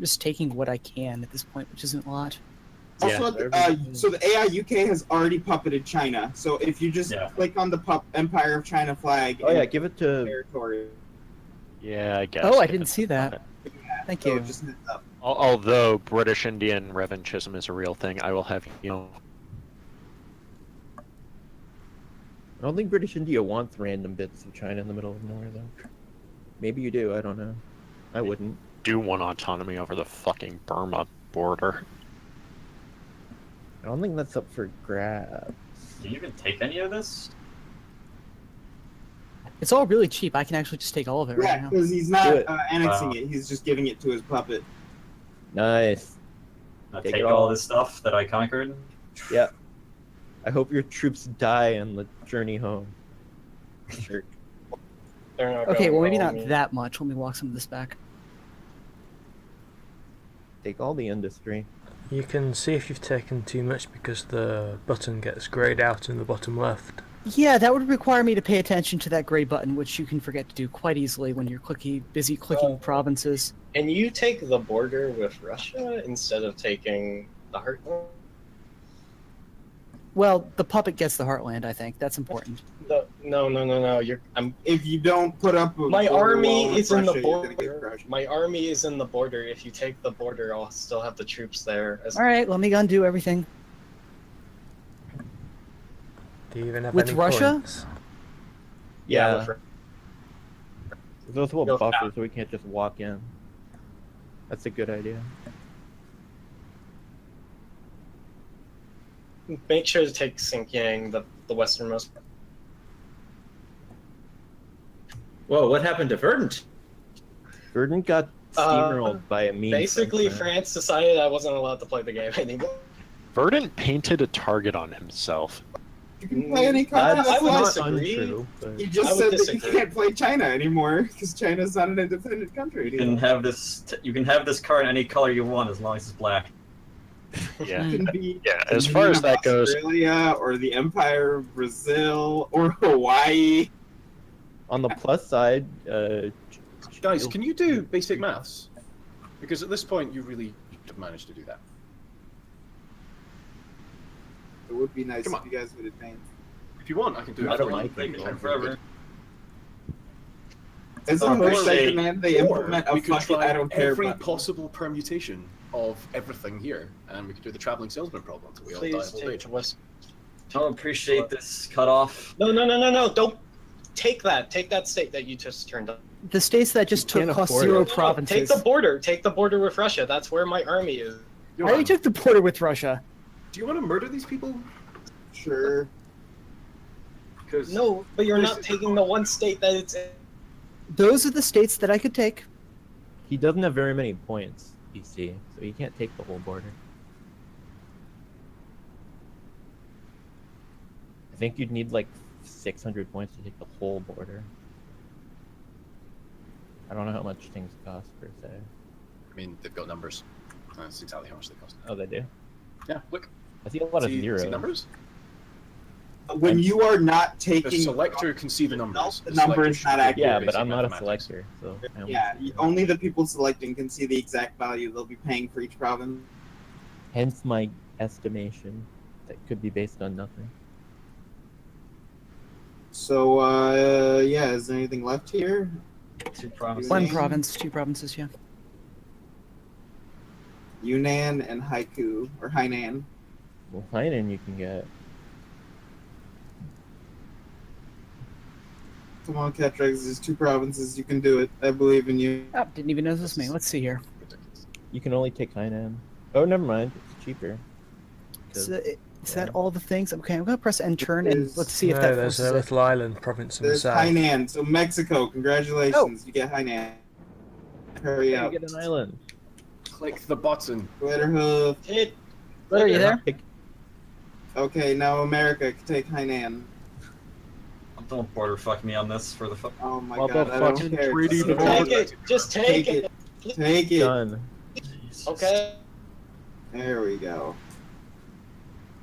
just taking what I can at this point, which isn't a lot. Also, so the AI UK has already puppeted China. So if you just click on the Empire of China flag. Oh yeah, and give it to territory. Yeah, I guess. Oh, I didn't see that. Thank So you. just heads up. Although British Indian revanchism is a real thing, I will have you know. I don't think British India wants random bits of China in the middle of nowhere, though. Maybe you do, I don't know. I wouldn't. Do want autonomy over the fucking Burma border. I don't think that's up for grabs. Can you even take any of this? It's all really cheap. I can actually just take all of it right Yeah, now. because he's Do not it. annexing Wow. it. He's just giving it to his puppet. Nice. Take it all all. this stuff that I conquered. Yeah. I hope your troops die on the journey home. Sure. They're not Okay, going well maybe well, not I mean. that much. Let me walk some of this back. Take all the industry. You can see if you've taken too much because the button gets greyed out in the bottom left. Yeah, that would require me to pay attention to that gray button, which you can forget to do quite easily when you're busy clicking provinces. And you take the border with Russia instead of taking the heartland? Well, the puppet gets the heartland, I think. That's important. No. If you don't put up a My border army wall with is in the Russia, you're gonna get border. crushed. My army is in the border. If you take the border, I'll still have the troops there. All right, let me undo everything. Do you even have With any Russia? points? Yeah. with- There's also a Go buffer, out. so we can't just walk in. That's a good idea. Make sure to take Xinjiang, the westernmost. Whoa, what happened to Verdant? Verdant got steamrolled by a mean Basically, Frenchman. France decided I wasn't allowed to play the game anymore. Verdant painted a target on himself. You can play any country That's that's I would not left. disagree. untrue, but You I just would said that disagree. you can't play China anymore because China's not an independent country You anymore. can have this. You can have this car in any color you want as long as it's black. Yeah. It can be Yeah, the as far Union as of that goes, Australia or the Empire of Brazil or Hawaii. on the plus side, Guys, can you do basic maths? Because at this point, you really have managed to do that. It would be nice Come if on. you guys would advance. If you want, I can do it. I don't for you. mind. They can take forever. As a Oh, host, I appreciate- command they Or implement a we could fuck it, try I don't care every button. possible permutation of everything here, and we could do the traveling salesman problem until we all die Please of old take age. the west. Don't appreciate this cutoff. No! Don't take that. Take that state that you just turned up. The states that just took can't cost afford zero it. provinces. Take the border. Take the border with Russia. That's where my army is. I already took the border with Russia. Do you want to murder these people? Sure. Because No, but you're not taking the one state that it's in. Those are the states that I could take. he doesn't have very many points, BC, so he can't take the whole border. I think you'd need like 600 points to take the whole border. I don't know how much things cost per se. I mean, they've got numbers. That's exactly how much they cost. Oh, they do? Yeah, look. I see a lot of zeros. See numbers? When you are not The taking selector can see the numbers. the number is not accurate. Yeah, but basic I'm not a mathematics. selector, so I only Yeah, see zeros. only the people selecting can see the exact value they'll be paying for each province. Hence my estimation that could be based on nothing. So, yeah, is there anything left here? 2 provinces. One province, 2 provinces, yeah. Yunnan and Haiku, or Hainan. Well, Hainan you can get. Come on, Catrax, there's 2 provinces, you can do it. I believe in you. Oh, didn't even know this was me. Let's see here. You can only take Hainan. Oh, never mind. It's cheaper. 'Cause- So, is that all the things? Okay, I'm gonna press end turn and There's- let's see if No, that there's forces a it. little island province in the There's south. Hainan, so Mexico, congratulations, you get Hainan. Hurry Yeah, up. you get an island. Click the button. Glitterhoof. Hit. Are you there? Okay, now America can take Hainan. Don't border fuck me on this for the fuck. Oh my god, I don't Motherfucking care. treaty Just development. Take it. Just take it. Take it. Done. Okay. There we go.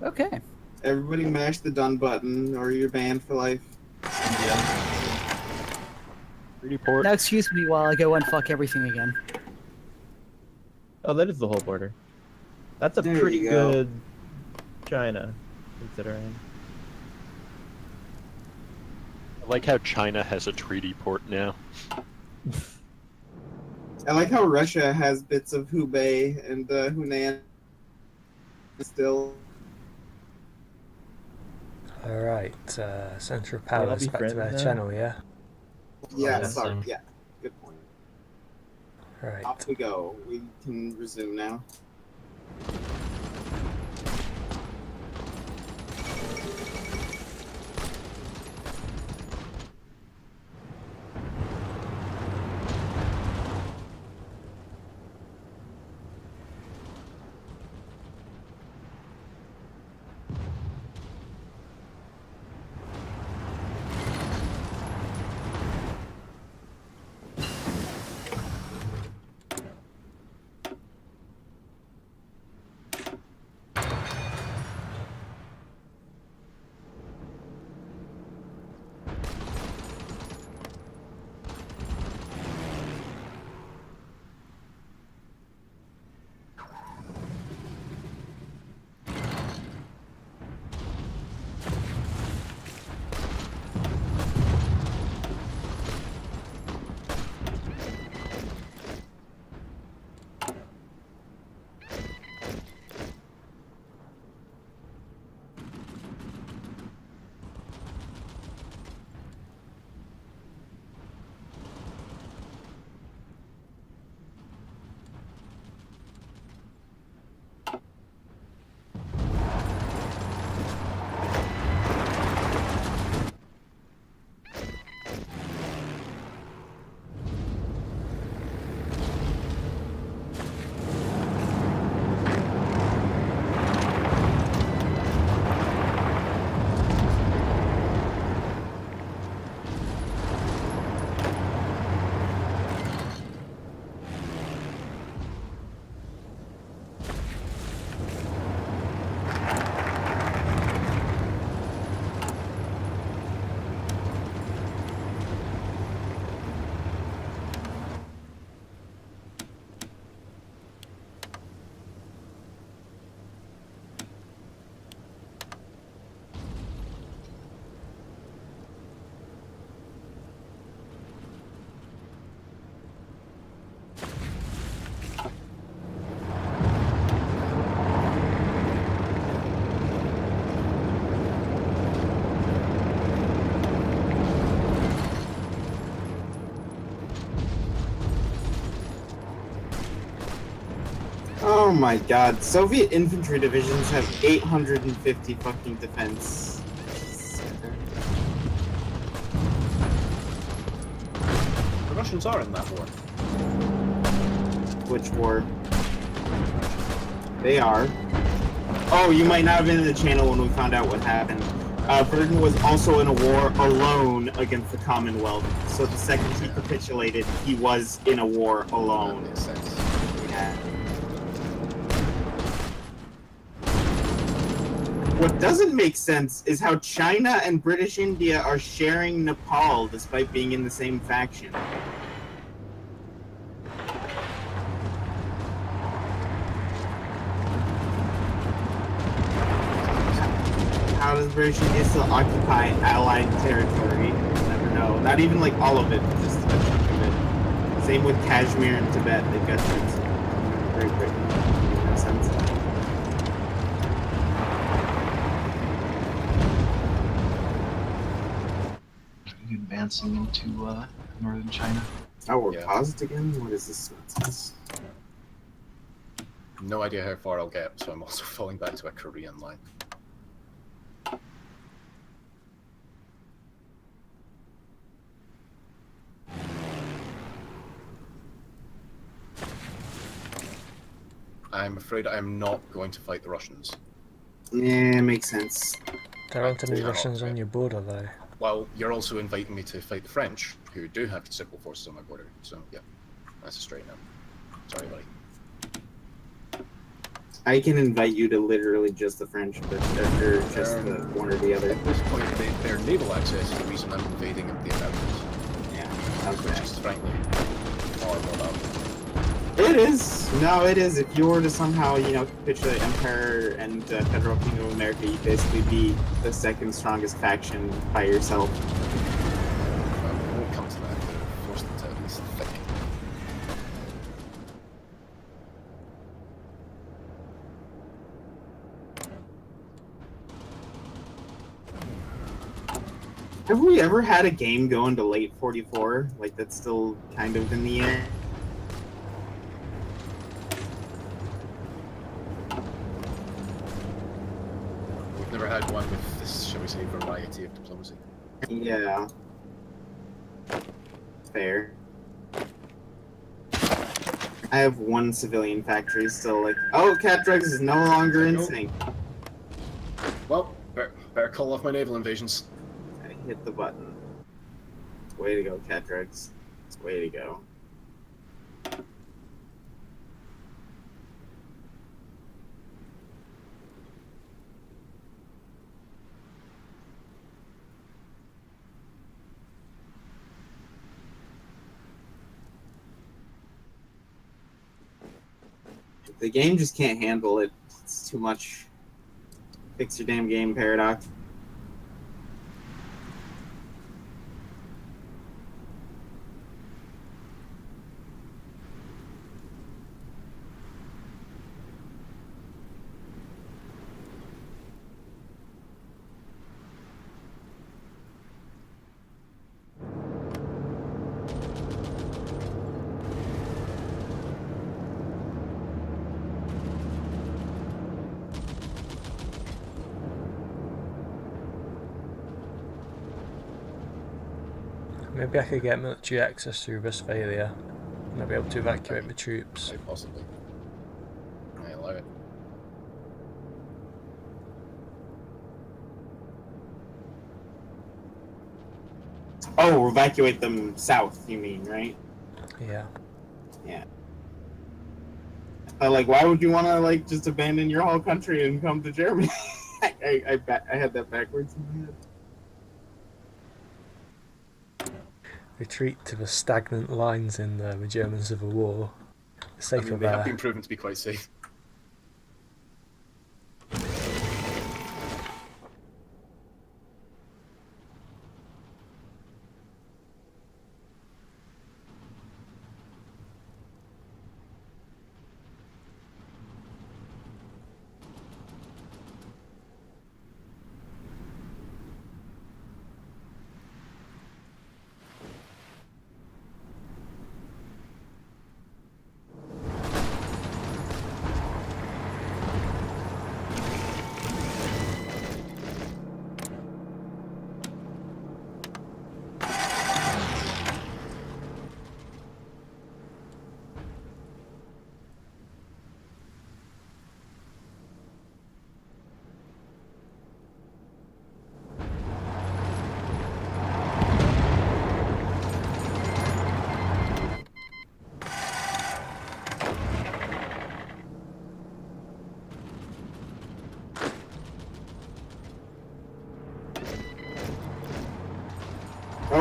Okay. Everybody mash the done button or you're banned for life. Report. Now excuse me while I go unfuck everything again. Oh, that is the whole border. That's a There pretty you go. good China, considering. I like how China has a treaty port now. I like how Russia has bits of Hubei and Hunan still. Alright, Central I'll Powers be back to friends their now. channel, yeah? Yeah, yes, sorry. sir. Yeah, good point. Right. Off we go. We can resume now. Oh my god, Soviet infantry divisions have 850 fucking defense. The Russians are in that war. Which war? They are. Oh, you might not have been in the channel when we found out what happened. Verdun was also in a war alone against the Commonwealth. So the second he capitulated, he was in a war alone. That makes sense. Yeah. What doesn't make sense is how China and British India are sharing Nepal despite being in the same faction. How does British India still occupy allied territory? I'll never know. Not even like all of it, just a chunk of it. Same with Kashmir and Tibet. They've got troops in Great Britain. No sense. Advancing into northern China. Oh, we're Yeah. paused again? What is this nonsense? No idea how far I'll get, so I'm also falling back to a Korean line. I'm afraid I'm not going to fight the Russians. Yeah, makes sense. There aren't any Yeah. Russians on your border though. Well, you're also inviting me to fight the French, who do have considerable forces on my border, so yeah, that's a straight no. Sorry, buddy. I can invite you to literally just the French, but or just the one or the other. At this point, their naval access is the reason I'm invading the Americans. Yeah, Which is frankly far more valuable. it is. No, it is. If you were to somehow, capitulate Empire and Federal Kingdom of America, you'd basically be the second strongest faction by yourself. It won't come to that. They're forced to at least think. Have we ever had a game go into late 44? Like, that's still kind of in the air? We've never had one with this, shall we say, variety of diplomacy. Yeah. Fair. I have one civilian factory still like, oh, Cat Drugs is no longer in sync. Well, better call off my naval invasions. I hit the button. Way to go, Cat Drugs. Way to go. The game just can't handle it. It's too much. Fix your damn game, Paradox. Maybe I could get military access through Westphalia and I'll be able to evacuate my troops. Quite possibly. I allow it. Oh, evacuate them south, you mean, right? Yeah. Yeah. Like, why would you want to, like, just abandon your whole country and come to Germany? I had that backwards in my head. Retreat to the stagnant lines in the German Civil War. Safer They have there. been proven to be quite safe.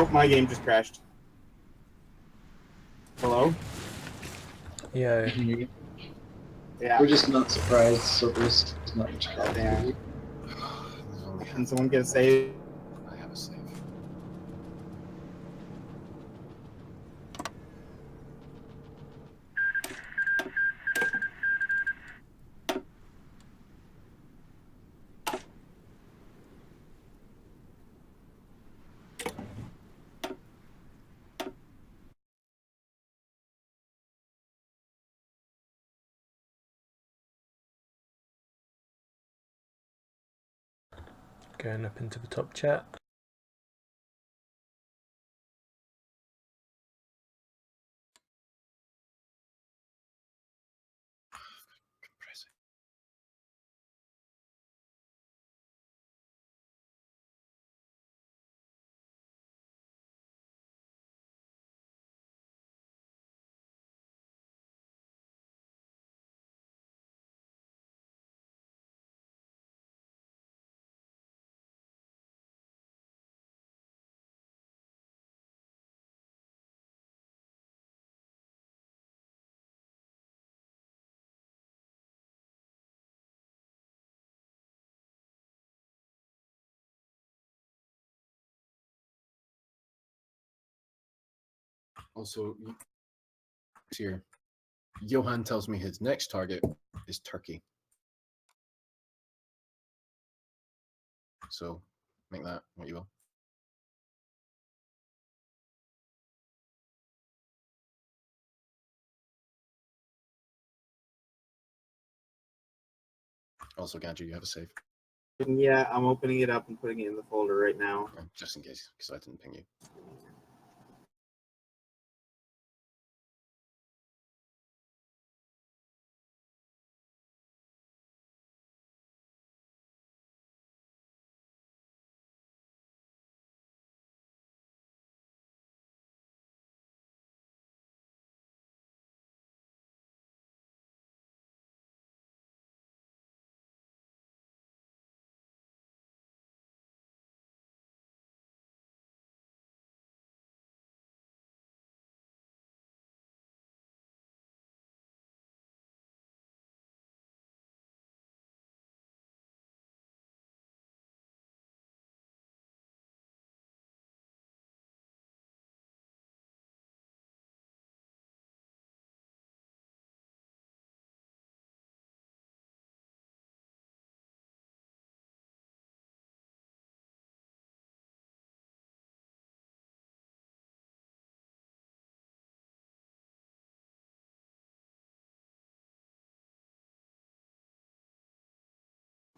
Oh, my game just crashed. Hello? Yeah. Yeah. We're just not surprised, so there's not much cause. Damn. Can someone get a save? I have a save. Going up into the top chat. Also, here, Johan tells me his next target is Turkey. So make that what you will. Also, Gadget, you have a save. Yeah, I'm opening it up and putting it in the folder right now. Just in case, because I didn't ping you.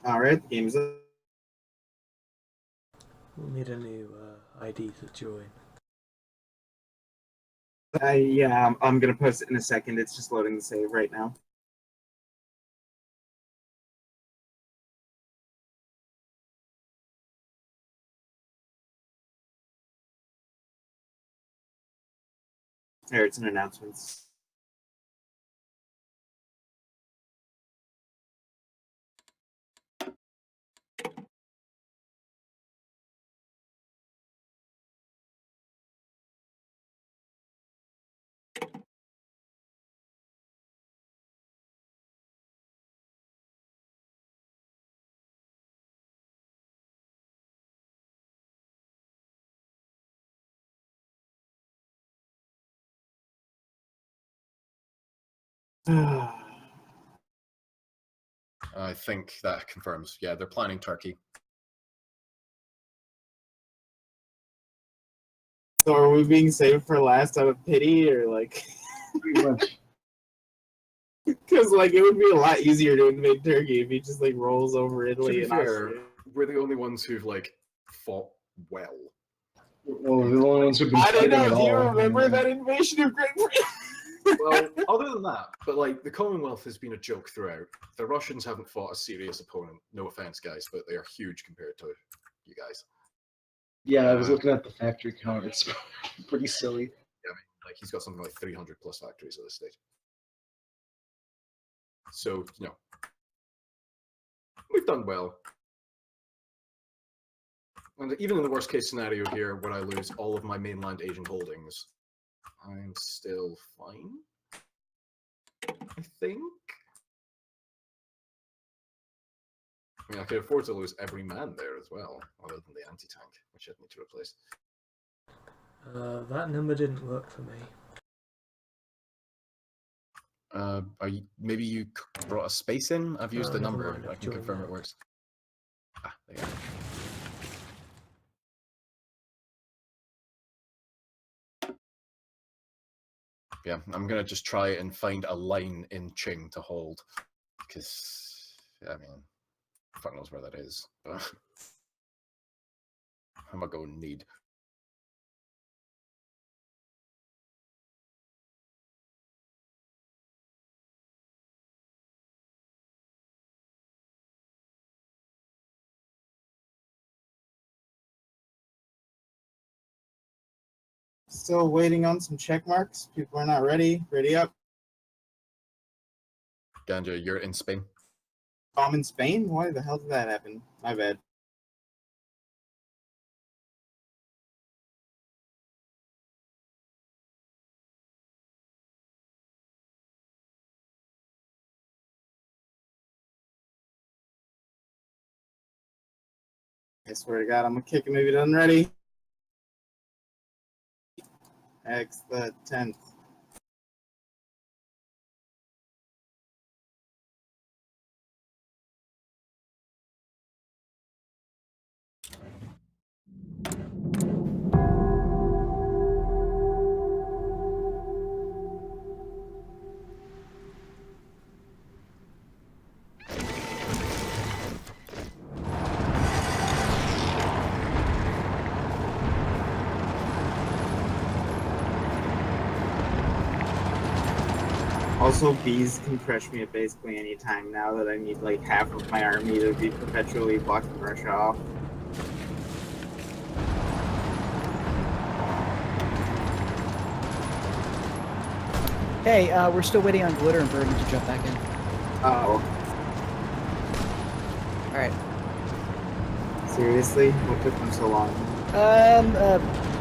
Alright, the game's up. We'll need a new ID to join. Yeah, I'm gonna post it in a second. It's just loading the save right now. There, it's an announcements. I think that confirms. Yeah, they're planning Turkey. So are we being saved for last out of pity, or like? Pretty much. Because like it would be a lot easier to invade Turkey if he just like rolls over To Italy be and fair, Austria. we're the only ones who've like fought well. Well, we're the only ones who've been I don't fighting know. at Do you all. remember that invasion of Great Britain? Well, other than that, but like the Commonwealth has been a joke throughout. The Russians haven't fought a serious opponent. No offense, guys, but they are huge compared to you guys. Yeah, I was looking at the factory count. It's pretty silly. Yeah, I mean, like he's got something like 300 plus factories at this stage. So, you know, we've done well. And even in the worst case scenario here, where I lose all of my mainland Asian holdings, I'm still fine. I think. I mean, I could afford to lose every man there as well, other than the anti-tank, which I'd need to replace. That number didn't work for me. Maybe you brought a space in? I've used the never number. mind, I I've can joined confirm that. it works. Ah, there you go. Yeah, I'm gonna just try and find a line in Qing to hold, because, I mean, fuck knows where that is, but I'm gonna go need. Still waiting on some check marks. People are not ready. Ready up. Ganja, you're in Spain. I'm in Spain? Why the hell did that happen? My bad. I swear to God, I'm gonna kick him if he doesn't ready. X the 10th. Also, bees can crush me at basically any time now that I need like half of my army to be perpetually blocking Russia off. Hey, we're still waiting on Glitter and Burden to jump back in. Oh. Alright. Seriously? What took them so long?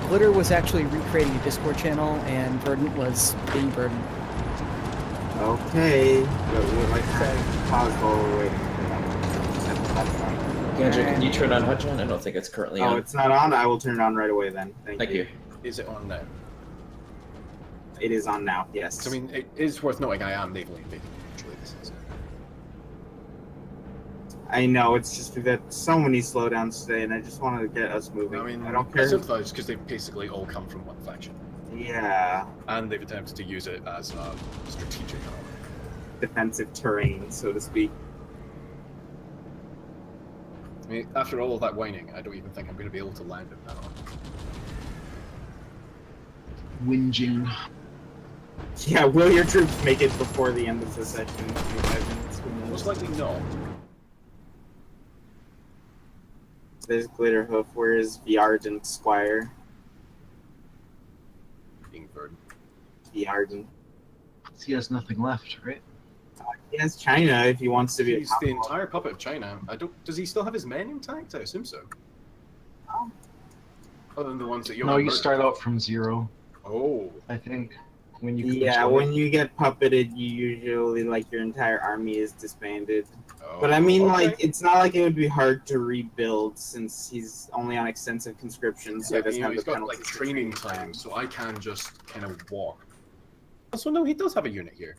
Glitter was actually recreating a Discord channel, and Verdant was being Verdant. Okay, but we're like pause while we're waiting. Ganja, can you turn on HUD? I don't think it's currently on. Oh, it's not on? I will turn it on right away then. Thank you. Is it on now? It is on now, yes. So, I mean, it is worth noting I am naval invading. Actually, this is. I know, it's just we've had so many slowdowns today, and I just wanted to get us moving. I mean, I don't care. I sympathize because they've basically all come from one faction. Yeah. And they've attempted to use it as a strategic defensive terrain, so to speak. I mean, after all of that whining, I don't even think I'm going to be able to land it now. Whinging. Yeah, will your troops make it before the end of the session? 25 minutes? Most likely no. There's Glitterhoof. Where is the Ardent Squire? Being Verdant. The Ardent. He has nothing left, right? He has China if he wants to be. He's the entire puppet of China. I don't. Does he still have his men intact? I assume so. Oh. Other than the ones that you. No, you start out from 0. Oh. I think when you. Yeah, when you get puppeted, you usually like your entire army is disbanded. Oh, but I mean, like, it's not like it would be hard to rebuild since he's only on extensive conscription, so Yeah, he doesn't have he's the got penalties like for training time, so I can just kind of walk. Also, no, he does have a unit here.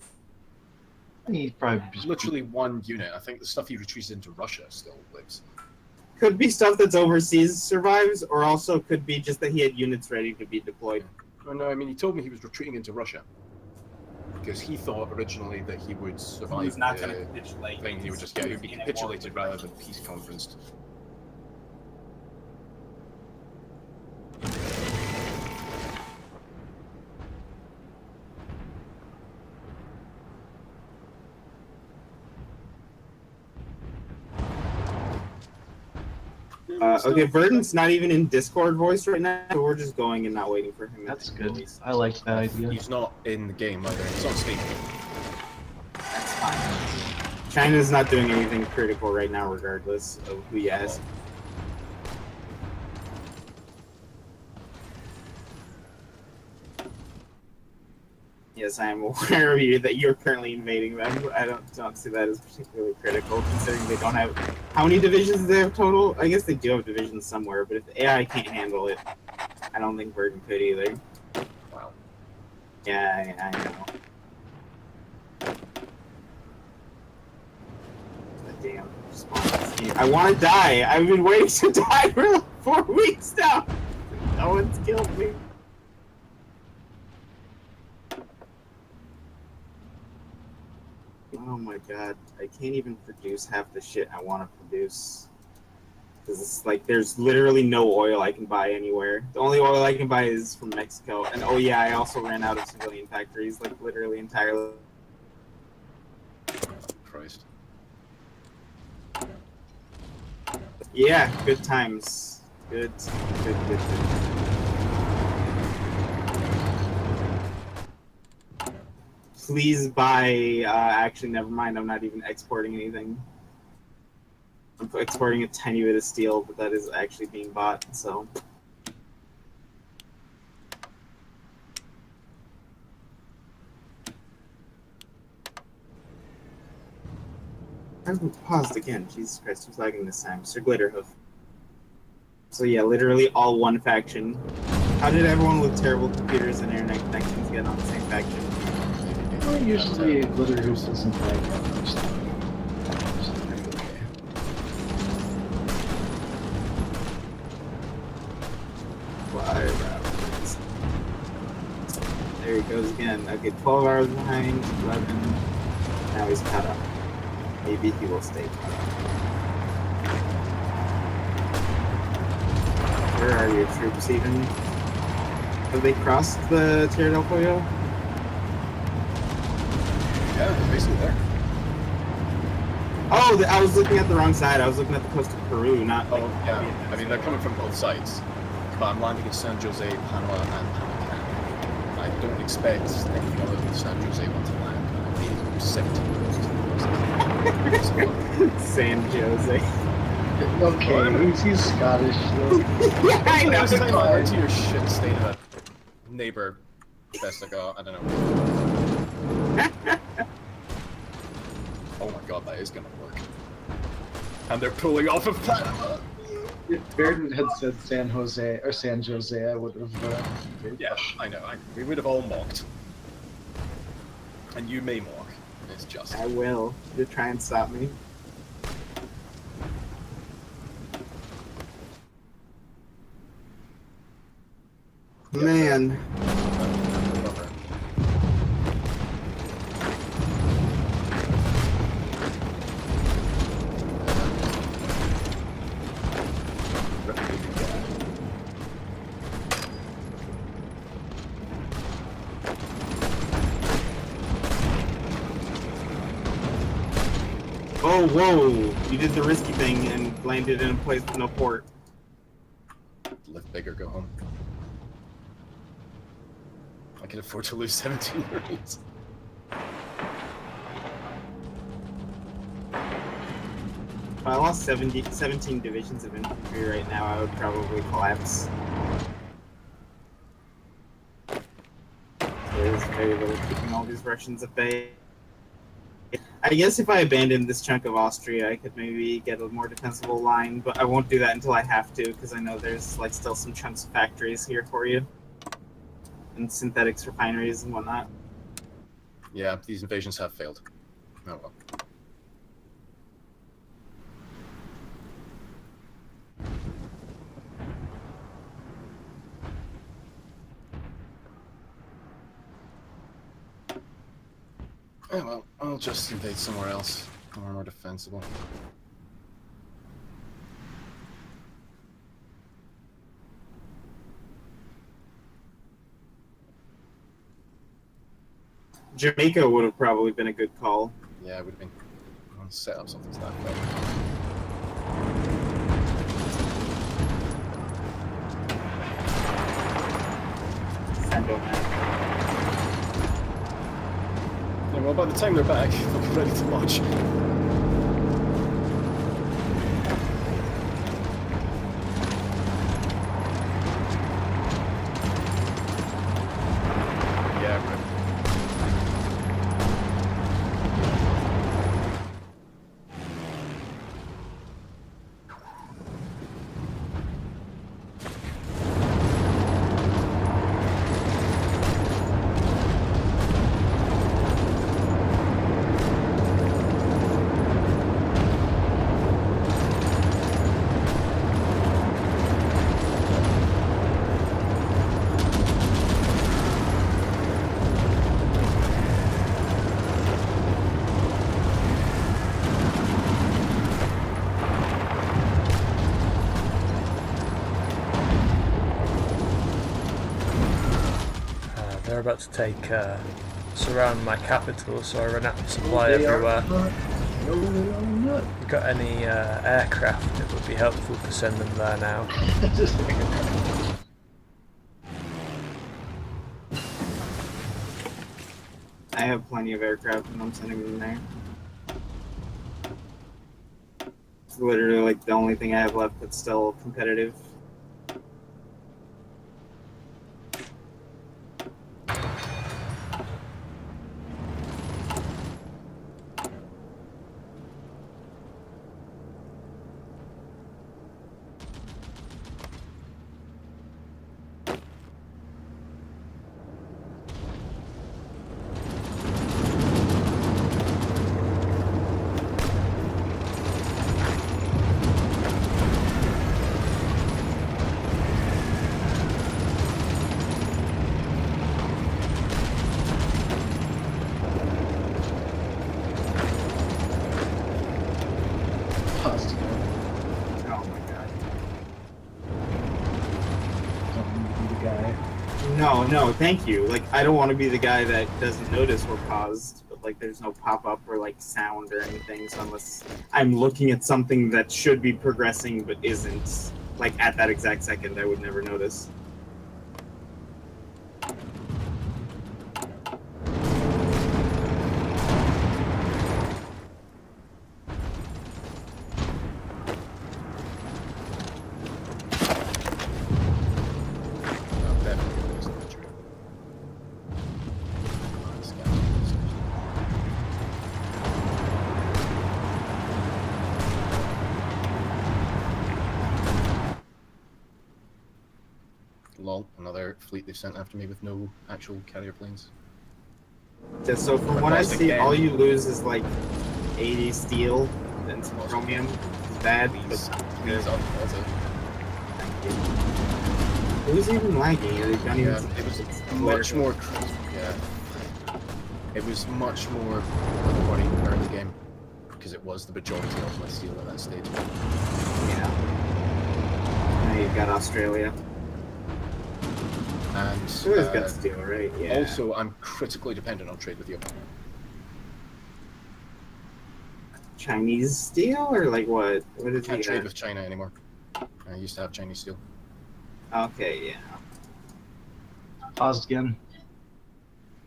He's probably just literally one unit. I think the stuff he retreats into Russia still lives. Could be stuff that's overseas survives, or also could be just that he had units ready to be deployed. Oh, no, I mean, he told me he was retreating into Russia. Because he thought originally that he would survive. He's not going to capitulate. Thing. He would just get, he would be capitulated rather than peace conferenced. Okay, Verdant's not even in Discord voice right now, so we're just going and not waiting for him. That's good. I like that idea. He's not in the game either. He's on Steam. That's fine. China's not doing anything critical right now, regardless of who he has. Yes, I am aware of you that you're currently invading them. I don't see that as particularly critical, considering they don't have... How many divisions do they have total? I guess they do have divisions somewhere, but if the AI can't handle it, I don't think Burden could either. Wow. Yeah, I know. Damn. I want to die. I've been waiting to die for like 4 weeks now. No one's killed me. Oh my god. I can't even produce half the shit I want to produce. Because it's like, there's literally no oil I can buy anywhere. The only oil I can buy is from Mexico. And oh yeah, I also ran out of civilian factories, like literally entirely. Christ. Yeah, good times. Good. Please buy, actually never mind, I'm not even exporting anything. I'm exporting a tiny bit of steel, but that is actually being bought, so. I paused again, Jesus Christ, who's lagging this time? Sir Glitterhoof. So yeah, literally all one faction. How did everyone with terrible computers and internet connections get on the same faction? Well, usually Glitterhoofs doesn't play that much stuff. There he goes again. Okay, 12 hours behind, 11. Now he's caught up. Maybe he will stay caught up. Where are your troops even? Have they crossed the Tierra del Fuego? Yeah, they're basically there. Oh, I was looking at the wrong side. I was looking at the coast of Peru, not like... Oh, yeah. I mean, they're coming from both sides. But I'm landing in San Jose, Panama, and Panacan. I don't expect anything other than San Jose once I land. I need 17 roads. San Jose. Okay, he's Scottish, though. Yeah, I know. Last time I went to your shit state of a neighbor, best I got, I don't know. Oh my god, that is gonna work. And they're pulling off of Panama! If Baird had said San Jose, or San Jose, I would have... Yeah, I know. We would have all mocked. And you may mock. It's just... I will. To try and stop me. Man. Oh, whoa! You did the risky thing and landed in a place with no port. Live big or go home. I can afford to lose 17 Marines. If I lost 17 divisions of infantry right now, I would probably collapse. There's very little keeping all these Russians at bay. I guess if I abandoned this chunk of Austria, I could maybe get a more defensible line, but I won't do that until I have to, because I know there's like still some chunks of factories here for you. And synthetics refineries and whatnot. Yeah, these invasions have failed. Oh well. Oh well, I'll just invade somewhere else. Somewhere more defensible. Jamaica would have probably been a good call. Yeah, it would have been. I'll set up something to that effect. Yeah, well, by the time they're back, they'll be ready to launch. Yeah, right. they're about to take surround my capital, so I run out of supply They are everywhere. not. No, they are not. If you've got any aircraft, it would be helpful to send them there now. I have plenty of aircraft and I'm sending them there. It's literally like the only thing I have left that's still competitive. No, thank you. Like, I don't want to be the guy that doesn't notice we're paused, but like, there's no pop-up or like sound or anything. So unless I'm looking at something that should be progressing but isn't, like at that exact second, I would never notice. Lol, another fleet they've sent after me with no actual carrier planes. Yeah, so from what I see, all you lose is like 80 steel and some chromium. It's bad, Please but unpause who's even lagging? Are they done Yeah, even? it was much more. Yeah, it was much more worrying early game because it was the majority of my steel at that stage. Yeah. Now you've got Australia. And Australia's got steel, right? Yeah. Also, I'm critically dependent on trade with you. Chinese steel or like what? What is Can't he trade got? with China anymore. I used to have Chinese steel. Okay, yeah. Paused again.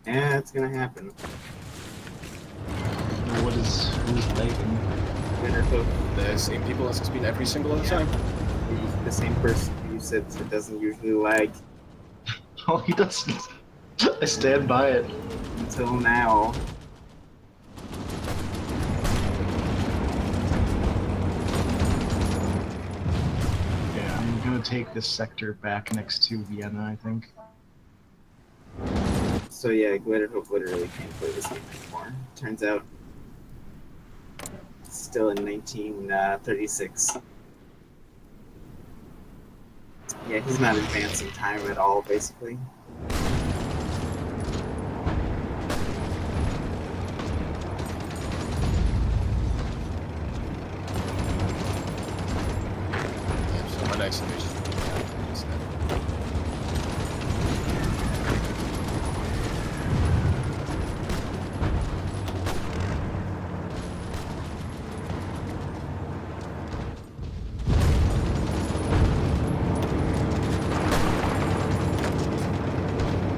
Yeah, it's gonna happen. Who's lagging? The same people as it's been every single other time. The same person who said it doesn't usually lag. Oh, he doesn't. I stand by it. Until now. Yeah, I'm gonna take this sector back next to Vienna, I think. So yeah, Glitterhope literally can't play this game anymore. Turns out, it's still in 1936. Yeah, he's not advancing time at all, basically. Yeah, so my next invasion.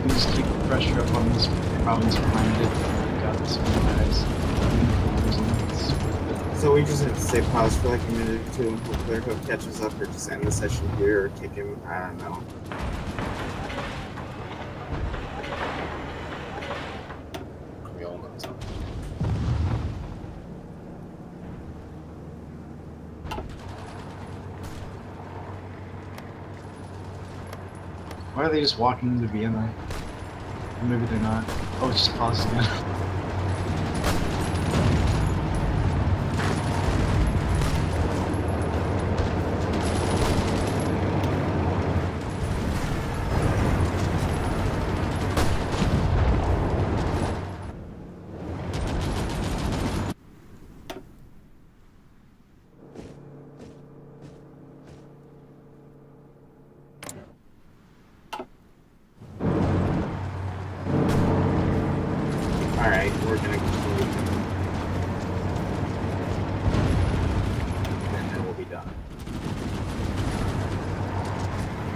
Just keep the pressure up on this province behind it. We've got some guys. So we just have to stay paused for like a minute or two until Glitterhope catches up, or just end the session here, or kick him. I don't know. We all know it's not. Why are they just walking into Vienna? Or maybe they're not. Oh, it's just paused again. Alright, we're gonna continue. And then we'll be done.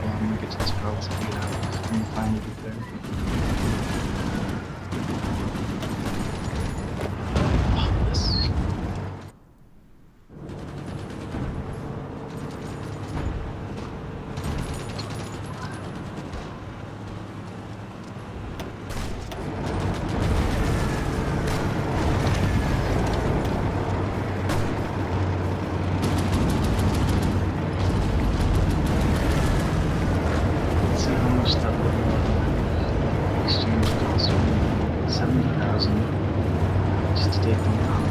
I'm gonna get to this girl to be out and finally get there. Oh, this. Let's see how much that would exchange cost me. 70,000 just to take them out.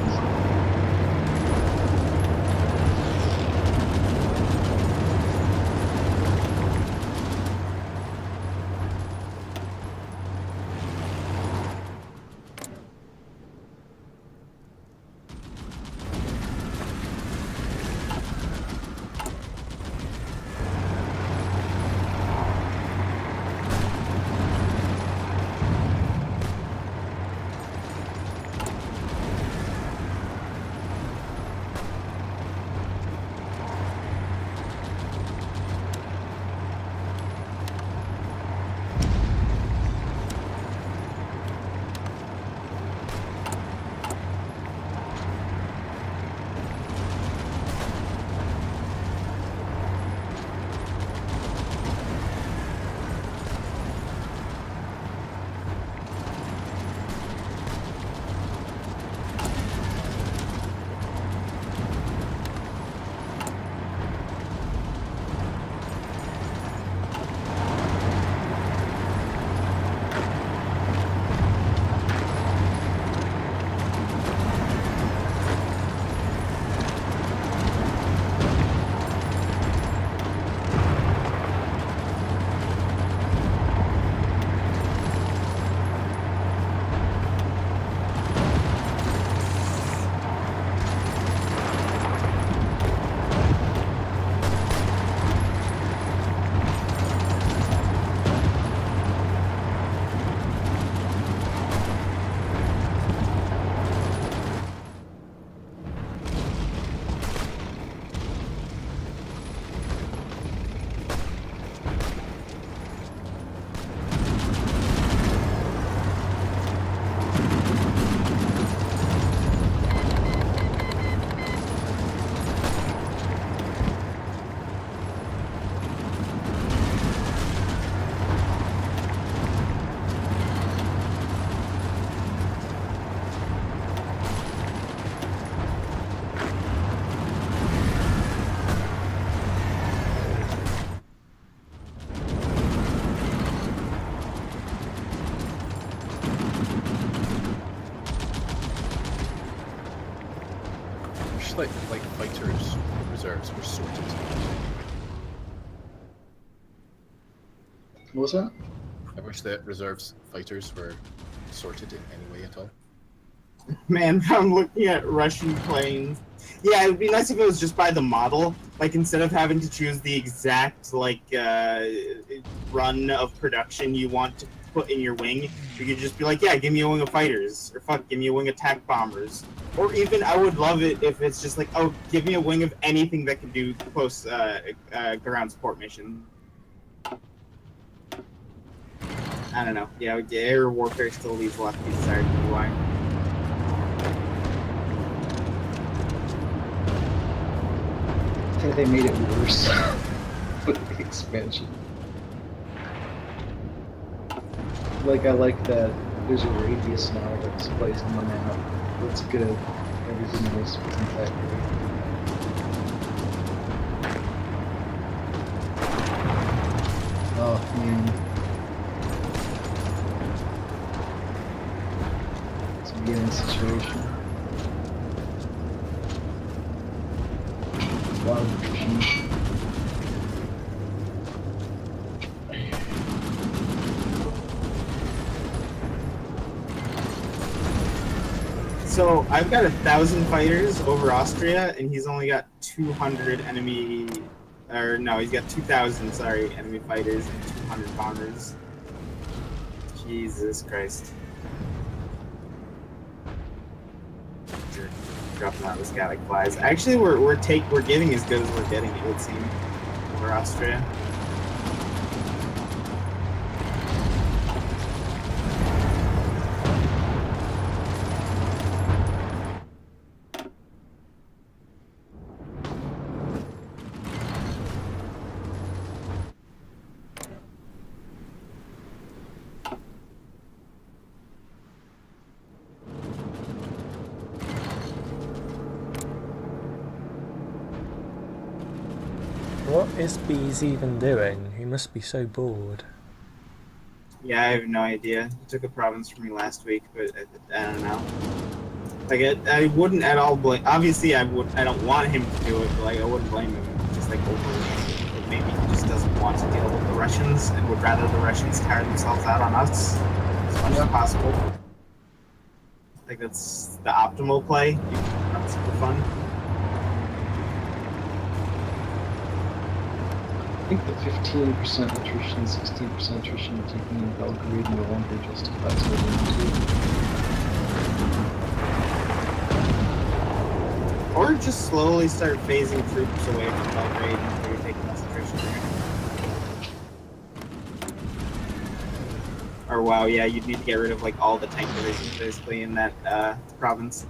Like fighters reserves were sorted. What was that? I wish that reserves fighters were sorted in any way at all. Man, I'm looking at Russian planes. Yeah, it would be nice if it was just by the model. Like, instead of having to choose the exact, like, run of production you want to put in your wing, you could just be like, yeah, give me a wing of fighters. Or fuck, give me a wing of attack bombers. Or even, I would love it if it's just like, oh, give me a wing of anything that can do close ground support mission. I don't know. Yeah, air warfare still leaves a lot to be desired. Why? I think they made it worse with the expansion. Like, I like that there's a radius now that's placed on the map. That's good. Everything else wasn't that great. Oh, man. It's a beginning situation. A lot of attrition. So I've got 1,000 fighters over Austria, and he's only got 200 enemy, or no, he's got 2,000, sorry, enemy fighters and 200 bombers. Jesus Christ. dropping out the sky like flies. Actually, we're getting as good as we're getting, it would seem, for Austria. What is Bees even doing? He must be so bored. Yeah, I have no idea. He took a province from me last week, but I don't know. Like, I wouldn't at all blame. Obviously, I don't want him to do it, but like, I wouldn't blame him. Just like overly, maybe he just doesn't want to deal with the Russians and would rather the Russians tire themselves out on us as much as possible. I think that's the optimal play. Not super fun. I think the 15% attrition, 16% attrition taking in Belgrade no longer justifies what we do. Or just slowly start phasing troops away from Belgrade until you're taking less attrition there. Or wow, yeah, you'd need to get rid of like all the tank divisions basically in that province.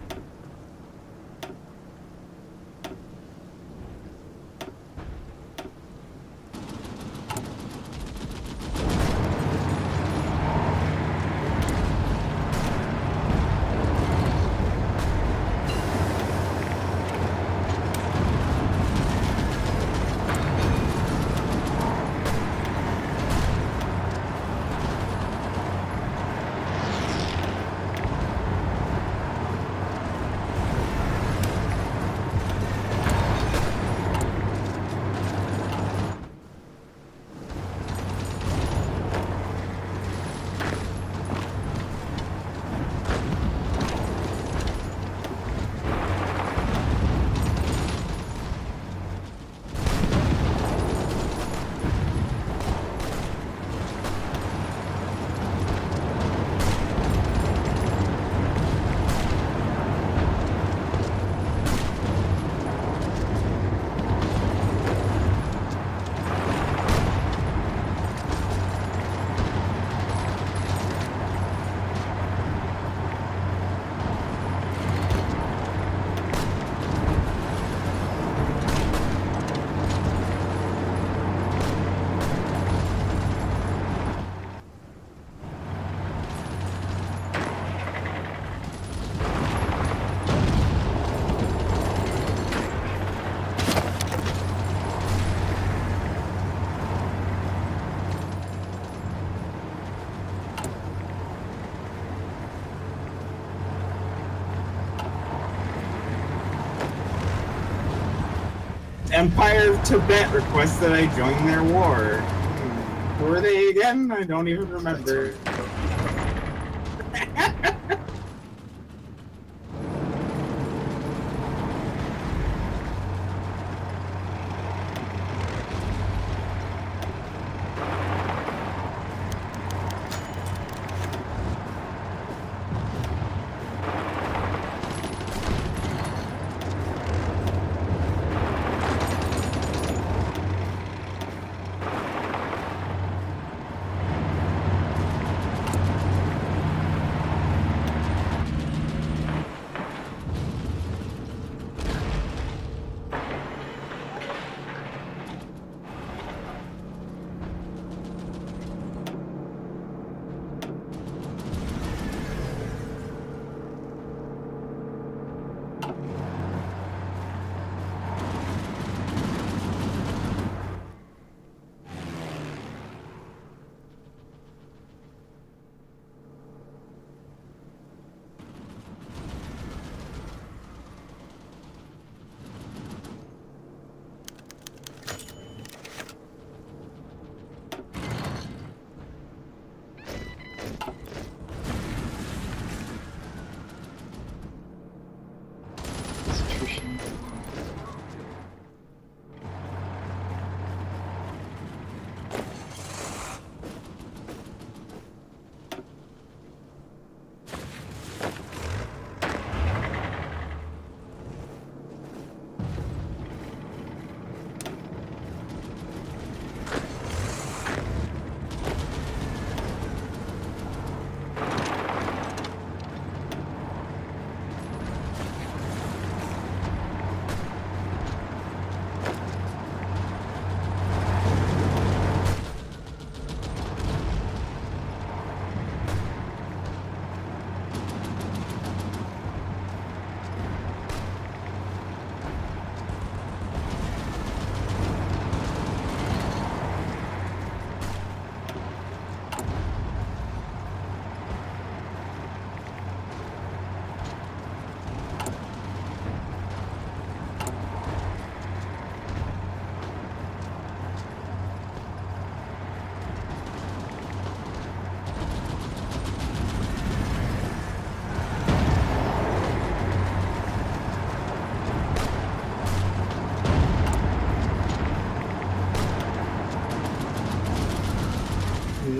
Empire of Tibet requests that I join their war. Who are they again? I don't even remember.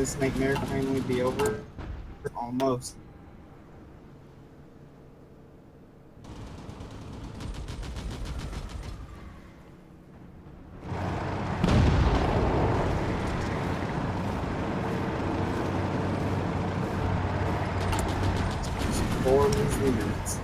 this nightmare finally be over? Almost. Just 4 measly minutes.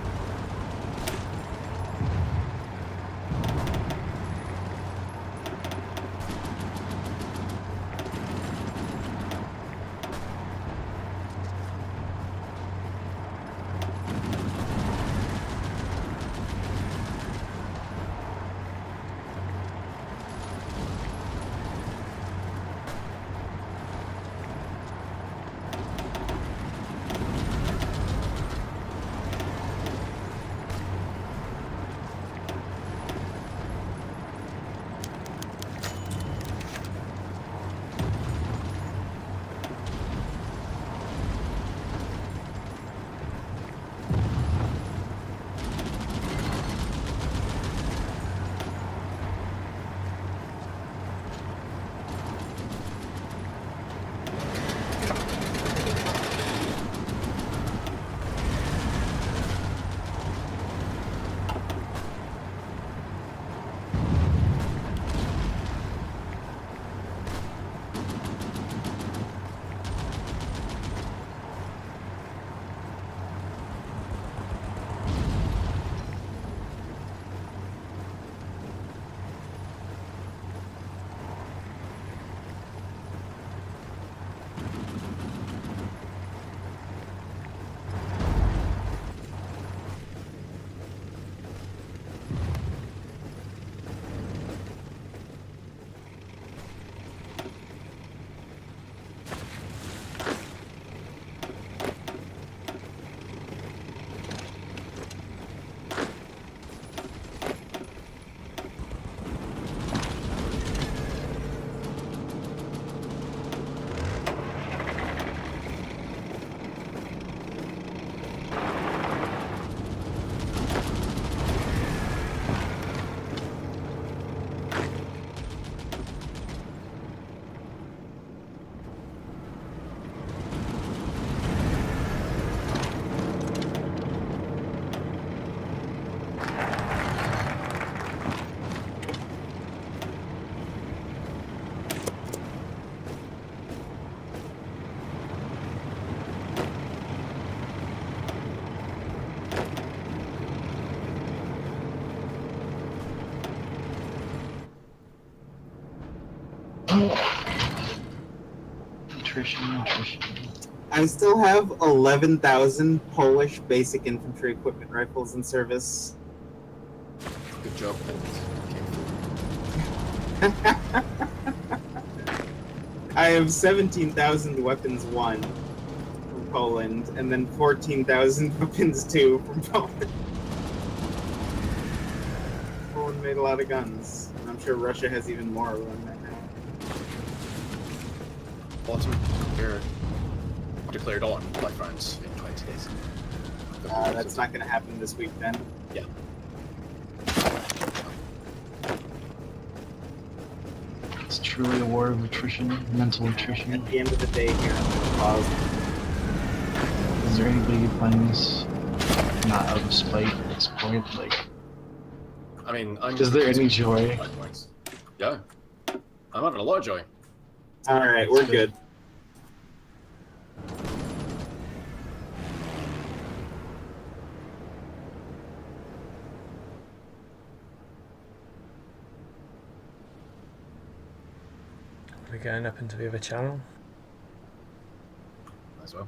Nutrition. I still have 11,000 Polish basic infantry equipment rifles in service. Good job. I have 17,000 weapons 1 from Poland, and then 14,000 weapons 2 from Poland. Poland made a lot of guns, and I'm sure Russia has even more of them right now. Autumn, you're declared on by France in 20 days. That's not going to happen this week then. Yeah. It's truly a war of attrition, mental attrition. At the end of the day here, I'm going to pause. Is there anybody playing this not out of spite at this point? Like, I mean, is there any joy? Yeah. I'm having a lot of joy. Alright, we're good. We're going up into the other channel. As well.